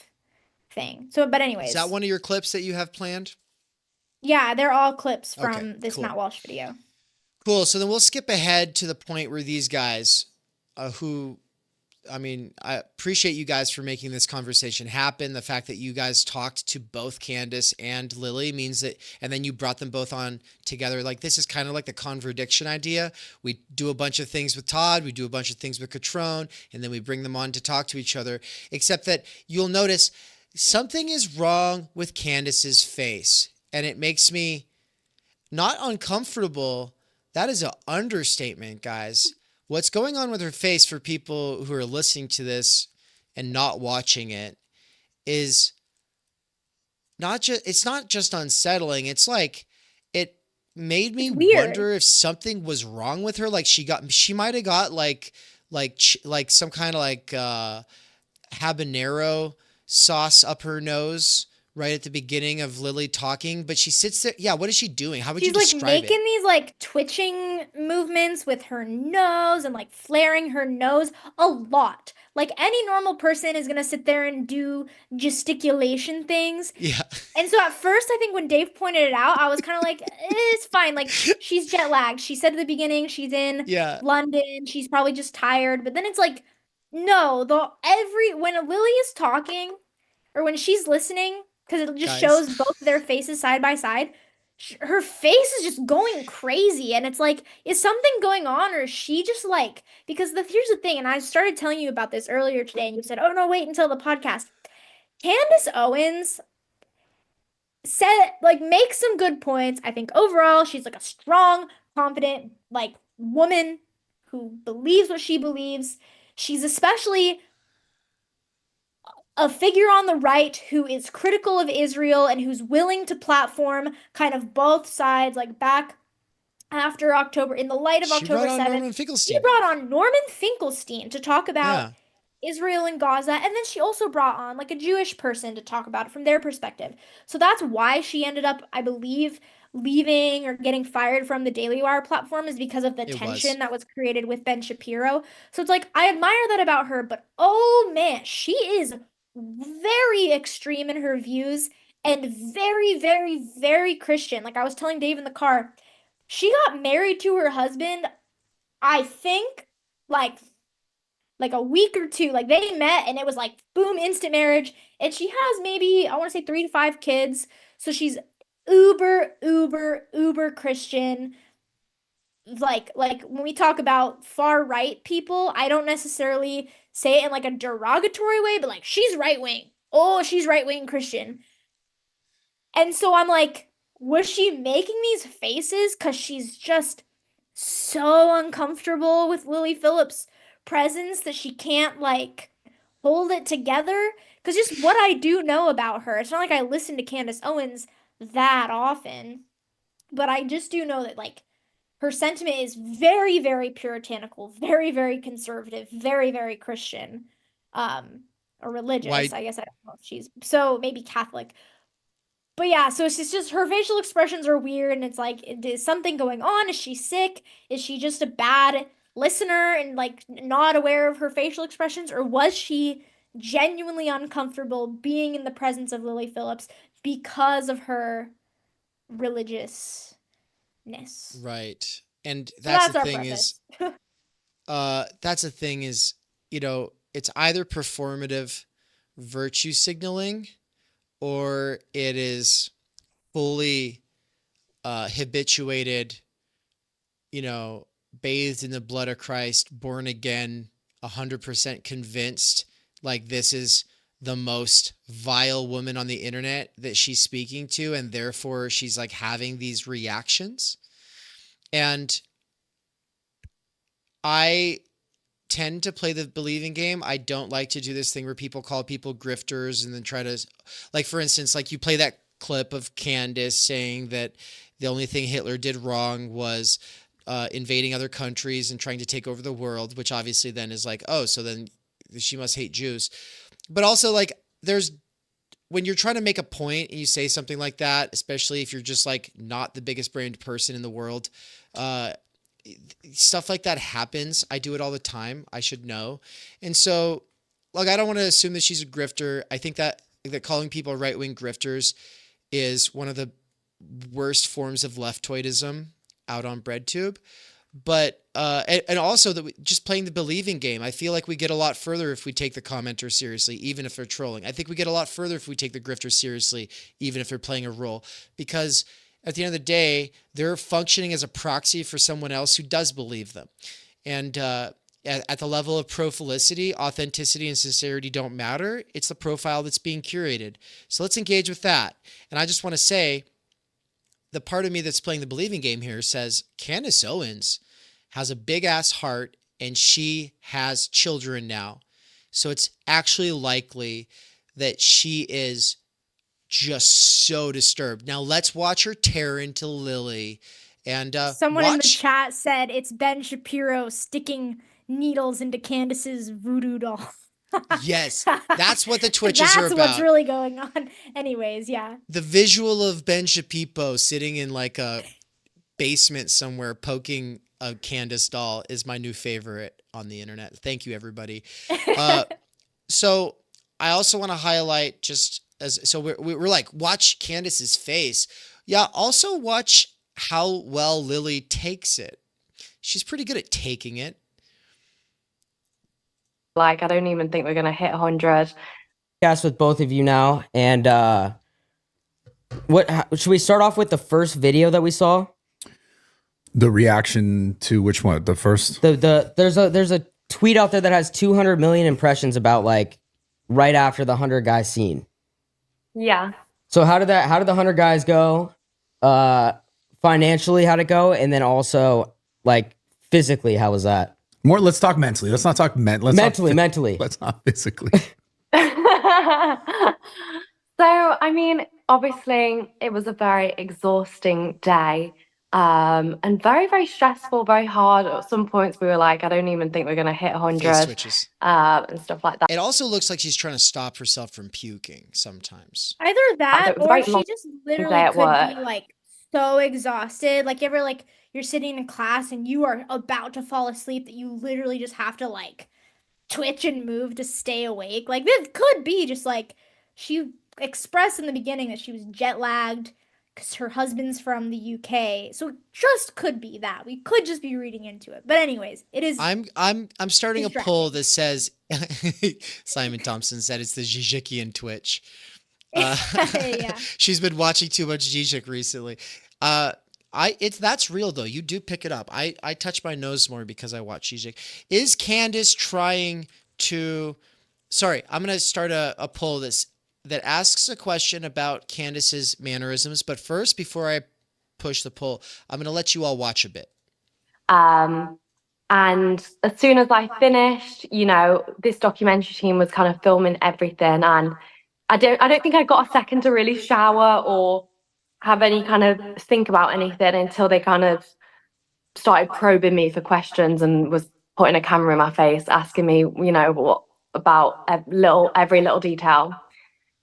thing. So, but anyways. Is that one of your clips that you have planned? Yeah, they're all clips from this cool. Matt Walsh video. Cool. So then we'll skip ahead to the point where these guys I appreciate you guys for making this conversation happen. The fact that you guys talked to both Candace and Lily means that, and then you brought them both on together. Like, this is kind of like the contradiction idea. We do a bunch of things with Todd, we do a bunch of things with Catrone, and then we bring them on to talk to each other. Except that you'll notice something is wrong with Candace's face, and it makes me not uncomfortable. That is an understatement, guys. What's going on with her face, for people who are listening to this and not watching it, is it's not just unsettling. It's like, it made me wonder if something was wrong with her. Like she might have got like some kind of like habanero sauce up her nose right at the beginning of Lily talking, but she sits there. Yeah, what is she doing? How would you She's like describe making it? these like twitching movements with her nose and like flaring her nose a lot. Like any normal person is gonna sit there and do gesticulation things. Yeah. And so at first, I think when Dave pointed it out, I was kind of like, it's fine. Like she's jet lagged. She said at the beginning she's in Yeah. London. She's probably just tired. But then it's like, no, when Lily is talking or when she's listening, because it just Guys. shows both their faces side by side, her face is just going crazy. And it's like, is something going on or is she just like, because here's the thing, and I started telling you about this earlier today, and you said, oh no, wait until the podcast. Candace Owens makes some good points. I think overall she's like a strong, confident, like woman who believes what she believes. She's especially a figure on the right who is critical of Israel and who's willing to platform kind of both sides, like back after October, in the light of She brought October on 7th. Norman She Finkelstein. brought on Norman Finkelstein to talk about Yeah. Israel and Gaza, and then she also brought on like a Jewish person to talk about it from their perspective. So that's why she ended up, I believe, leaving or getting fired from the Daily Wire platform, is because of the It tension was. that was created with Ben Shapiro. So it's like I admire that about her, but oh man, she is very extreme in her views and very, very, very Christian. Like I was telling Dave in the car, she got married to her husband, I think, like a week or two. Like they met and it was like boom, instant marriage. And she has maybe, I want to say 3 to 5 kids. So she's uber, uber, uber Christian. Like when we talk about far right people, I don't necessarily say it in like a derogatory way, but like she's right wing. Oh, she's right wing Christian. And so I'm like, was she making these faces because she's just so uncomfortable with Lily Phillips' presence that she can't like hold it together? Because just what I do know about her, it's not like I listen to Candace Owens that often, but I just do know that like her sentiment is very, very puritanical, very, very conservative, very, very Christian, or religious. Why? I guess I don't know if she's so maybe Catholic. But yeah, so it's just her facial expressions are weird, and it's like, is something going on? Is she sick? Is she just a bad listener and like not aware of her facial expressions? Or was she genuinely uncomfortable being in the presence of Lily Phillips because of her religiousness? Right. And So that's that's the our thing is, preface. that's the thing is, it's either performative virtue signaling or it is fully habituated, bathed in the blood of Christ, born again, 100% convinced like this is the most vile woman on the internet that she's speaking to, and therefore she's like having these reactions. And I tend to play the believing game. I don't like to do this thing where people call people grifters and then try to, like, for instance, like you play that clip of Candace saying that the only thing Hitler did wrong was invading other countries and trying to take over the world, which obviously then is like, oh, so then she must hate Jews. But also, like, when you're trying to make a point and you say something like that, especially if you're just like not the biggest brained person in the world, stuff like that happens. I do it all the time. I should know. And so, like, I don't want to assume that she's a grifter. I think that calling people right-wing grifters is one of the worst forms of leftoidism out on BreadTube. But and also that just playing the believing game, I feel like we get a lot further if we take the commenter seriously, even if they're trolling. I think we get a lot further if we take the grifter seriously, even if they're playing a role, because at the end of the day, they're functioning as a proxy for someone else who does believe them. And at the level of profilicity, authenticity and sincerity don't matter. It's the profile that's being curated. So let's engage with that. And I just want to say, the part of me that's playing the believing game here says Candace Owens has a big ass heart and she has children now. So it's actually likely that she is just so disturbed. Now let's watch her tear into Lily and Someone in the chat said it's Ben Shapiro sticking needles into Candace's voodoo doll. Yes, that's what the Twitches are That's about. what's really going on. Anyways, yeah. The visual of Ben Shapiro sitting in like a basement somewhere poking a Candace doll is my new favorite on the internet. Thank you, everybody. So I also want to highlight just as so we're like, watch Candace's face. Yeah, also watch how well Lily takes it. She's pretty good at taking it. Like, I don't even think we're going to hit 100. Cast with both of you now, and should we start off with the first video that we saw? The reaction to which one? The first? There's a tweet out there that has 200 million impressions about like right after the 100 guys scene. Yeah. So how did the 100 guys go? Financially, how'd it go? And then also like physically, how was that? More. Let's talk mentally. Let's not talk mentally. Let's not physically. So, I mean, obviously, it was a very exhausting day. And very, very stressful, very hard. At some points, we were like, I don't even think we're going to hit 100. Face switches. And stuff like that. It also looks like she's trying to stop herself from puking sometimes. Either that it was or very she long just day literally at could work. be like so exhausted. Like, ever like you're sitting in class and you are about to fall asleep that you literally just have to like twitch and move to stay awake. Like, this could be just like she expressed in the beginning that she was jet lagged because her husband's from the UK. So it just could be that. We could just be reading into it. But anyways, it is. I'm starting a poll that says Simon Thompson said it's the Zizikian Twitch. Yeah. She's been watching too much Zizek recently. That's real though. You do pick it up. I touch my nose more because I watch Zizek. Is Candace trying to? Sorry, I'm gonna start a poll that asks a question about Candace's mannerisms. But first, before I push the poll, I'm going to let you all watch a bit. And as soon as I finished, you know, this documentary team was kind of filming everything. And I don't think I got a second to really shower or have any kind of think about anything until they kind of started probing me for questions and was putting a camera in my face, asking me, you know, what about every little detail.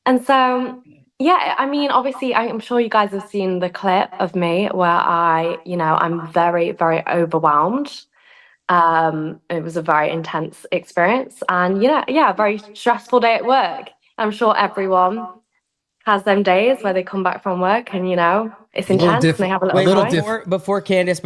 And so, yeah, I mean, obviously, I'm sure you guys have seen the clip of me where I'm very, very overwhelmed. It was a very intense experience and, a very stressful day at work. I'm sure everyone has them days where they come back from work and, it's intense and they have a little cry. Before Candace,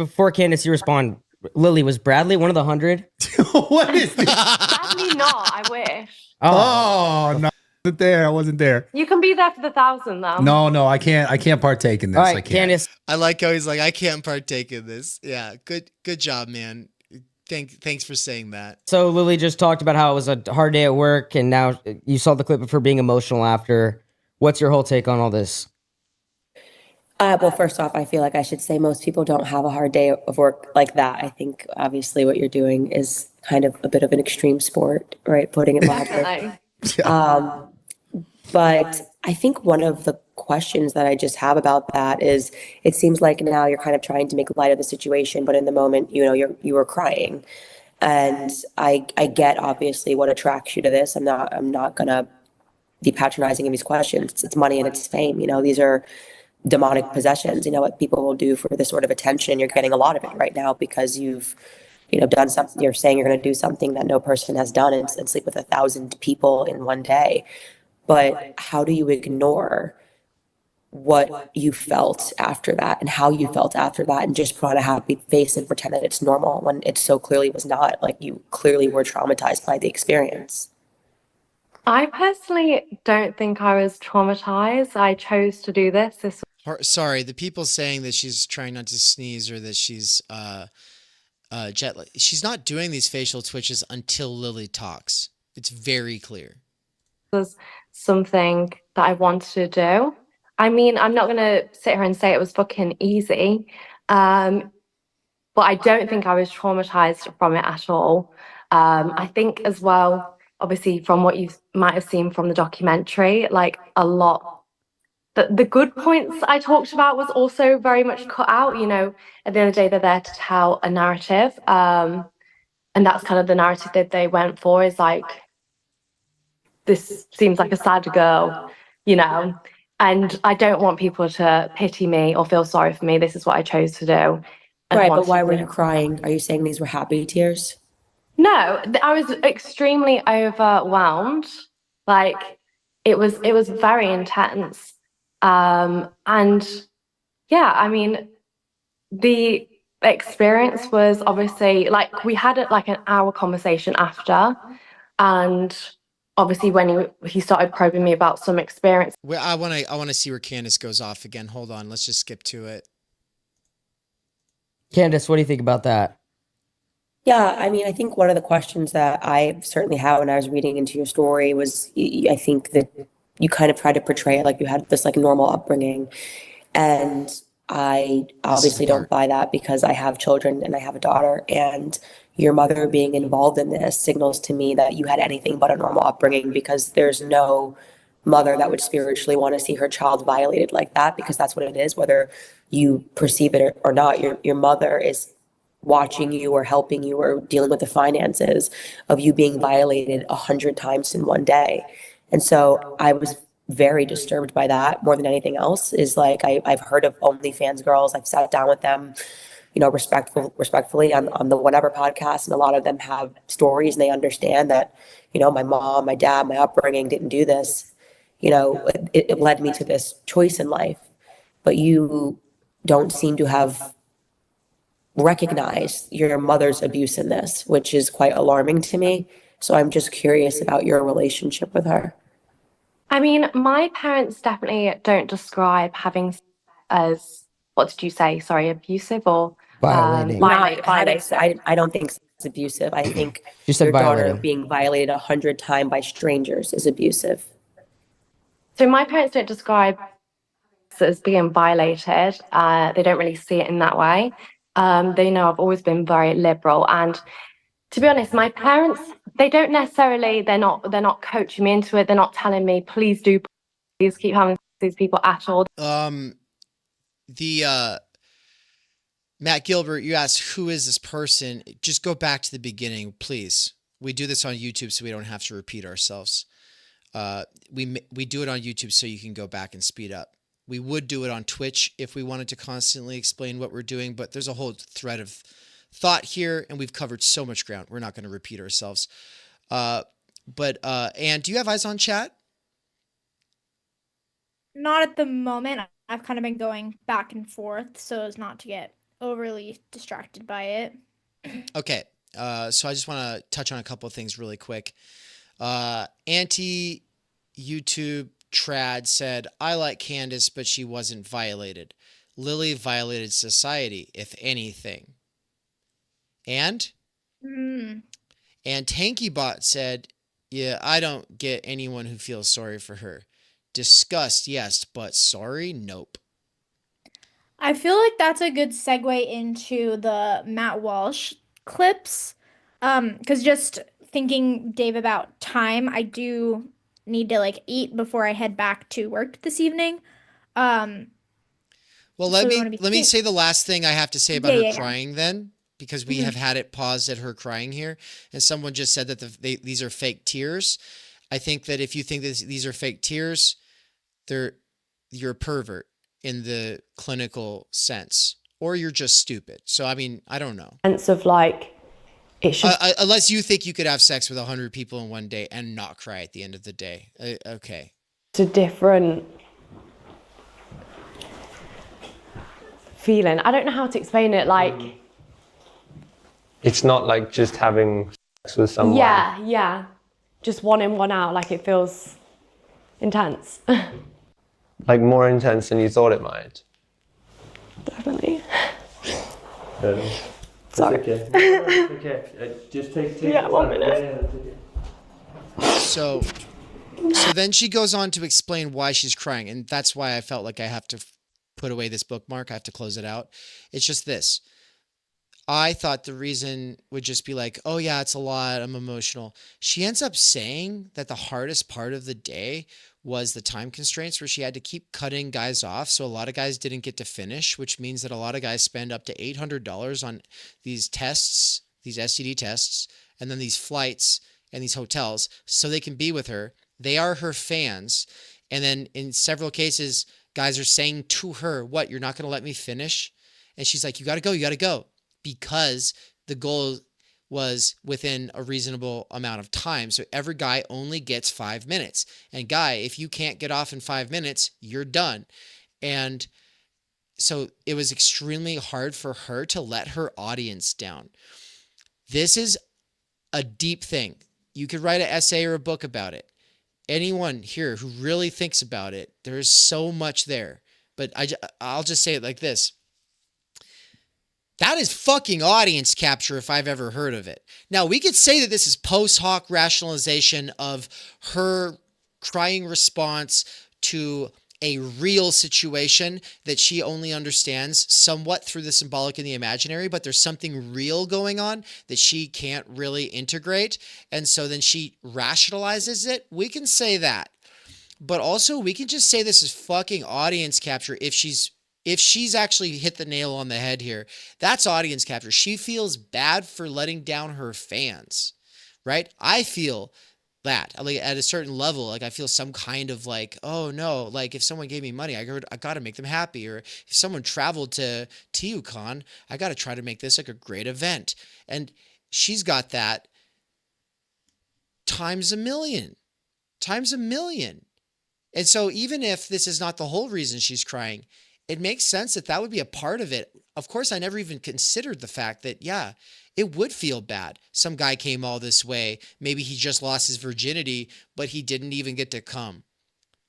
you respond, Lily, was Bradley one of the 100? What is this? Sadly not, I wish. Oh no. I wasn't there. You can be there for the 1,000 though. No, I can't partake in this. All right, I can't. Candace. I like how he's like, I can't partake in this. Yeah, good job, man. Thanks for saying that. So Lily just talked about how it was a hard day at work, and now you saw the clip of her being emotional after. What's your whole take on all this? Well, first off, I feel like I should say most people don't have a hard day of work like that. I think obviously what you're doing is kind of a bit of an extreme sport, right? Putting it mildly. But I think one of the questions that I just have about that is, it seems like now you're kind of trying to make light of the situation, but in the moment, you were crying. And I get obviously what attracts you to this. I'm not gonna be patronizing in these questions. It's money and it's fame. These are demonic possessions. What people will do for this sort of attention. You're getting a lot of it right now because you've done something. You're saying you're going to do something that no person has done and sleep with 1,000 people in one day. But how do you ignore what you felt after that and how you felt after that and just put on a happy face and pretend that it's normal when it so clearly was not? Like, you clearly were traumatized by the experience. I personally don't think I was traumatized. I chose to do this. Sorry, the people saying that she's trying not to sneeze or that she's jet lag. She's not doing these facial twitches until Lily talks. It's very clear. Was something that I wanted to do. I mean, I'm not going to sit here and say it was fucking easy, but I don't think I was traumatized from it at all. I think as well, obviously, from what you might have seen from the documentary, like a lot, the good points I talked about was also very much cut out. At the end of the day, they're there to tell a narrative, and that's kind of the narrative that they went for, is like, this seems like a sad girl, you know, and I don't want people to pity me or feel sorry for me. This is what I chose to do. And Right, want but why to were do. you crying? Are you saying these were happy tears? No, I was extremely overwhelmed. Like it was very intense. And yeah, I mean, the experience was obviously like we had it like an hour conversation after, and obviously when he started probing me about some experience. Well, I want to see where Candace goes off again. Hold on, let's just skip to it. Candace, what do you think about that? Yeah, I mean, I think one of the questions that I certainly had when I was reading into your story was I think that you kind of tried to portray it like you had this like normal upbringing. And I obviously don't buy that because I have children and I have a daughter. And your mother being involved in this signals to me that you had anything but a normal upbringing, because there's no mother that would spiritually want to see her child violated like that, because that's what it is, whether you perceive it or not. Your mother is watching you or helping you or dealing with the finances of you being violated 100 times in one day. And so I was very disturbed by that more than anything else. Is like I've heard of OnlyFans girls. I've sat down with them, you know, respectfully on the whatever podcast, and a lot of them have stories and they understand that, you know, my mom, my dad, my upbringing didn't do this. You know, it led me to this choice in life. But you don't seem to have recognized your mother's abuse in this, which is quite alarming to me. So I'm just curious about your relationship with her. I mean, my parents definitely don't describe having sex as, what did you say? Sorry, abusive or Violating. I don't think it's abusive. I think You said your daughter violating. being violated 100 times by strangers is abusive. So my parents don't describe sex as being violated. They don't really see it in that way. They know I've always been very liberal, and to be honest, my parents, they don't necessarily, they're not coaching me into it. They're not telling me, please keep having these people at all. The Matt Gilbert, you asked who is this person? Just go back to the beginning, please. We do this on YouTube so we don't have to repeat ourselves. We do it on YouTube so you can go back and speed up. We would do it on Twitch if we wanted to constantly explain what we're doing, but there's a whole thread of thought here, and we've covered so much ground. We're not going to repeat ourselves. Anne, do you have eyes on chat? Not at the moment. I've kind of been going back and forth so as not to get overly distracted by it. Okay. So I just want to touch on a couple of things really quick. Anti-YouTube trad said, I like Candace, but she wasn't violated. Lily violated society, if anything. And TankyBot said, yeah, I don't get anyone who feels sorry for her. Disgust, yes, but sorry, nope. I feel like that's a good segue into the Matt Walsh clips. Because just thinking, Dave, about time, I do need to like eat before I head back to work this evening. Well, let me say the last thing I have to say about her crying then, because we have had it paused at her crying here, and someone just said that these are fake tears. I think that if you think that these are fake tears, you're a pervert in the clinical sense, or you're just stupid. So I mean, I don't know. Sense of like, it's just unless you think you could have sex with 100 people in one day and not cry at the end of the day. Okay. It's a different feeling. I don't know how to explain it. Like, It's not like just having sex with someone. yeah, just one in, one out. Like it feels intense. Like more intense than you thought it might. Definitely. Sorry. Okay. Just take Yeah, 1 minute. So then she goes on to explain why she's crying, and that's why I felt like I have to put away this bookmark. I have to close it out. It's just this. I thought the reason would just be like, oh yeah, it's a lot, I'm emotional. She ends up saying that the hardest part of the day was the time constraints, where she had to keep cutting guys off. So a lot of guys didn't get to finish, which means that a lot of guys spend up to $800 on these tests, these STD tests, and then these flights and these hotels so they can be with her. They are her fans. And then in several cases, guys are saying to her, what, you're not going to let me finish? And she's like, you got to go, you got to go. Because the goal was within a reasonable amount of time. So every guy only gets 5 minutes. And guy, if you can't get off in 5 minutes, you're done. And so it was extremely hard for her to let her audience down. This is a deep thing. You could write an essay or a book about it. Anyone here who really thinks about it, there's so much there. But I'll just say it like this. That is fucking audience capture if I've ever heard of it. Now, we could say that this is post hoc rationalization of her crying response to a real situation that she only understands somewhat through the symbolic and the imaginary, but there's something real going on that she can't really integrate. And so then she rationalizes it. We can say that. But also we can just say this is fucking audience capture if she's actually hit the nail on the head here. That's audience capture. She feels bad for letting down her fans, right? I feel that like at a certain level, like I feel some kind of like, oh no, like if someone gave me money, I got to make them happy. Or if someone traveled to TUCon, I got to try to make this like a great event. And she's got that times a million. And so even if this is not the whole reason she's crying, it makes sense that would be a part of it. Of course, I never even considered the fact that, yeah, it would feel bad. Some guy came all this way. Maybe he just lost his virginity, but he didn't even get to come.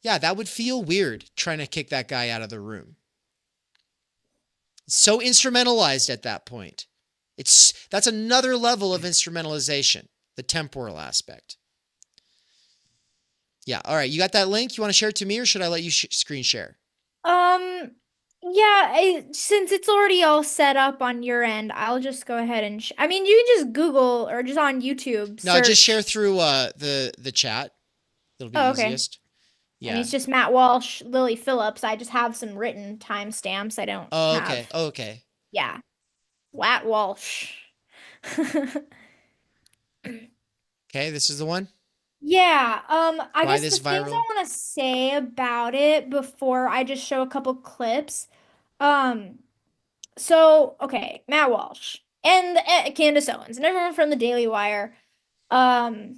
Yeah, that would feel weird trying to kick that guy out of the room. So instrumentalized at that point. That's another level of instrumentalization, the temporal aspect. Yeah, all right, you got that link? You want to share it to me or should I let you screen share? Yeah, since it's already all set up on your end, I'll just go ahead and I mean, you can just Google or just on YouTube No, just share through the chat. It'll be easiest. Yeah. And it's just Matt Walsh, Lily Phillips. I just have some written timestamps. I don't have. Okay. Yeah. Matt Walsh. Okay, this is the one? Yeah, I Why guess this the things I viral? want to say about it before I just show a couple clips. So, okay, Matt Walsh and Candace Owens and everyone from the Daily Wire. I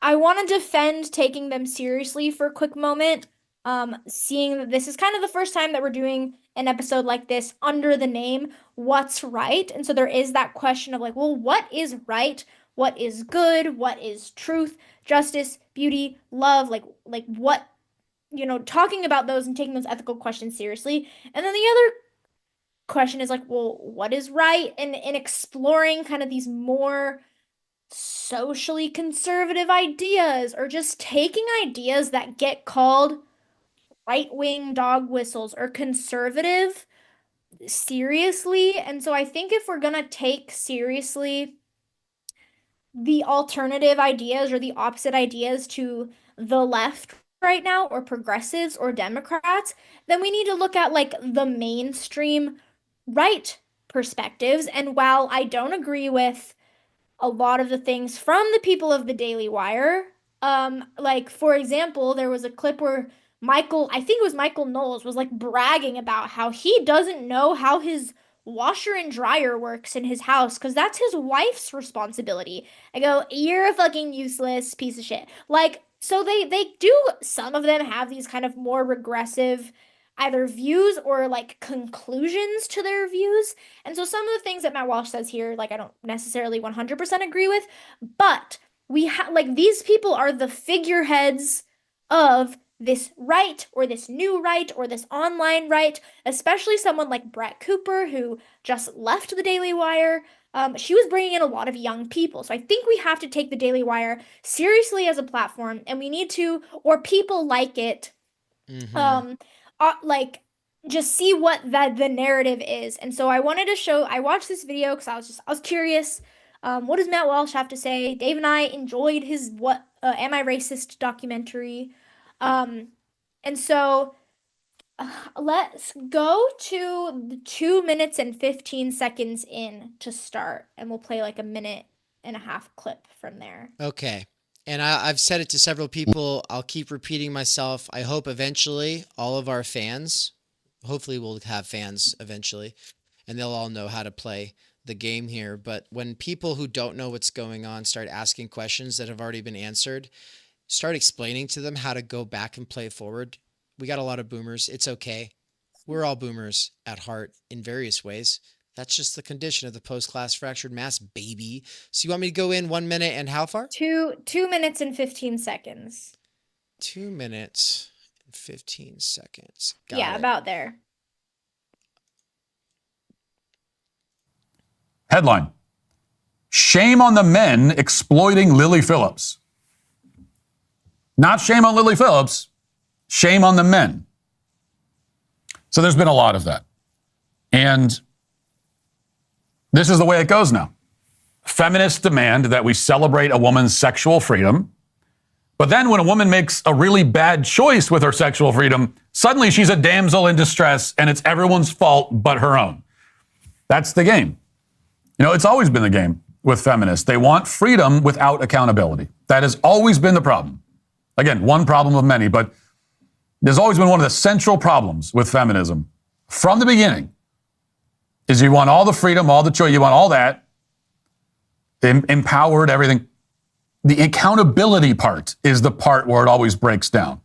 want to defend taking them seriously for a quick moment. Seeing that this is kind of the first time that we're doing an episode like this under the name What's Right? And so there is that question of like, well, what is right? What is good? What is truth, justice, beauty, love? Like what, talking about those and taking those ethical questions seriously. And then the other question is like, well, what is right? And exploring kind of these more socially conservative ideas or just taking ideas that get called right-wing dog whistles or conservative seriously. And so I think if we're gonna take seriously the alternative ideas or the opposite ideas to the left right now, or progressives or Democrats, then we need to look at like the mainstream right perspectives. And while I don't agree with a lot of the things from the people of the Daily Wire, like for example, there was a clip where I think it was Michael Knowles, was like bragging about how he doesn't know how his washer and dryer works in his house because that's his wife's responsibility. I go, you're a fucking useless piece of shit. Like, so they do, some of them have these kind of more regressive either views or like conclusions to their views. And so some of the things that Matt Walsh says here, like I don't necessarily 100% agree with, but we have like these people are the figureheads of this right or this new right or this online right, especially someone like Brett Cooper, who just left the Daily Wire. She was bringing in a lot of young people. So I think we have to take the Daily Wire seriously as a platform, and we need to, or people like it, like just see what the narrative is. And so I watched this video because I was curious. What does Matt Walsh have to say? Dave and I enjoyed his Am I Racist documentary. And so let's go to the 2 minutes and 15 seconds in to start, and we'll play like a minute and a half clip from there. Okay. And I've said it to several people. I'll keep repeating myself. I hope eventually all of our fans, hopefully we'll have fans eventually, and they'll all know how to play the game here. But when people who don't know what's going on start asking questions that have already been answered, start explaining to them how to go back and play forward. We got a lot of boomers. It's okay. We're all boomers at heart in various ways. That's just the condition of the post-class fractured mass, baby. So you want me to go in 1 minute and how far? 2 minutes and 15 seconds. 2 minutes and 15 seconds. Got Yeah, it. about there. Headline: Shame on the men exploiting Lily Phillips. Not shame on Lily Phillips, shame on the men. So there's been a lot of that. And this is the way it goes now. Feminists demand that we celebrate a woman's sexual freedom. But then when a woman makes a really bad choice with her sexual freedom, suddenly she's a damsel in distress and it's everyone's fault but her own. That's the game. You know, it's always been the game with feminists. They want freedom without accountability. That has always been the problem. Again, one problem of many, but there's always been one of the central problems with feminism from the beginning is you want all the freedom, all the choice, you want all that, empowered, everything. The accountability part is the part where it always breaks down.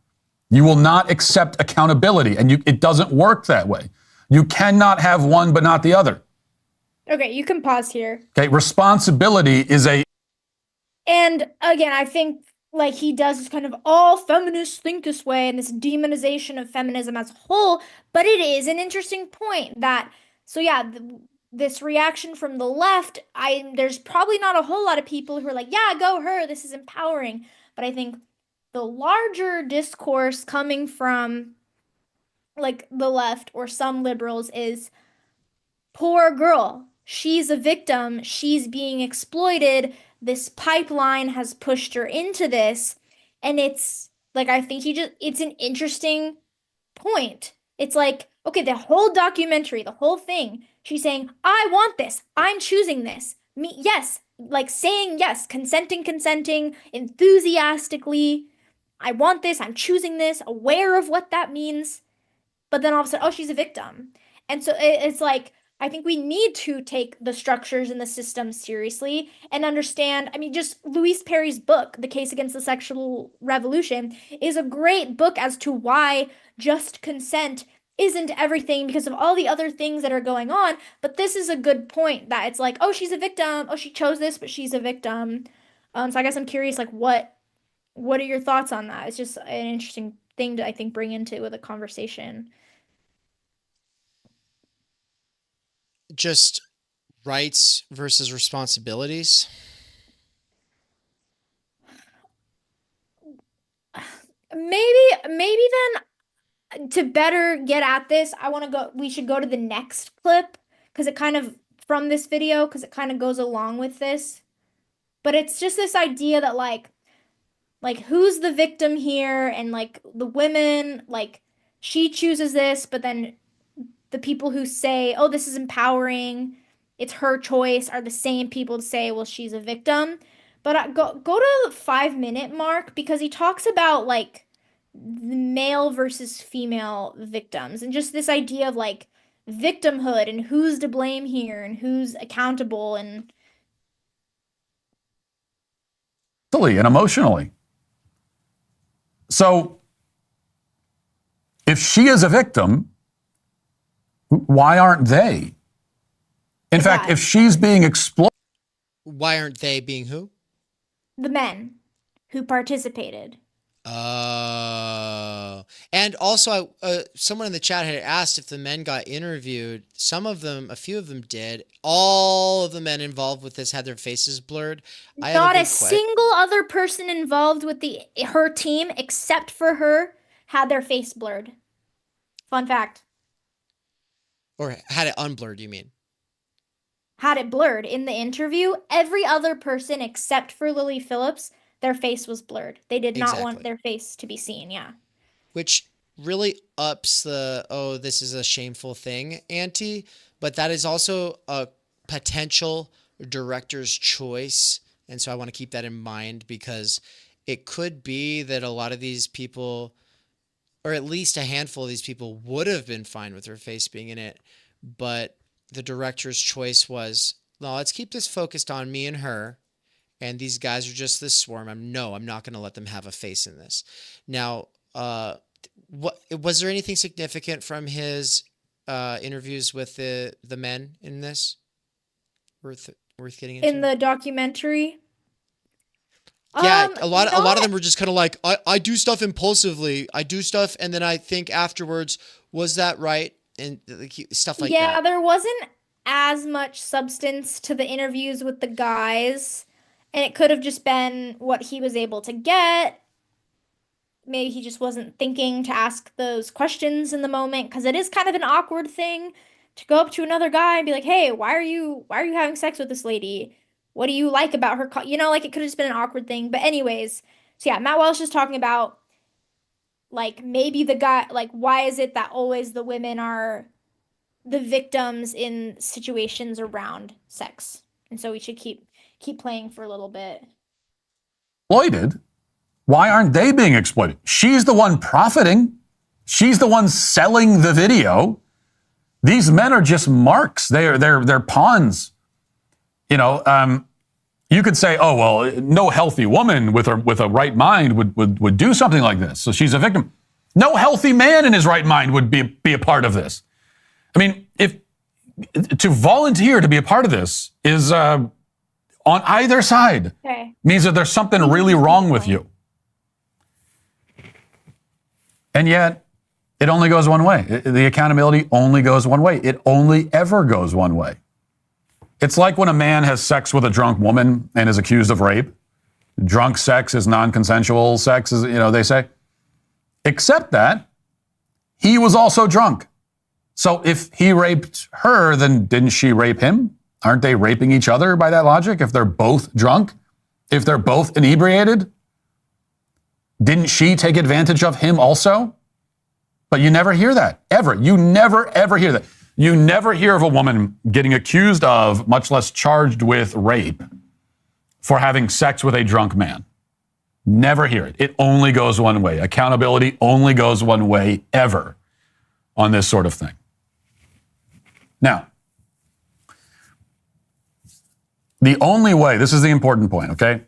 You will not accept accountability, and it doesn't work that way. You cannot have one but not the other. Okay, you can pause here. Okay, responsibility is a... And again, I think like he does this kind of all feminists think this way and this demonization of feminism as a whole, but it is an interesting point that, so yeah, this reaction from the left, there's probably not a whole lot of people who are like, yeah, go her, this is empowering. But I think the larger discourse coming from like the left or some liberals is, poor girl, she's a victim, she's being exploited, this pipeline has pushed her into this. And it's like, I think it's an interesting point. It's like, okay, the whole documentary, the whole thing, she's saying, I want this, I'm choosing this. Me, yes, like saying yes, consenting, enthusiastically. I want this, I'm choosing this, aware of what that means. But then all of a sudden, oh, she's a victim. And so it's like, I think we need to take the structures in the system seriously and understand. I mean, just Louise Perry's book, The Case Against the Sexual Revolution, is a great book as to why just consent isn't everything because of all the other things that are going on. But this is a good point that it's like, oh, she's a victim. Oh, she chose this, but she's a victim. So I guess I'm curious, like, what are your thoughts on that? It's just an interesting thing to, I think, bring into the conversation. Just rights versus responsibilities. Maybe then to better get at this, we should go to the next clip because it kind of from this video because it kind of goes along with this. But it's just this idea that like who's the victim here and like the women, like she chooses this, but then the people who say, oh, this is empowering, it's her choice, are the same people to say, well, she's a victim. But go to the 5-minute mark because he talks about like the male versus female victims and just this idea of like victimhood and who's to blame here and who's accountable and emotionally. So if she is a victim, why aren't they? In fact, if she's being exploited... Why aren't they being who? The men who participated. Oh. And also, someone in the chat had asked if the men got interviewed. A few of them did. All of the men involved with this had their faces blurred. Not a single other person involved with her team, except for her, had their face blurred. Fun fact. Or had it unblurred, you mean? Had it blurred. In the interview, every other person except for Lily Phillips, their face was blurred. They did not want their face to be seen, yeah. Which really ups the, oh, this is a shameful thing ante, but that is also a potential director's choice. And so I want to keep that in mind because it could be that a lot of these people, or at least a handful of these people, would have been fine with her face being in it, but the director's choice was, no, let's keep this focused on me and her, and these guys are just this swarm. I'm not going to let them have a face in this. Now, what was there anything significant from his interviews with the men in this worth getting into? In the documentary? Yeah, a lot of them were just kind of like, I do stuff impulsively. I do stuff, and then I think afterwards, was that right? And stuff like that. Yeah, there wasn't as much substance to the interviews with the guys, and it could have just been what he was able to get. Maybe he just wasn't thinking to ask those questions in the moment, because it is kind of an awkward thing to go up to another guy and be like, hey, why are you having sex with this lady? What do you like about her? Like, it could have just been an awkward thing. But anyways, so yeah, Matt Welsh is talking about, like, maybe the guy, like, why is it that always the women are the victims in situations around sex? And so we should keep playing for a little bit. Exploited? Why aren't they being exploited? She's the one profiting. She's the one selling the video. These men are just marks. They're pawns. You could say, oh, well, no healthy woman with a right mind would do something like this. So she's a victim. No healthy man in his right mind would be a part of this. I mean, if to volunteer to be a part of this is on either side, means that there's something really wrong with you. And yet, it only goes one way. The accountability only goes one way. It only ever goes one way. It's like when a man has sex with a drunk woman and is accused of rape. Drunk sex is non-consensual sex, they say. Except that he was also drunk. So if he raped her, then didn't she rape him? Aren't they raping each other by that logic? If they're both drunk, if they're both inebriated, didn't she take advantage of him also? But you never hear that, ever. You never, ever hear that. You never hear of a woman getting accused of, much less charged with rape, for having sex with a drunk man. Never hear it. It only goes one way. Accountability only goes one way, ever, on this sort of thing. Now, the only way, this is the important point, okay?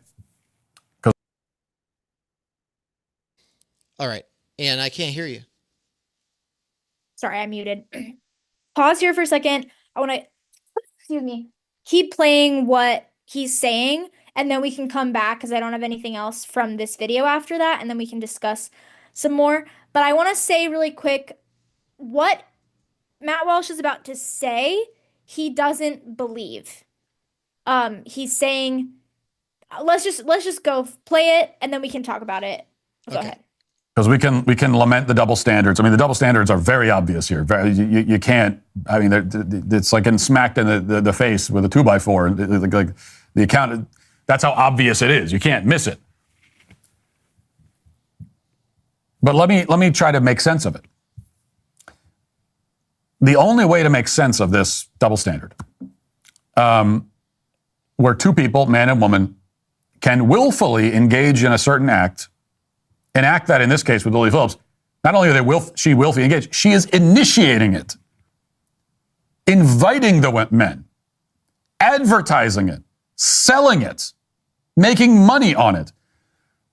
All right. And I can't hear you. Sorry, I muted. Pause here for a second. I want to, excuse me, keep playing what he's saying, and then we can come back because I don't have anything else from this video after that, and then we can discuss some more. But I want to say really quick what Matt Welsh is about to say. He doesn't believe. He's saying, let's just go play it, and then we can talk about it. Go ahead. Because we can lament the double standards. I mean, the double standards are very obvious here. You can't. I mean, it's like getting smacked in the face with a 2x4. Like the account. That's how obvious it is. You can't miss it. But let me try to make sense of it. The only way to make sense of this double standard, where two people, man and woman, can willfully engage in a certain act. An act that, in this case with Lily Phillips, not only are she willfully engaged, she is initiating it, inviting the men, advertising it, selling it, making money on it.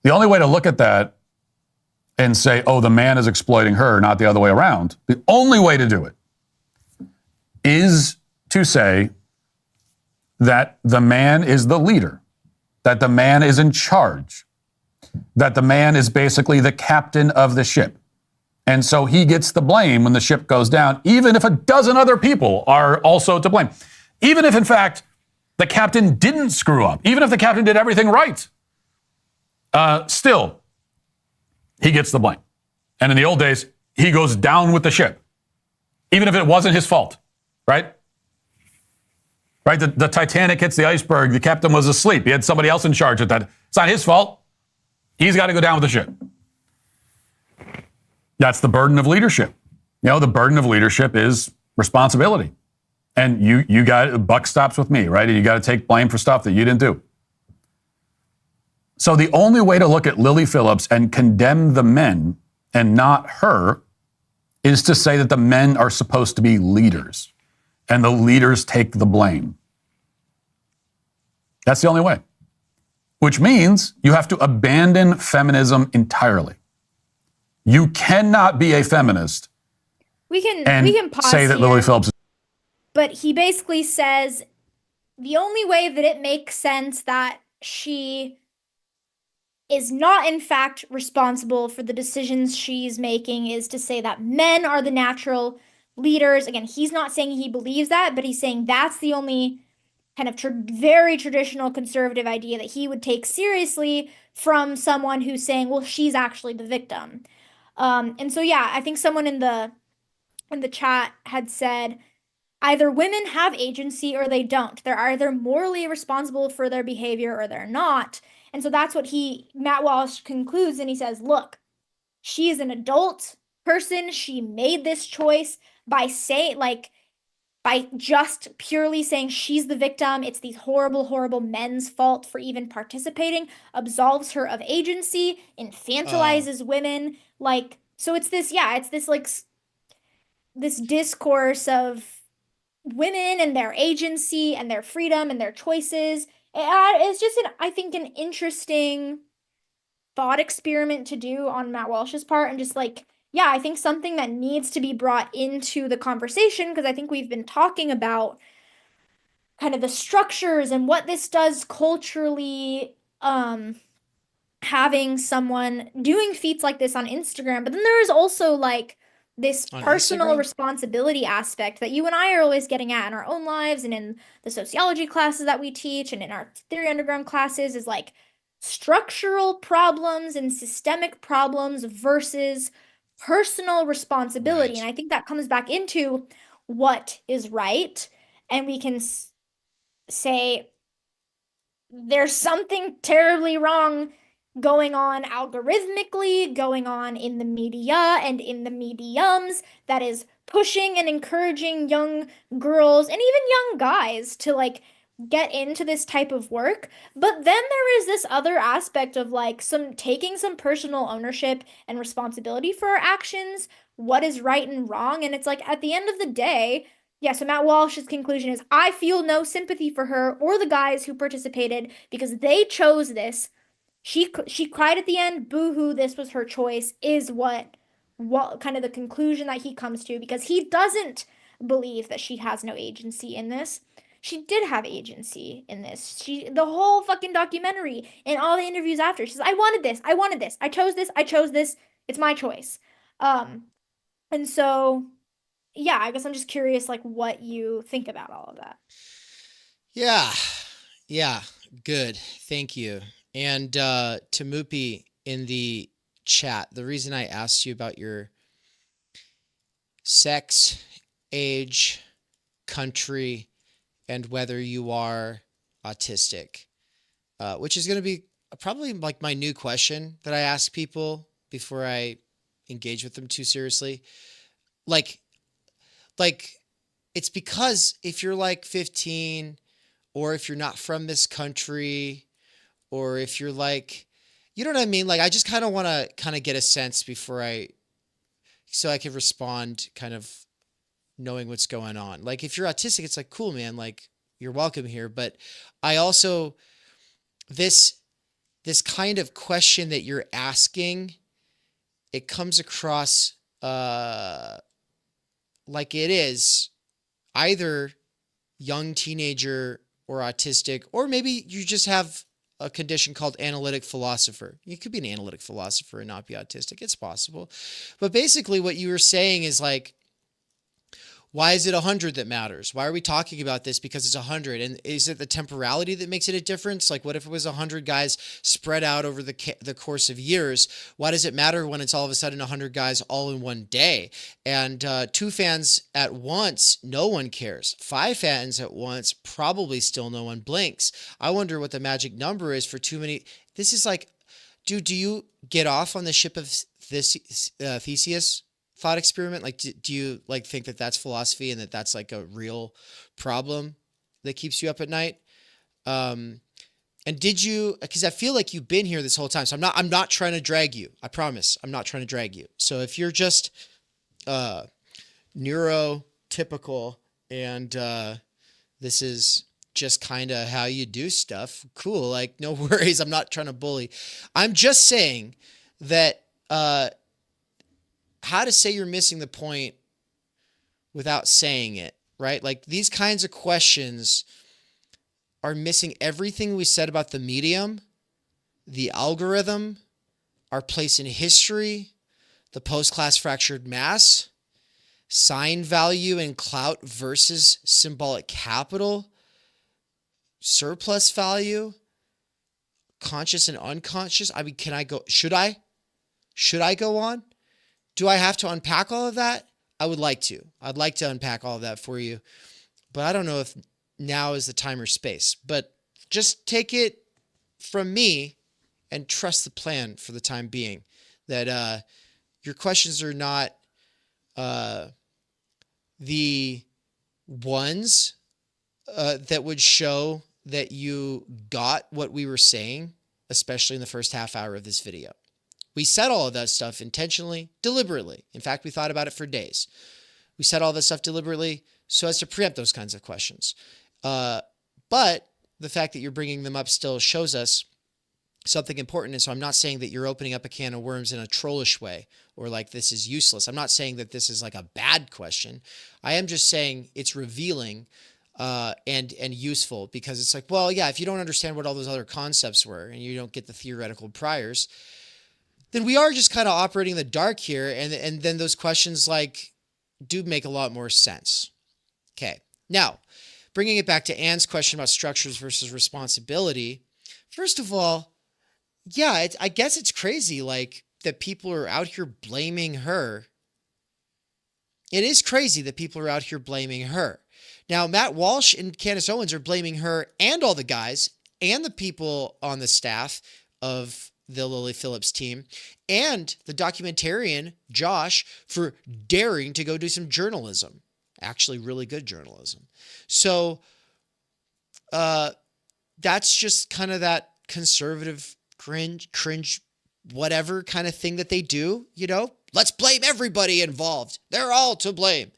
The only way to look at that and say, oh, the man is exploiting her, not the other way around, the only way to do it is to say that the man is the leader, that the man is in charge, that the man is basically the captain of the ship. And so he gets the blame when the ship goes down, even if a dozen other people are also to blame. Even if, in fact, the captain didn't screw up, even if the captain did everything right, still, he gets the blame. And in the old days, he goes down with the ship, even if it wasn't his fault, right? Right? The Titanic hits the iceberg. The captain was asleep. He had somebody else in charge of that. It's not his fault. He's got to go down with the ship. That's the burden of leadership. The burden of leadership is responsibility. And you got, buck stops with me, right? And you got to take blame for stuff that you didn't do. So the only way to look at Lily Phillips and condemn the men and not her is to say that the men are supposed to be leaders and the leaders take the blame. That's the only way. Which means you have to abandon feminism entirely. You cannot be a feminist We can pause say that here, Lily Phillips is. but he basically says the only way that it makes sense that she is not in fact responsible for the decisions she's making is to say that men are the natural leaders. Again, he's not saying he believes that, but he's saying that's the only kind of very traditional conservative idea that he would take seriously from someone who's saying, well, she's actually the victim. And so, yeah, I think someone in the chat had said, either women have agency or they don't. They're either morally responsible for their behavior or they're not. And so that's what Matt Walsh concludes, and he says, look, she is an adult person. She made this choice by just purely saying she's the victim. It's these horrible, horrible men's fault for even participating, absolves her of agency, infantilizes women. So it's this, this discourse of women and their agency and their freedom and their choices. It's just, I think, an interesting thought experiment to do on Matt Walsh's part, and just I think something that needs to be brought into the conversation, because I think we've been talking about kind of the structures and what this does culturally, having someone doing feats like this on Instagram, but then there is also this On personal Instagram? responsibility aspect that you and I are always getting at in our own lives and in the sociology classes that we teach and in our theory underground classes, is structural problems and systemic problems versus personal responsibility. Right. And I think that comes back into what is right. And we can say there's something terribly wrong going on algorithmically, going on in the media and in the mediums that is pushing and encouraging young girls and even young guys to get into this type of work. But then there is this other aspect of taking some personal ownership and responsibility for our actions, what is right and wrong. And it's at the end of the day, yeah, so Matt Walsh's conclusion is, I feel no sympathy for her or the guys who participated because they chose this. She cried at the end, boo-hoo, this was her choice, is what kind of the conclusion that he comes to, because he doesn't believe that she has no agency in this. She did have agency in this. The whole fucking documentary and all the interviews after, she says, I wanted this, I chose this, it's my choice. And so, yeah, I guess I'm just curious, what you think about all of that. Yeah, good. Thank you. And to Mupi in the chat, the reason I asked you about your sex, age, country, and whether you are autistic, which is going to be probably my new question that I ask people before I engage with them too seriously. It's because if you're 15, or if you're not from this country, or if you're you know what I mean? I just kind of want to get a sense so I can respond kind of knowing what's going on. If you're autistic, it's cool, man, you're welcome here. But I also, this kind of question that you're asking, it comes across it is either young teenager or autistic, or maybe you just have a condition called analytic philosopher. You could be an analytic philosopher and not be autistic. It's possible. But basically what you were saying is why is it 100 that matters? Why are we talking about this? Because it's 100. And is it the temporality that makes it a difference? What if it was 100 guys spread out over the course of years? Why does it matter when it's all of a sudden 100 guys all in one day? And 2 fans at once, no one cares. 5 fans at once, probably still no one blinks. I wonder what the magic number is for too many. This is do you get off on the ship of this Theseus thought experiment? Do you think that that's philosophy and that that's a real problem that keeps you up at night? And did you, because I feel like you've been here this whole time. So I'm not trying to drag you. I promise. I'm not trying to drag you. So if you're just neurotypical and this is just kind of how you do stuff, cool. Like, no worries. I'm not trying to bully. I'm just saying that how to say you're missing the point without saying it, right? Like these kinds of questions are missing everything we said about the medium, the algorithm, our place in history, the post-class fractured mass, sign value and clout versus symbolic capital, surplus value, conscious and unconscious. I mean, can I go? Should I? Should I go on? Do I have to unpack all of that? I would like to. I'd like to unpack all of that for you, but I don't know if now is the time or space. But just take it from me and trust the plan for the time being, that your questions are not the ones that would show that you got what we were saying, especially in the first half hour of this video. We said all of that stuff intentionally, deliberately. In fact, we thought about it for days. We said all this stuff deliberately so as to preempt those kinds of questions. But the fact that you're bringing them up still shows us something important. And so I'm not saying that you're opening up a can of worms in a trollish way or like this is useless. I'm not saying that this is like a bad question. I am just saying it's revealing and useful, because it's like, well, yeah, if you don't understand what all those other concepts were and you don't get the theoretical priors, then we are just kind of operating in the dark here. And then those questions like do make a lot more sense. Okay. Now, bringing it back to Anne's question about structures versus responsibility. First of all, yeah, I guess it's crazy like that people are out here blaming her. It is crazy that people are out here blaming her. Now, Matt Walsh and Candace Owens are blaming her and all the guys and the people on the staff of the Lily Phillips team and the documentarian Josh for daring to go do some journalism. Actually, really good journalism. So that's just kind of that conservative cringe, whatever kind of thing that they do, you know? Let's blame everybody involved. They're all to blame.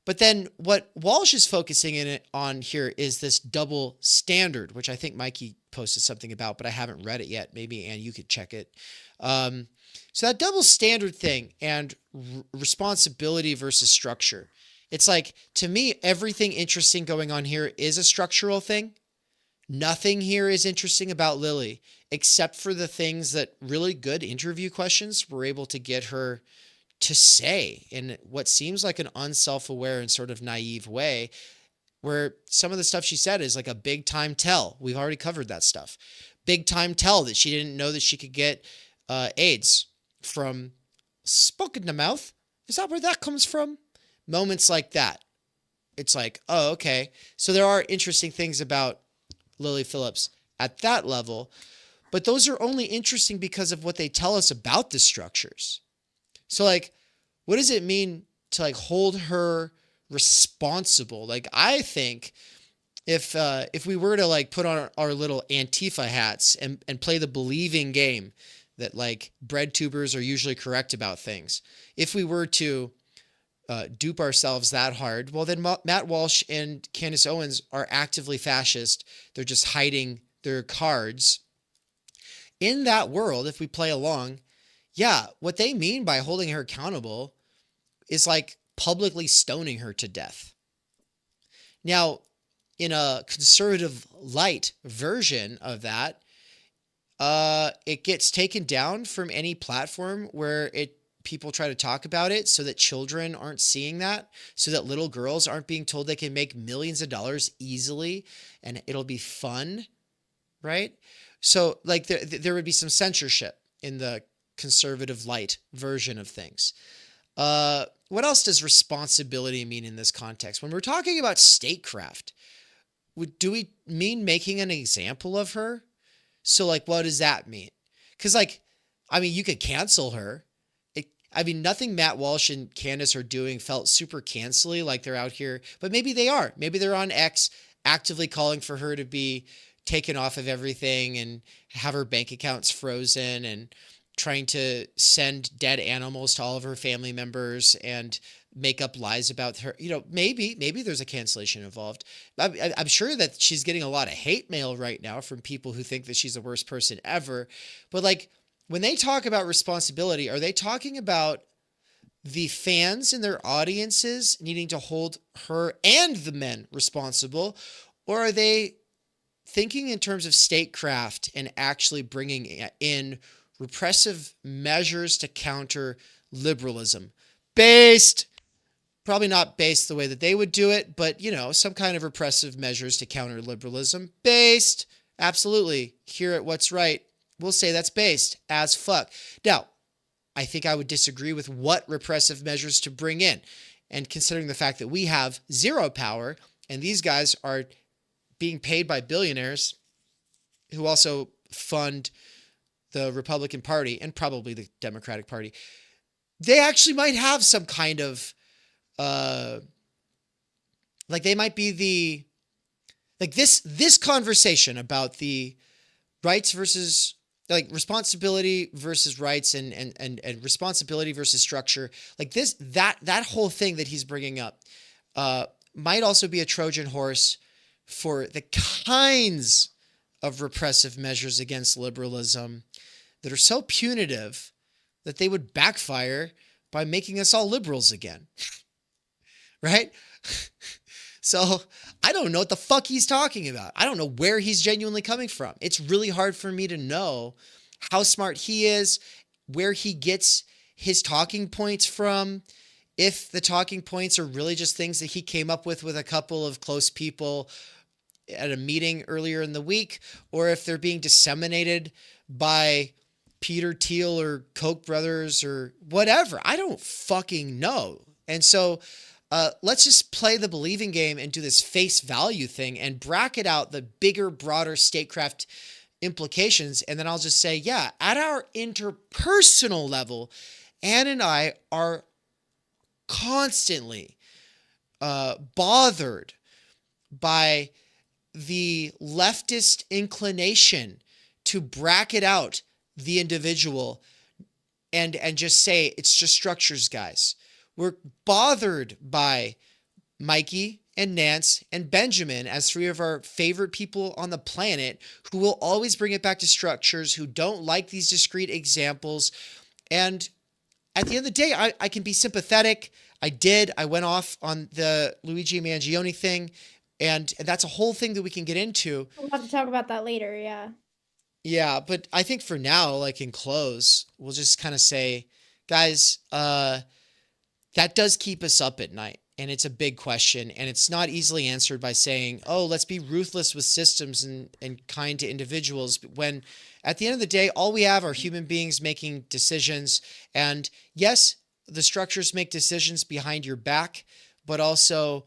But then what Walsh is focusing on here is this double standard, which I think Mikey posted something about, but I haven't read it yet. Maybe, Ann, you could check it. So that double standard thing and responsibility versus structure. It's like, to me, everything interesting going on here is a structural thing. Nothing here is interesting about Lily, except for the things that really good interview questions were able to get her to say in what seems like an unself-aware and sort of naive way, where some of the stuff she said is like a big time tell. We've already covered that stuff. Big time tell that she didn't know that she could get AIDS from spoken to mouth. Is that where that comes from? Moments like that. It's like, oh, okay. So there are interesting things about Lily Phillips at that level, but those are only interesting because of what they tell us about the structures. So like, what does it mean to like hold her responsible? Like, I think if we were to like put on our little Antifa hats and play the believing game that like bread tubers are usually correct about things, if we were to dupe ourselves that hard, well then Matt Walsh and Candace Owens are actively fascist. They're just hiding their cards. In that world, if we play along, yeah, what they mean by holding her accountable is like publicly stoning her to death. Now, in a conservative light version of that, it gets taken down from any platform where people try to talk about it, so that children aren't seeing that, so that little girls aren't being told they can make millions of dollars easily and it'll be fun, right? So like there would be some censorship in the conservative light version of things. What else does responsibility mean in this context? When we're talking about statecraft, do we mean making an example of her? So like, what does that mean? Because like, I mean, you could cancel her. Nothing Matt Walsh and Candace are doing felt super cancely, like they're out here, but maybe they are. Maybe they're on X actively calling for her to be taken off of everything and have her bank accounts frozen and trying to send dead animals to all of her family members and make up lies about her. Maybe there's a cancellation involved. I'm sure that she's getting a lot of hate mail right now from people who think that she's the worst person ever. But like, when they talk about responsibility, are they talking about the fans and their audiences needing to hold her and the men responsible? Or are they thinking in terms of statecraft and actually bringing in repressive measures to counter liberalism? Probably not based the way that they would do it, but some kind of repressive measures to counter liberalism. Absolutely. Here at What's Right, we'll say that's based as fuck. Now, I think I would disagree with what repressive measures to bring in. And considering the fact that we have zero power and these guys are being paid by billionaires who also fund the Republican Party and probably the Democratic Party, they actually might have some kind of they might be this conversation about the rights versus responsibility versus rights and responsibility versus structure, that whole thing that he's bringing up might also be a Trojan horse for the kinds of repressive measures against liberalism that are so punitive that they would backfire by making us all liberals again. Right? So I don't know what the fuck he's talking about. I don't know where he's genuinely coming from. It's really hard for me to know how smart he is, where he gets his talking points from, if the talking points are really just things that he came up with a couple of close people at a meeting earlier in the week, or if they're being disseminated by Peter Thiel or Koch brothers or whatever. I don't fucking know. And so let's just play the believing game and do this face value thing and bracket out the bigger, broader statecraft implications. And then I'll just say, yeah, at our interpersonal level, Anne and I are constantly bothered by the leftist inclination to bracket out the individual and just say it's just structures, guys. We're bothered by Mikey and Nance and Benjamin as three of our favorite people on the planet who will always bring it back to structures, who don't like these discrete examples. And at the end of the day, I can be sympathetic. I went off on the Luigi Mangione thing, and that's a whole thing that we can get into. We'll have to talk about that later, yeah. Yeah, but I think for now, in close, we'll just kind of say, guys, that does keep us up at night. And it's a big question. And it's not easily answered by saying, oh, let's be ruthless with systems and kind to individuals. When at the end of the day, all we have are human beings making decisions. And yes, the structures make decisions behind your back, but also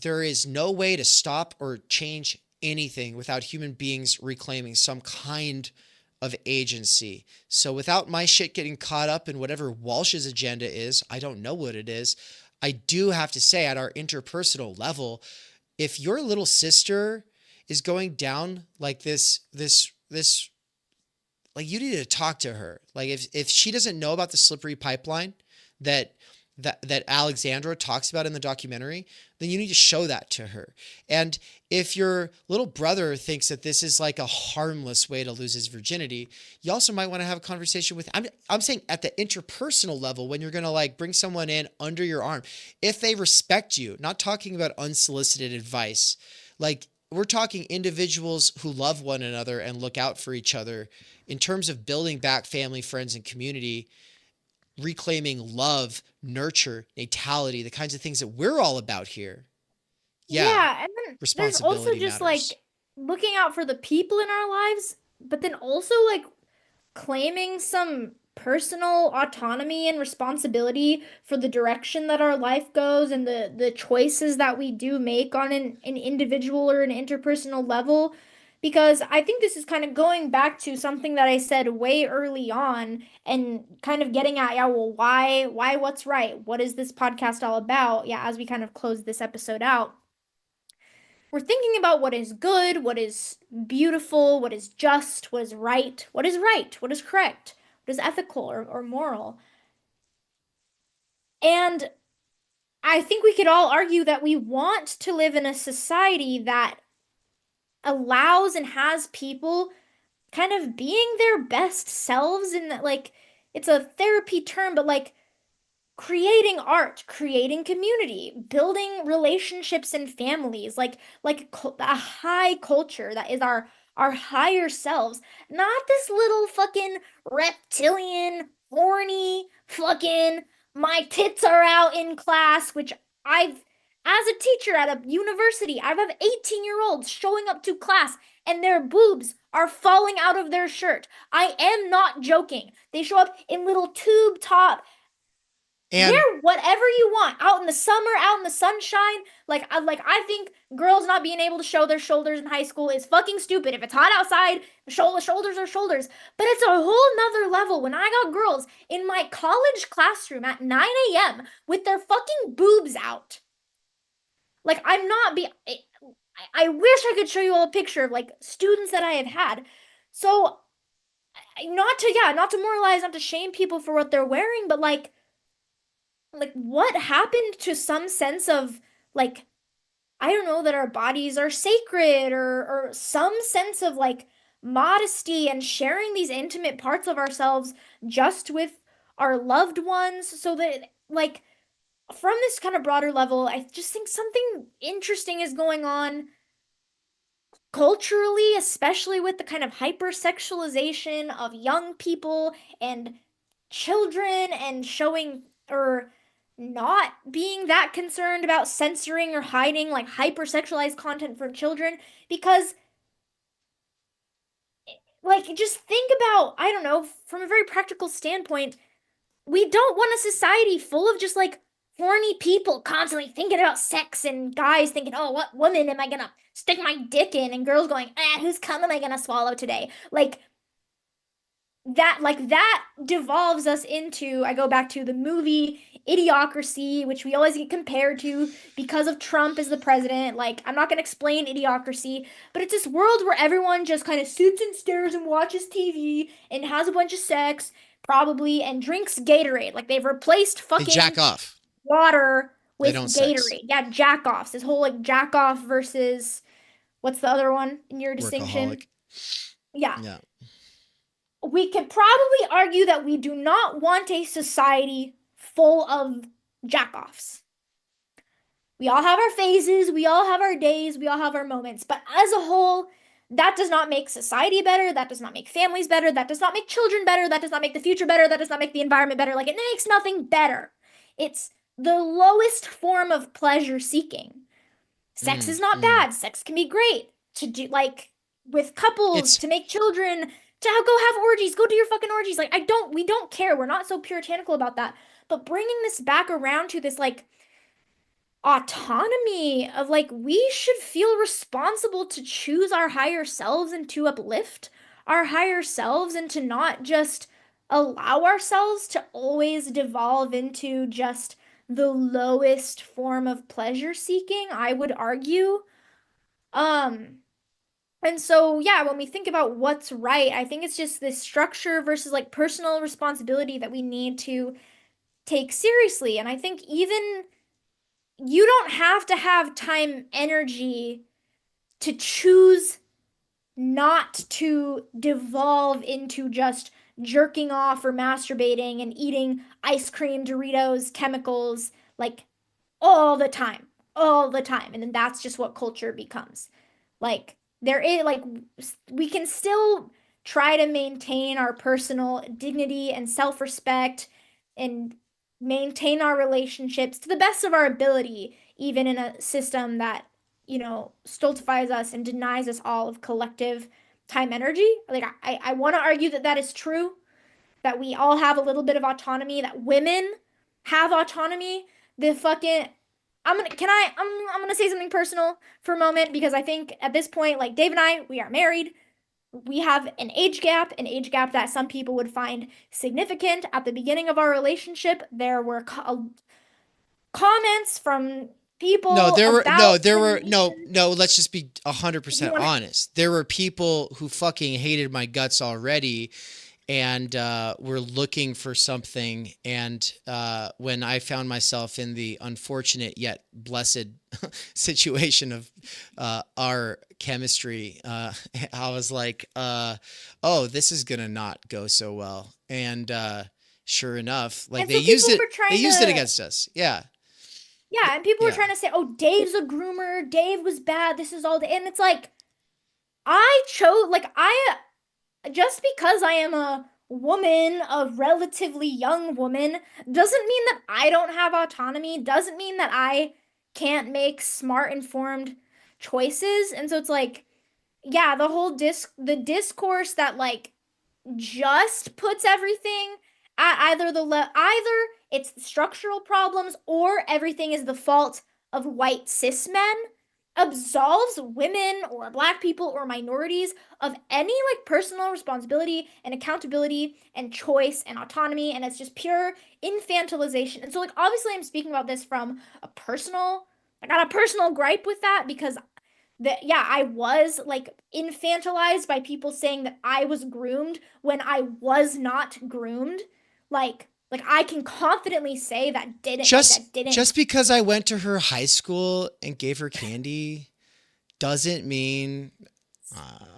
there is no way to stop or change anything without human beings reclaiming some kind of agency. So without my shit getting caught up in whatever Walsh's agenda is, I don't know what it is. I do have to say, at our interpersonal level, if your little sister is going down like this, you need to talk to her. If she doesn't know about the slippery pipeline that Alexandra talks about in the documentary, then you need to show that to her. And if your little brother thinks that this is a harmless way to lose his virginity, you also might want to have a conversation with, I'm saying at the interpersonal level, when you're going to bring someone in under your arm, if they respect you, not talking about unsolicited advice, we're talking individuals who love one another and look out for each other in terms of building back family, friends, and community, reclaiming love, nurture, natality, the kinds of things that we're all about here. Yeah, and then there's also just matters. Looking out for the people in our lives, but then also claiming some personal autonomy and responsibility for the direction that our life goes and the choices that we do make on an individual or an interpersonal level. Because I think this is kind of going back to something that I said way early on and kind of getting at, yeah, well, why, what's right? What is this podcast all about? Yeah, as we kind of close this episode out. we're thinking about what is good, what is beautiful, what is just, what is right, what is correct, what is ethical or moral. And I think we could all argue that we want to live in a society that allows and has people kind of being their best selves, and that, like, it's a therapy term, but like creating art, creating community, building relationships and families, like a high culture that is our higher selves, not this little fucking reptilian, horny, fucking my tits are out in class, which I've as a teacher at a university, I have 18-year-olds showing up to class and their boobs are falling out of their shirt. I am not joking. They show up in little tube top. And wear whatever you want out in the summer, out in the sunshine. I think girls not being able to show their shoulders in high school is fucking stupid. If it's hot outside, shoulders are shoulders. But it's a whole nother level when I got girls in my college classroom at 9 a.m. with their fucking boobs out. Like, I'm not be I wish I could show you all a picture of like students that I have had. So not to moralize, not to shame people for what they're wearing, but like what happened to some sense of like, I don't know, that our bodies are sacred, or some sense of like modesty and sharing these intimate parts of ourselves just with our loved ones, so that like from this kind of broader level, I just think something interesting is going on culturally, especially with the kind of hypersexualization of young people and children, and showing or not being that concerned about censoring or hiding like hypersexualized content for children. Because like, just think about, I don't know, from a very practical standpoint, we don't want a society full of just like horny people constantly thinking about sex, and guys thinking, oh, what woman am I gonna stick my dick in, and girls going, whose cum am I gonna swallow today? That devolves us into, I go back to the movie Idiocracy, which we always get compared to because of Trump as the president. Like, I'm not gonna explain Idiocracy, but it's this world where everyone just kind of sits and stares and watches TV and has a bunch of sex, probably, and drinks Gatorade. Like, they've replaced they fucking jack off. water They with don't Gatorade. sex. Yeah, jack offs. This whole like jack off versus what's the other one in your distinction? Workaholic. Yeah. We could probably argue that we do not want a society full of jack-offs. We all have our phases, we all have our days, we all have our moments, but as a whole, that does not make society better, that does not make families better, that does not make children better, that does not make the future better, that does not make the environment better. Like, it makes nothing better. It's the lowest form of pleasure seeking. Sex is not bad. Sex can be great to do, like, with couples, to make children, to go have orgies, go do your fucking orgies. Like, we don't care. We're not so puritanical about that. But bringing this back around to this, like, autonomy of, like, we should feel responsible to choose our higher selves and to uplift our higher selves, and to not just allow ourselves to always devolve into just the lowest form of pleasure seeking, I would argue. And so, yeah, when we think about what's right, I think it's just this structure versus like personal responsibility that we need to take seriously. And I think even you don't have to have time energy to choose not to devolve into just jerking off or masturbating and eating ice cream, Doritos, chemicals, like all the time. And then that's just what culture becomes. Like, there is, like, we can still try to maintain our personal dignity and self-respect and maintain our relationships to the best of our ability, even in a system that, you know, stultifies us and denies us all of collective time energy. Like, I want to argue that that is true, that we all have a little bit of autonomy, that women have autonomy. The fucking I'm gonna say something personal for a moment, because I think at this point, like, Dave and I, we are married. We have an age gap that some people would find significant. At the beginning of our relationship, there were comments from people No, there were about no. Let's just be 100% honest. There were people who fucking hated my guts already, and were looking for something. And when I found myself in the unfortunate yet blessed situation of our chemistry, I was like, "Oh, this is gonna not go so well." And sure enough, like they used it. They used it against us. Yeah. Yeah, and people were trying to say, "Oh, Dave's a groomer. Dave was bad. This is all," and it's like, I chose just because I am a woman, a relatively young woman, doesn't mean that I don't have autonomy, doesn't mean that I can't make smart, informed choices. And so it's like, yeah, the discourse that like just puts everything at either it's structural problems or everything is the fault of white cis men absolves women or black people or minorities of any like personal responsibility and accountability and choice and autonomy, and it's just pure infantilization. And so like obviously I'm speaking about this from I got a personal gripe with that because I was like infantilized by people saying that I was groomed when I was not groomed. Like I can confidently say that didn't. Just because I went to her high school and gave her candy doesn't mean.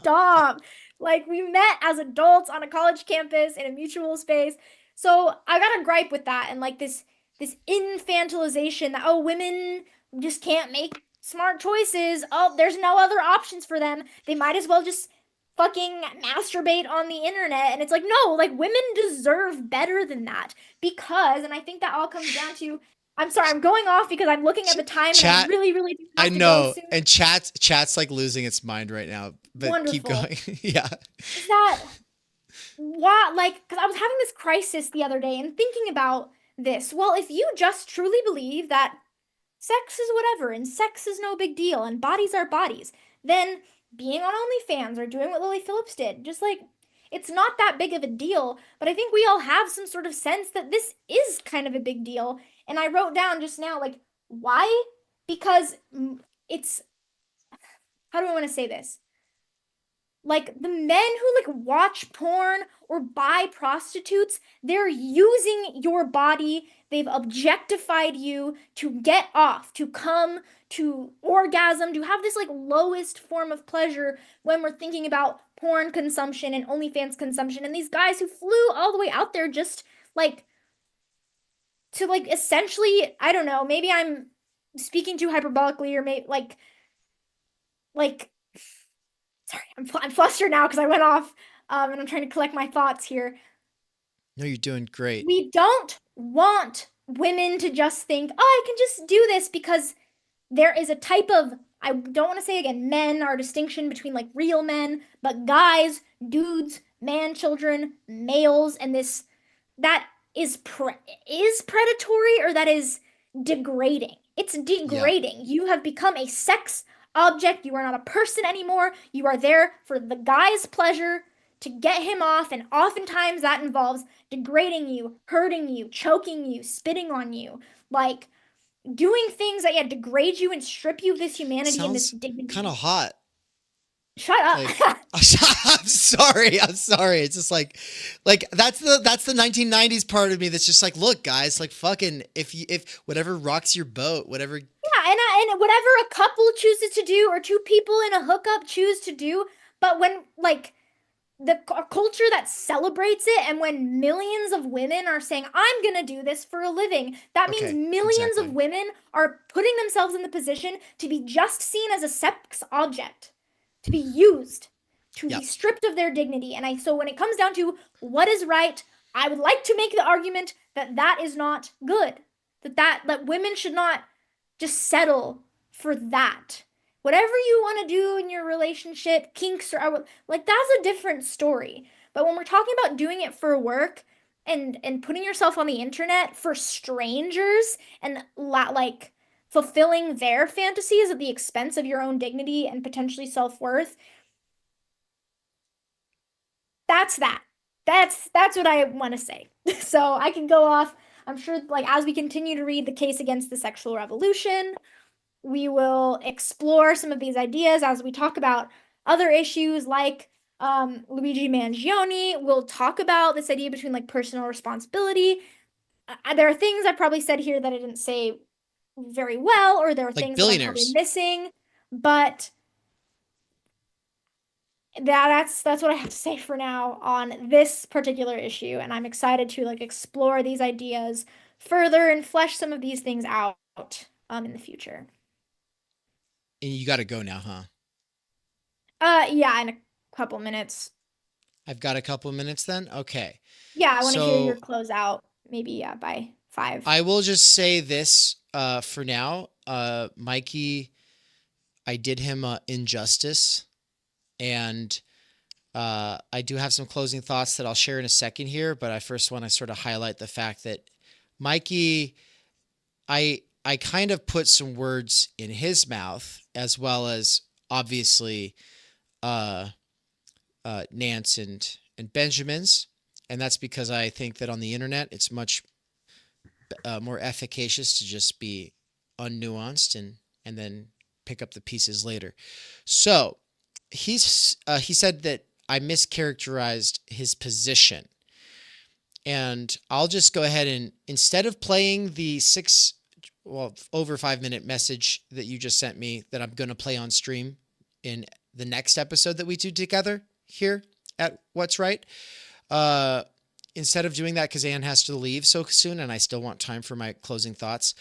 Stop. Like we met as adults on a college campus in a mutual space. So I got a gripe with that and like this infantilization that women just can't make smart choices. Oh, there's no other options for them. They might as well just fucking masturbate on the internet. And it's like, no, like women deserve better than that and I think that all comes down to, I'm sorry, I'm going off because I'm looking at the time and I really, really do have to go soon. And chat's like losing its mind right now, but Wonderful. Keep going. Yeah. Is that, because I was having this crisis the other day and thinking about this. Well, if you just truly believe that sex is whatever and sex is no big deal and bodies are bodies, then being on OnlyFans or doing what Lily Phillips did, just like, it's not that big of a deal. But I think we all have some sort of sense that this is kind of a big deal. And I wrote down just now, like, why? Because it's, how do I want to say this? Like the men who like watch porn or buy prostitutes, they're using your body. They've objectified you to get off, to come, to orgasm, to have this like lowest form of pleasure when we're thinking about porn consumption and OnlyFans consumption. And these guys who flew all the way out there just like to like essentially, I don't know, maybe I'm speaking too hyperbolically or maybe like sorry, I'm flustered now because I went off and I'm trying to collect my thoughts here. No, you're doing great. We don't want women to just think, oh, I can just do this because there is a type of, I don't want to say again, men are a distinction between like real men, but guys, dudes, man, children, males, and this, that is predatory or that is degrading. It's degrading. Yeah. You have become a sex object. You are not a person anymore. You are there for the guy's pleasure to get him off, and oftentimes that involves degrading you, hurting you, choking you, spitting on you, like doing things that degrade you and strip you of this humanity and this dignity. Kind of hot. Shut up. Like, I'm sorry. It's just like that's the 1990s part of me that's just like, look, guys, like fucking if whatever rocks your boat, whatever. Yeah, and whatever a couple chooses to do or two people in a hookup choose to do, but when like the culture that celebrates it and when millions of women are saying, I'm gonna do this for a living, that means millions of women are putting themselves in the position to be just seen as a sex object, to be used, to be stripped of their dignity. And so when it comes down to what is right, I would like to make the argument that that is not good, that women should not just settle for that. Whatever you want to do in your relationship, kinks or like, that's a different story. But when we're talking about doing it for work and putting yourself on the internet for strangers and like fulfilling their fantasies at the expense of your own dignity and potentially self-worth, that's what I want to say. So I can go off. I'm sure, like, as we continue to read the case against the sexual revolution, we will explore some of these ideas as we talk about other issues like Luigi Mangione. We'll talk about this idea between like personal responsibility. There are things I probably said here that I didn't say very well, or there are Like things that I'm probably billionaires. missing, but that's what I have to say for now on this particular issue, and I'm excited to like explore these ideas further and flesh some of these things out in the future. And you got to go now, huh? Yeah, in a couple minutes. I've got a couple minutes then. Okay. Yeah, I want to hear your So closeout. Maybe by 5. I will just say this for now. Mikey, I did him injustice, and I do have some closing thoughts that I'll share in a second here, but I first want to sort of highlight the fact that Mikey, I kind of put some words in his mouth, as well as obviously Nance and Benjamin's, and that's because I think that on the internet it's much more efficacious to just be unnuanced and then pick up the pieces later. So he said that I mischaracterized his position, and I'll just go ahead and, instead of playing the over 5-minute message that you just sent me that I'm going to play on stream in the next episode that we do together here at What's Right, instead of doing that, because Anne has to leave so soon and I still want time for my closing thoughts,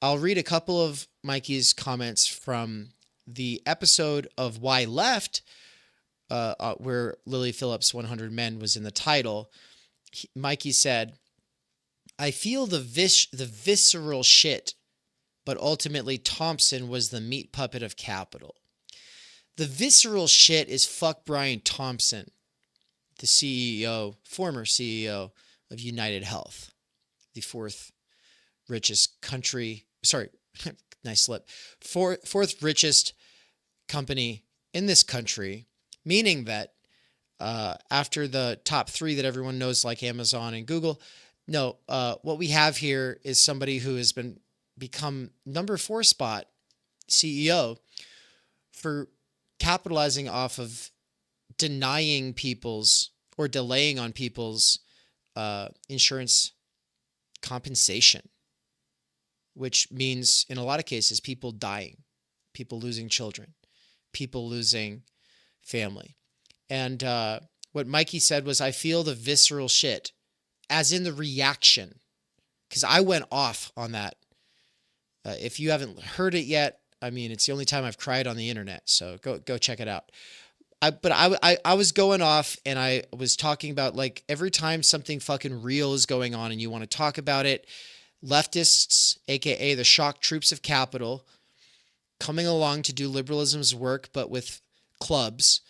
I'll read a couple of Mikey's comments from the episode of Why Left, where Lily Phillips 100 Men was in the title. Mikey said, I feel the visceral shit, but ultimately Thompson was the meat puppet of capital. The visceral shit is fuck Brian Thompson, the former CEO of United Health, the fourth richest company in this country, meaning that after the top 3 that everyone knows, like Amazon and Google, what we have here is somebody who has become number 4 spot CEO for capitalizing off of denying people's or delaying on people's insurance compensation, which means in a lot of cases people dying, people losing children, people losing family. And what Mikey said was, I feel the visceral shit, as in the reaction, because I went off on that. If you haven't heard it yet, I mean, it's the only time I've cried on the internet, so go check it out. I was going off, and I was talking about, like, every time something fucking real is going on and you want to talk about it, leftists, aka the shock troops of capital, coming along to do liberalism's work, but with clubs,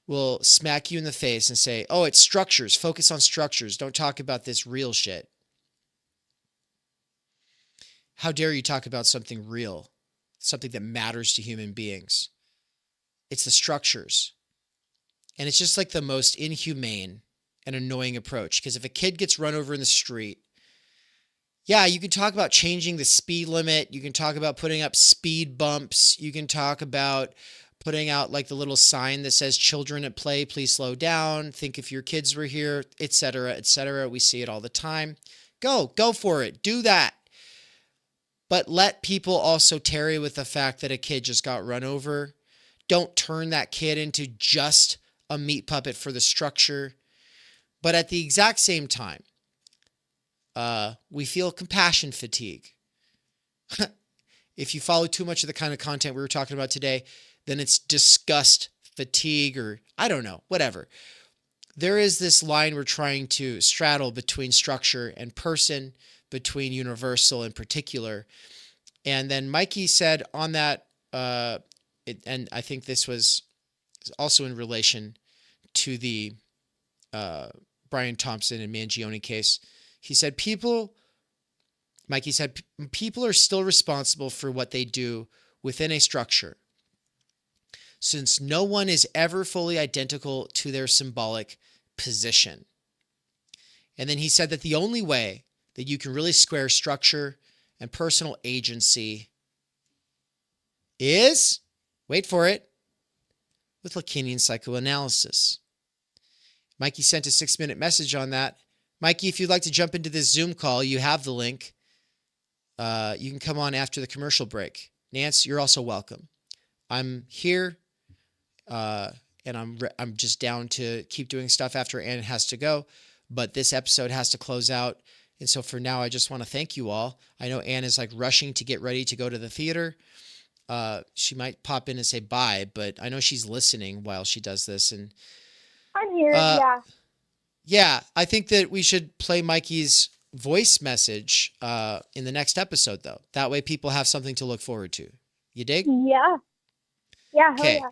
will smack you in the face and say, oh, it's structures. Focus on structures. Don't talk about this real shit. How dare you talk about something real, something that matters to human beings? It's the structures. And it's just like the most inhumane and annoying approach, because if a kid gets run over in the street, yeah, you can talk about changing the speed limit. You can talk about putting up speed bumps. You can talk about putting out like the little sign that says children at play, please slow down. Think if your kids were here, etc., etc. We see it all the time. Go for it. Do that. But let people also tarry with the fact that a kid just got run over. Don't turn that kid into just a meat puppet for the structure. But at the exact same time, we feel compassion fatigue. If you follow too much of the kind of content we were talking about today, then it's disgust fatigue, or I don't know, whatever. There is this line we're trying to straddle between structure and person, between universal and particular. And then Mikey said on that, and I think this was also in relation to the Brian Thompson and Mangione case, he said, Mikey said, people are still responsible for what they do within a structure, since no one is ever fully identical to their symbolic position. And then he said that the only way that you can really square structure and personal agency is, wait for it, with Lacanian psychoanalysis. Mikey sent a 6-minute message on that. Mikey, if you'd like to jump into this Zoom call, you have the link. You can come on after the commercial break. Nance, you're also welcome. I'm here, and I'm just down to keep doing stuff after Ann has to go, but this episode has to close out. And so for now, I just want to thank you all. I know Ann is like rushing to get ready to go to the theater. She might pop in and say bye, but I know she's listening while she does this. And I'm here, yeah. Yeah, I think that we should play Mikey's voice message in the next episode, though. That way people have something to look forward to. You dig? Yeah. Yeah, Okay. yeah.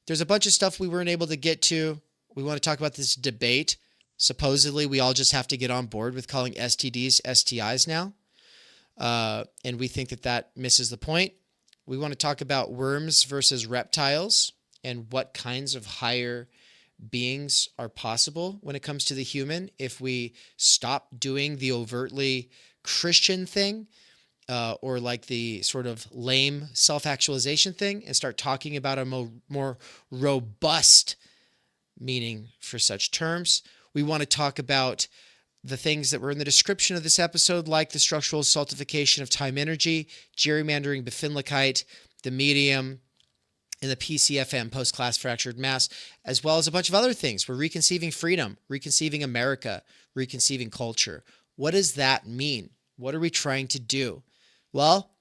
There's a bunch of stuff we weren't able to get to. We want to talk about this debate. Supposedly, we all just have to get on board with calling STDs STIs now. And we think that that misses the point. We want to talk about worms versus reptiles and what kinds of higher beings are possible when it comes to the human if we stop doing the overtly Christian thing or like the sort of lame self-actualization thing and start talking about a more robust meaning for such terms. We want to talk about the things that were in the description of this episode, like the structural stultification of time energy, gerrymandering, befindlichkeit, the medium, and the PCFM, post-class fractured mass, as well as a bunch of other things. We're reconceiving freedom, reconceiving America, reconceiving culture. What does that mean? What are we trying to do? Well,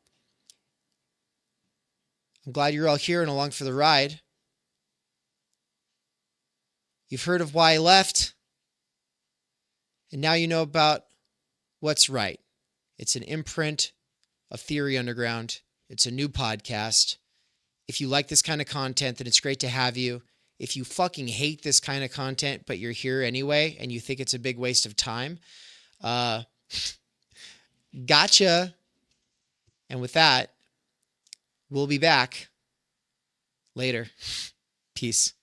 I'm glad you're all here and along for the ride. You've heard of why I left, and now you know about what's right. It's an imprint of Theory Underground. It's a new podcast. If you like this kind of content, then it's great to have you. If you fucking hate this kind of content, but you're here anyway, and you think it's a big waste of time, gotcha. And with that, we'll be back later. Peace.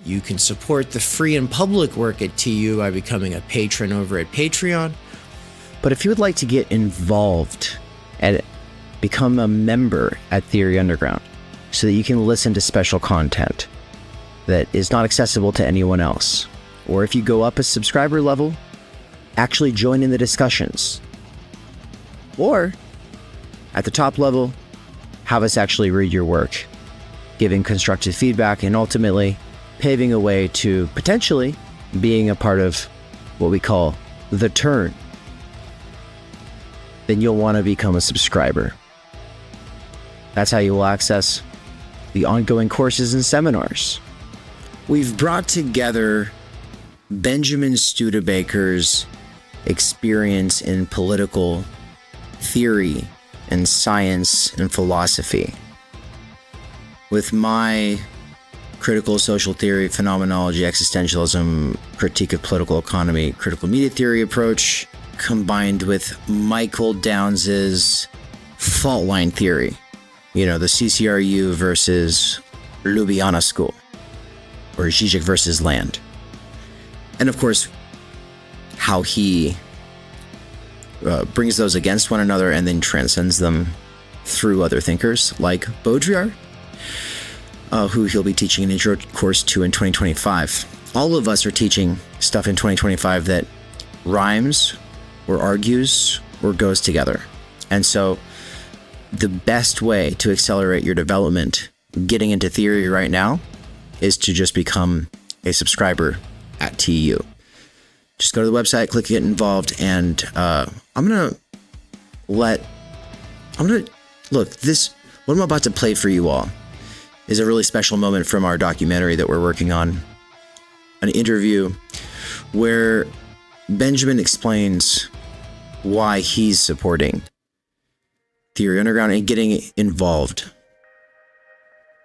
You can support the free and public work at TU by becoming a patron over at Patreon. But if you would like to get involved and become a member at Theory Underground so that you can listen to special content that is not accessible to anyone else, or if you go up a subscriber level, actually join in the discussions, or at the top level, have us actually read your work, giving constructive feedback, and ultimately paving a way to potentially being a part of what we call the turn, then you'll want to become a subscriber. That's how you will access the ongoing courses and seminars. We've brought together Benjamin Studebaker's experience in political theory and science and philosophy with my critical social theory, phenomenology, existentialism, critique of political economy, critical media theory approach, combined with Michael Downes's fault line theory. You know, the CCRU versus Ljubljana School, or Žižek versus Land. And of course, how he brings those against one another and then transcends them through other thinkers like Baudrillard, who he'll be teaching an intro course to in 2025. All of us are teaching stuff in 2025 that rhymes or argues or goes together. And so the best way to accelerate your development getting into theory right now is to just become a subscriber at TU. Just go to the website, click get involved, and look, what I'm about to play for you all is a really special moment from our documentary that we're working on. An interview where Benjamin explains why he's supporting Theory Underground and getting involved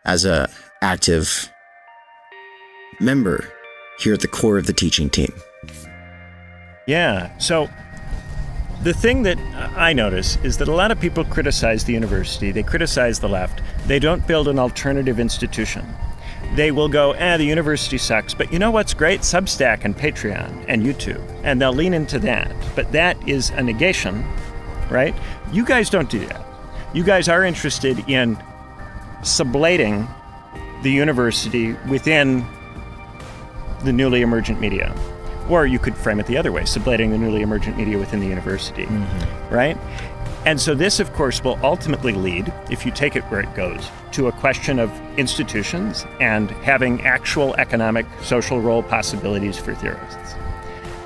as a active member here at the core of the teaching team. Yeah, so the thing that I notice is that a lot of people criticize the university, they criticize the left, they don't build an alternative institution. They will go, the university sucks, but you know what's great? Substack and Patreon and YouTube. And they'll lean into that. But that is a negation right? You guys don't do that. You guys are interested in sublating the university within the newly emergent media. Or you could frame it the other way, sublating the newly emergent media within the university, right? And so this, of course, will ultimately lead, if you take it where it goes, to a question of institutions and having actual economic, social role possibilities for theorists.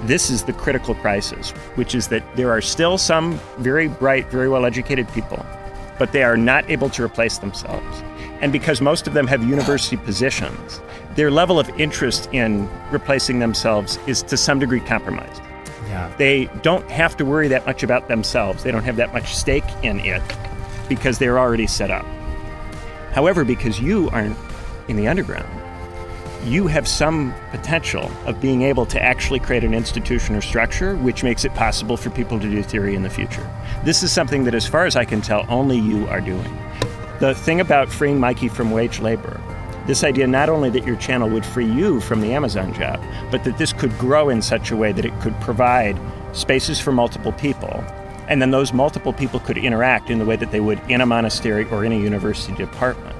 This is the critical crisis, which is that there are still some very bright, very well-educated people, but they are not able to replace themselves. And because most of them have university positions, their level of interest in replacing themselves is to some degree compromised. Yeah. They don't have to worry that much about themselves. They don't have that much stake in it because they're already set up. However, because you are in the underground, you have some potential of being able to actually create an institution or structure which makes it possible for people to do theory in the future. This is something that, as far as I can tell, only you are doing. The thing about freeing Mikey from wage labor, this idea not only that your channel would free you from the Amazon job, but that this could grow in such a way that it could provide spaces for multiple people, and then those multiple people could interact in the way that they would in a monastery or in a university department.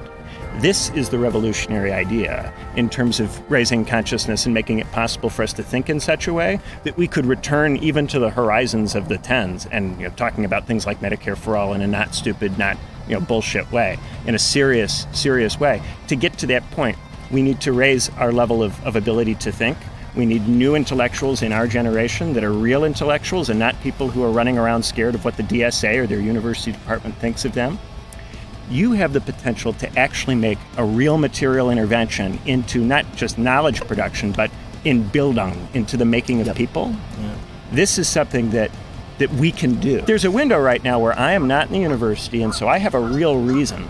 This is the revolutionary idea in terms of raising consciousness and making it possible for us to think in such a way that we could return even to the horizons of the tens and talking about things like Medicare for all in a not stupid, not bullshit way, in a serious way. To get to that point, we need to raise our level of ability to think. We need new intellectuals in our generation that are real intellectuals and not people who are running around scared of what the DSA or their university department thinks of them. You have the potential to actually make a real material intervention into not just knowledge production, but in Bildung, into the making of people. Yeah. This is something that we can do. There's a window right now where I am not in the university, and so I have a real reason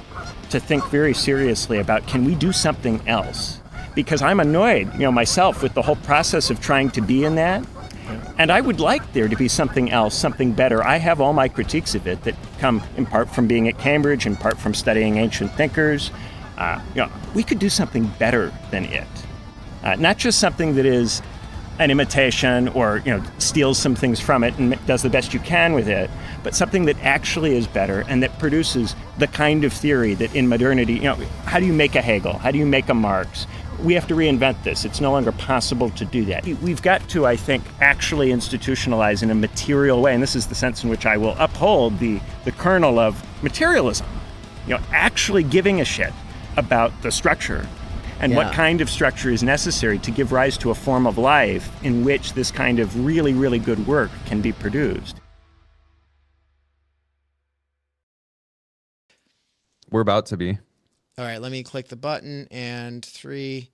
to think very seriously about, can we do something else? Because I'm annoyed, myself with the whole process of trying to be in that. And I would like there to be something else, something better. I have all my critiques of it that come in part from being at Cambridge, in part from studying ancient thinkers. We could do something better than it. Not just something that is an imitation or steals some things from it and does the best you can with it, but something that actually is better and that produces the kind of theory that in modernity, how do you make a Hegel? How do you make a Marx? We have to reinvent this. It's no longer possible to do that. We've got to, I think, actually institutionalize in a material way, and this is the sense in which I will uphold the kernel of materialism, actually giving a shit about the structure and what kind of structure is necessary to give rise to a form of life in which this kind of really, really good work can be produced. We're about to be. All right, let me click the button, and 3,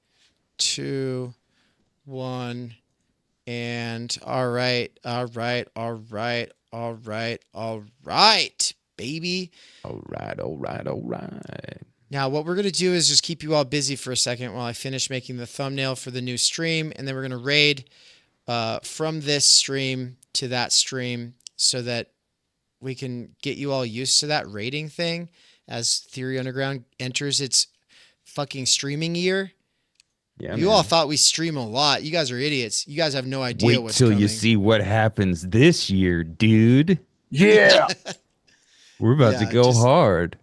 2, 1, and all right, baby. All right. Now, what we're going to do is just keep you all busy for a second while I finish making the thumbnail for the new stream, and then we're going to raid from this stream to that stream so that we can get you all used to that rating thing as Theory Underground enters its fucking streaming year. Yeah, you all thought we stream a lot. You guys are idiots. You guys have no idea Wait what's till coming. you see what happens this year, dude. Yeah. We're about to go hard.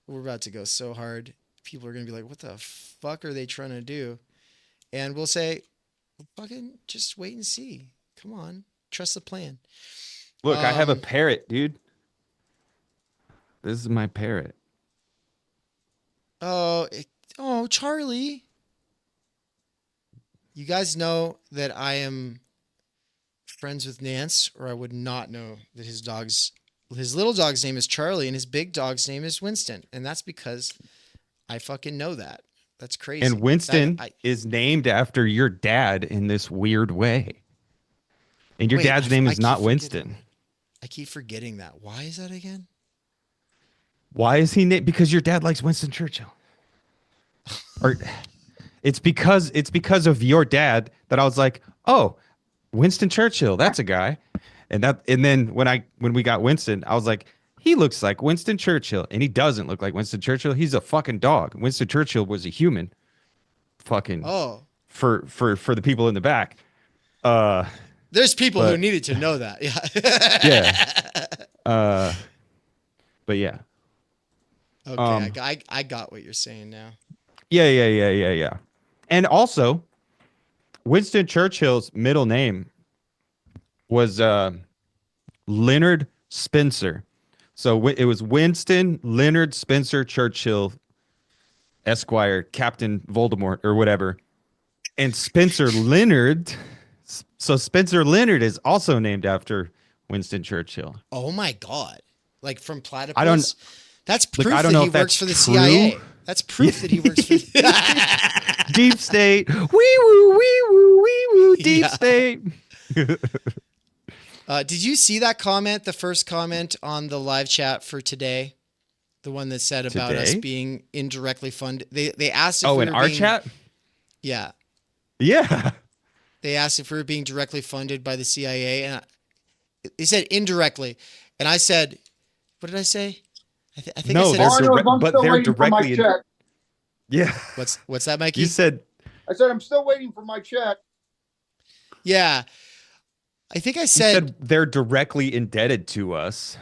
We're about to go so hard. People are going to be like, what the fuck are they trying to do? And we'll say, fucking just wait and see. Come on. Trust the plan. Look, I have a parrot, dude. This is my parrot. Oh, Charlie. You guys know that I am friends with Nance, or I would not know that his little dog's name is Charlie and his big dog's name is Winston. And that's because I fucking know that. That's crazy. And Winston is named after your dad in this weird way. And your dad's name is not Winston. I keep forgetting that. Why is that again? Why is he named? Because your dad likes Winston Churchill. Or it's because of your dad that I was like, oh, Winston Churchill, that's a guy. And then when we got Winston, I was like, he looks like Winston Churchill, and he doesn't look like Winston Churchill. He's a fucking dog. Winston Churchill was a human. Fucking for the people in the back. There's people who needed to know that. Yeah. Yeah. But yeah. Okay, I got what you're saying now. Yeah. And also, Winston Churchill's middle name was Leonard Spencer. So it was Winston Leonard Spencer Churchill, Esquire, Captain Voldemort, or whatever. And Spencer Leonard. So Spencer Leonard is also named after Winston Churchill. Oh my God! Like from Platypus. I don't. That's proof I don't that know he if works that's for the true. CIA. That's proof that he works for Deep State. Wee woo, Deep State. Did you see that comment? The first comment on the live chat for today, the one that said about us being indirectly funded. They asked if we in were our being, chat. Yeah. They asked if we were being directly funded by the CIA, and they said indirectly, and I said, "What did I say?" I think no, I said, they're directly. Yeah. What's that, Mikey? You said. I said I'm still waiting for my check. Yeah. I think I said they're directly indebted to us.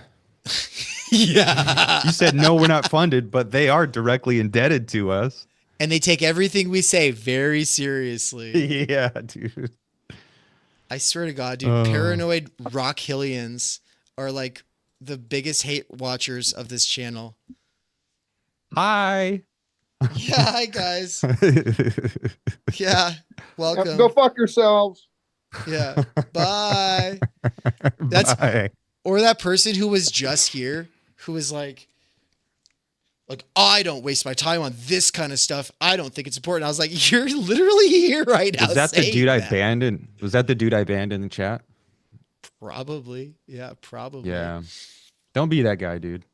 Yeah. You said no, we're not funded, but they are directly indebted to us. And they take everything we say very seriously. Yeah, dude. I swear to God, dude, paranoid rock hillians are like the biggest hate watchers of this channel. Hi. Yeah, hi guys. Yeah, welcome. Go fuck yourselves. Yeah, bye. Bye. Or that person who was just here, who was like, I don't waste my time on this kind of stuff. I don't think it's important. I was like, you're literally here right now. Was that the dude I banned in? Was that the dude I banned in the chat? Probably. Yeah, probably. Yeah. Don't be that guy, dude.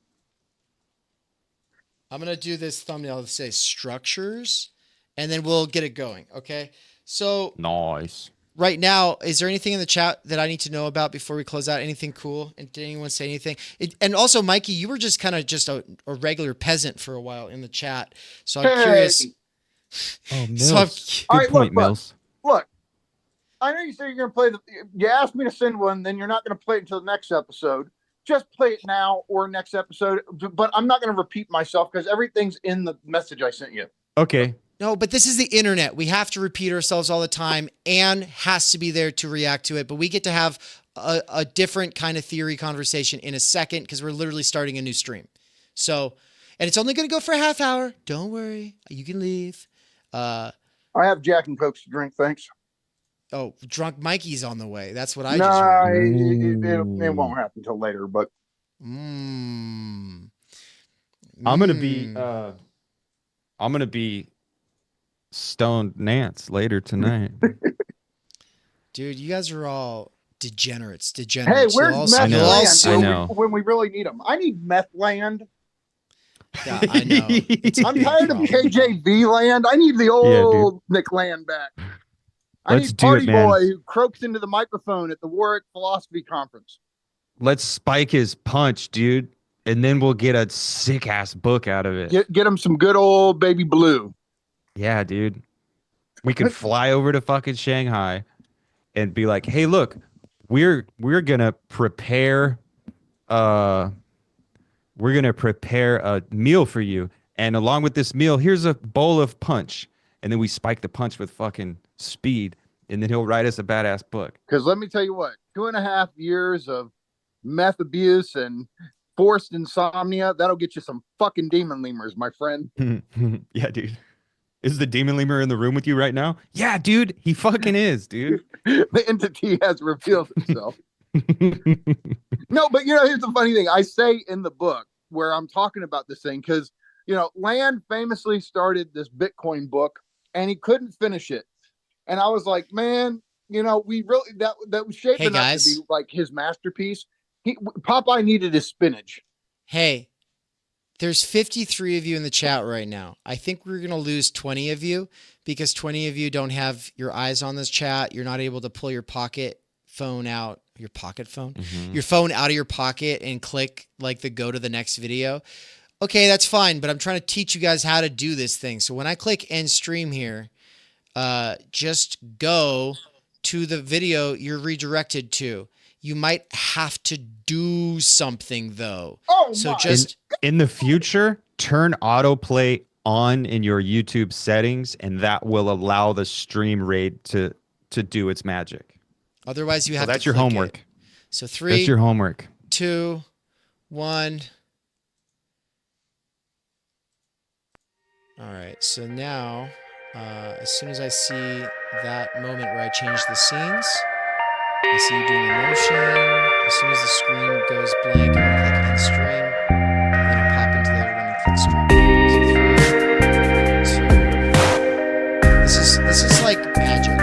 I'm going to do this thumbnail to say structures, and then we'll get it going. Okay. So nice. Right now, is there anything in the chat that I need to know about before we close out? Anything cool? And did anyone say anything? And also, Mikey, you were just kind of just a regular peasant for a while in the chat. So I'm curious. Oh, Mills. So Good point, Mills. Look, I know you say you're going to play you asked me to send one, then you're not going to play it until the next episode. Just play it now or next episode. But I'm not going to repeat myself because everything's in the message I sent you. Okay. No, but this is the internet. We have to repeat ourselves all the time. Anne has to be there to react to it. But we get to have a different kind of theory conversation in a second because we're literally starting a new stream. So, and it's only going to go for a half hour. Don't worry. You can leave. I have Jack and Cokes to drink, thanks. Oh, drunk Mikey's on the way. That's what I just heard. It won't happen until later, but I'm gonna be stoned Nance later tonight. Dude, you guys are all degenerates. Hey, where's meth land when we really need them? I need meth land. Yeah, I know. I'm tired of KJV land. I need the old Nick land back. I need Party Boy who croaks into the microphone at the Warwick Philosophy Conference. Let's spike his punch, dude, and then we'll get a sick ass book out of it. Get him some good old baby blue. Yeah, dude. We could fly over to fucking Shanghai and be like, "Hey, look, we're gonna prepare a meal for you, and along with this meal, here's a bowl of punch." And then we spike the punch with fucking speed, and then he'll write us a badass book. Because let me tell you what, 2.5 years of meth abuse and forced insomnia, that'll get you some fucking demon lemurs, my friend. Yeah, dude. Is the demon lemur in the room with you right now? Yeah, dude. He fucking is, dude. The entity has revealed itself. No, but here's the funny thing. I say in the book where I'm talking about this thing, because, Land famously started this Bitcoin book and he couldn't finish it. And I was like, man, we really, that was shaping up to be like his masterpiece. Popeye needed his spinach. Hey, there's 53 of you in the chat right now. I think we're going to lose 20 of you because 20 of you don't have your eyes on this chat. You're not able to pull your pocket phone out, your phone out of your pocket and click like the go to the next video. Okay, that's fine, but I'm trying to teach you guys how to do this thing. So when I click end stream here, just go to the video you're redirected to. You might have to do something though. Oh, so my. just In the future, turn autoplay on in your YouTube settings, and that will allow the stream rate to do its magic. otherwise you have That's to your click homework. it. So 3, That's your homework. 2, 1. All right. So now, as soon as I see that moment where I change the scenes, I see you doing the motion. As soon as the screen goes blank, I'm gonna click end stream, and then I'll pop into the other one and click stream. So 3, 2. This is like magic.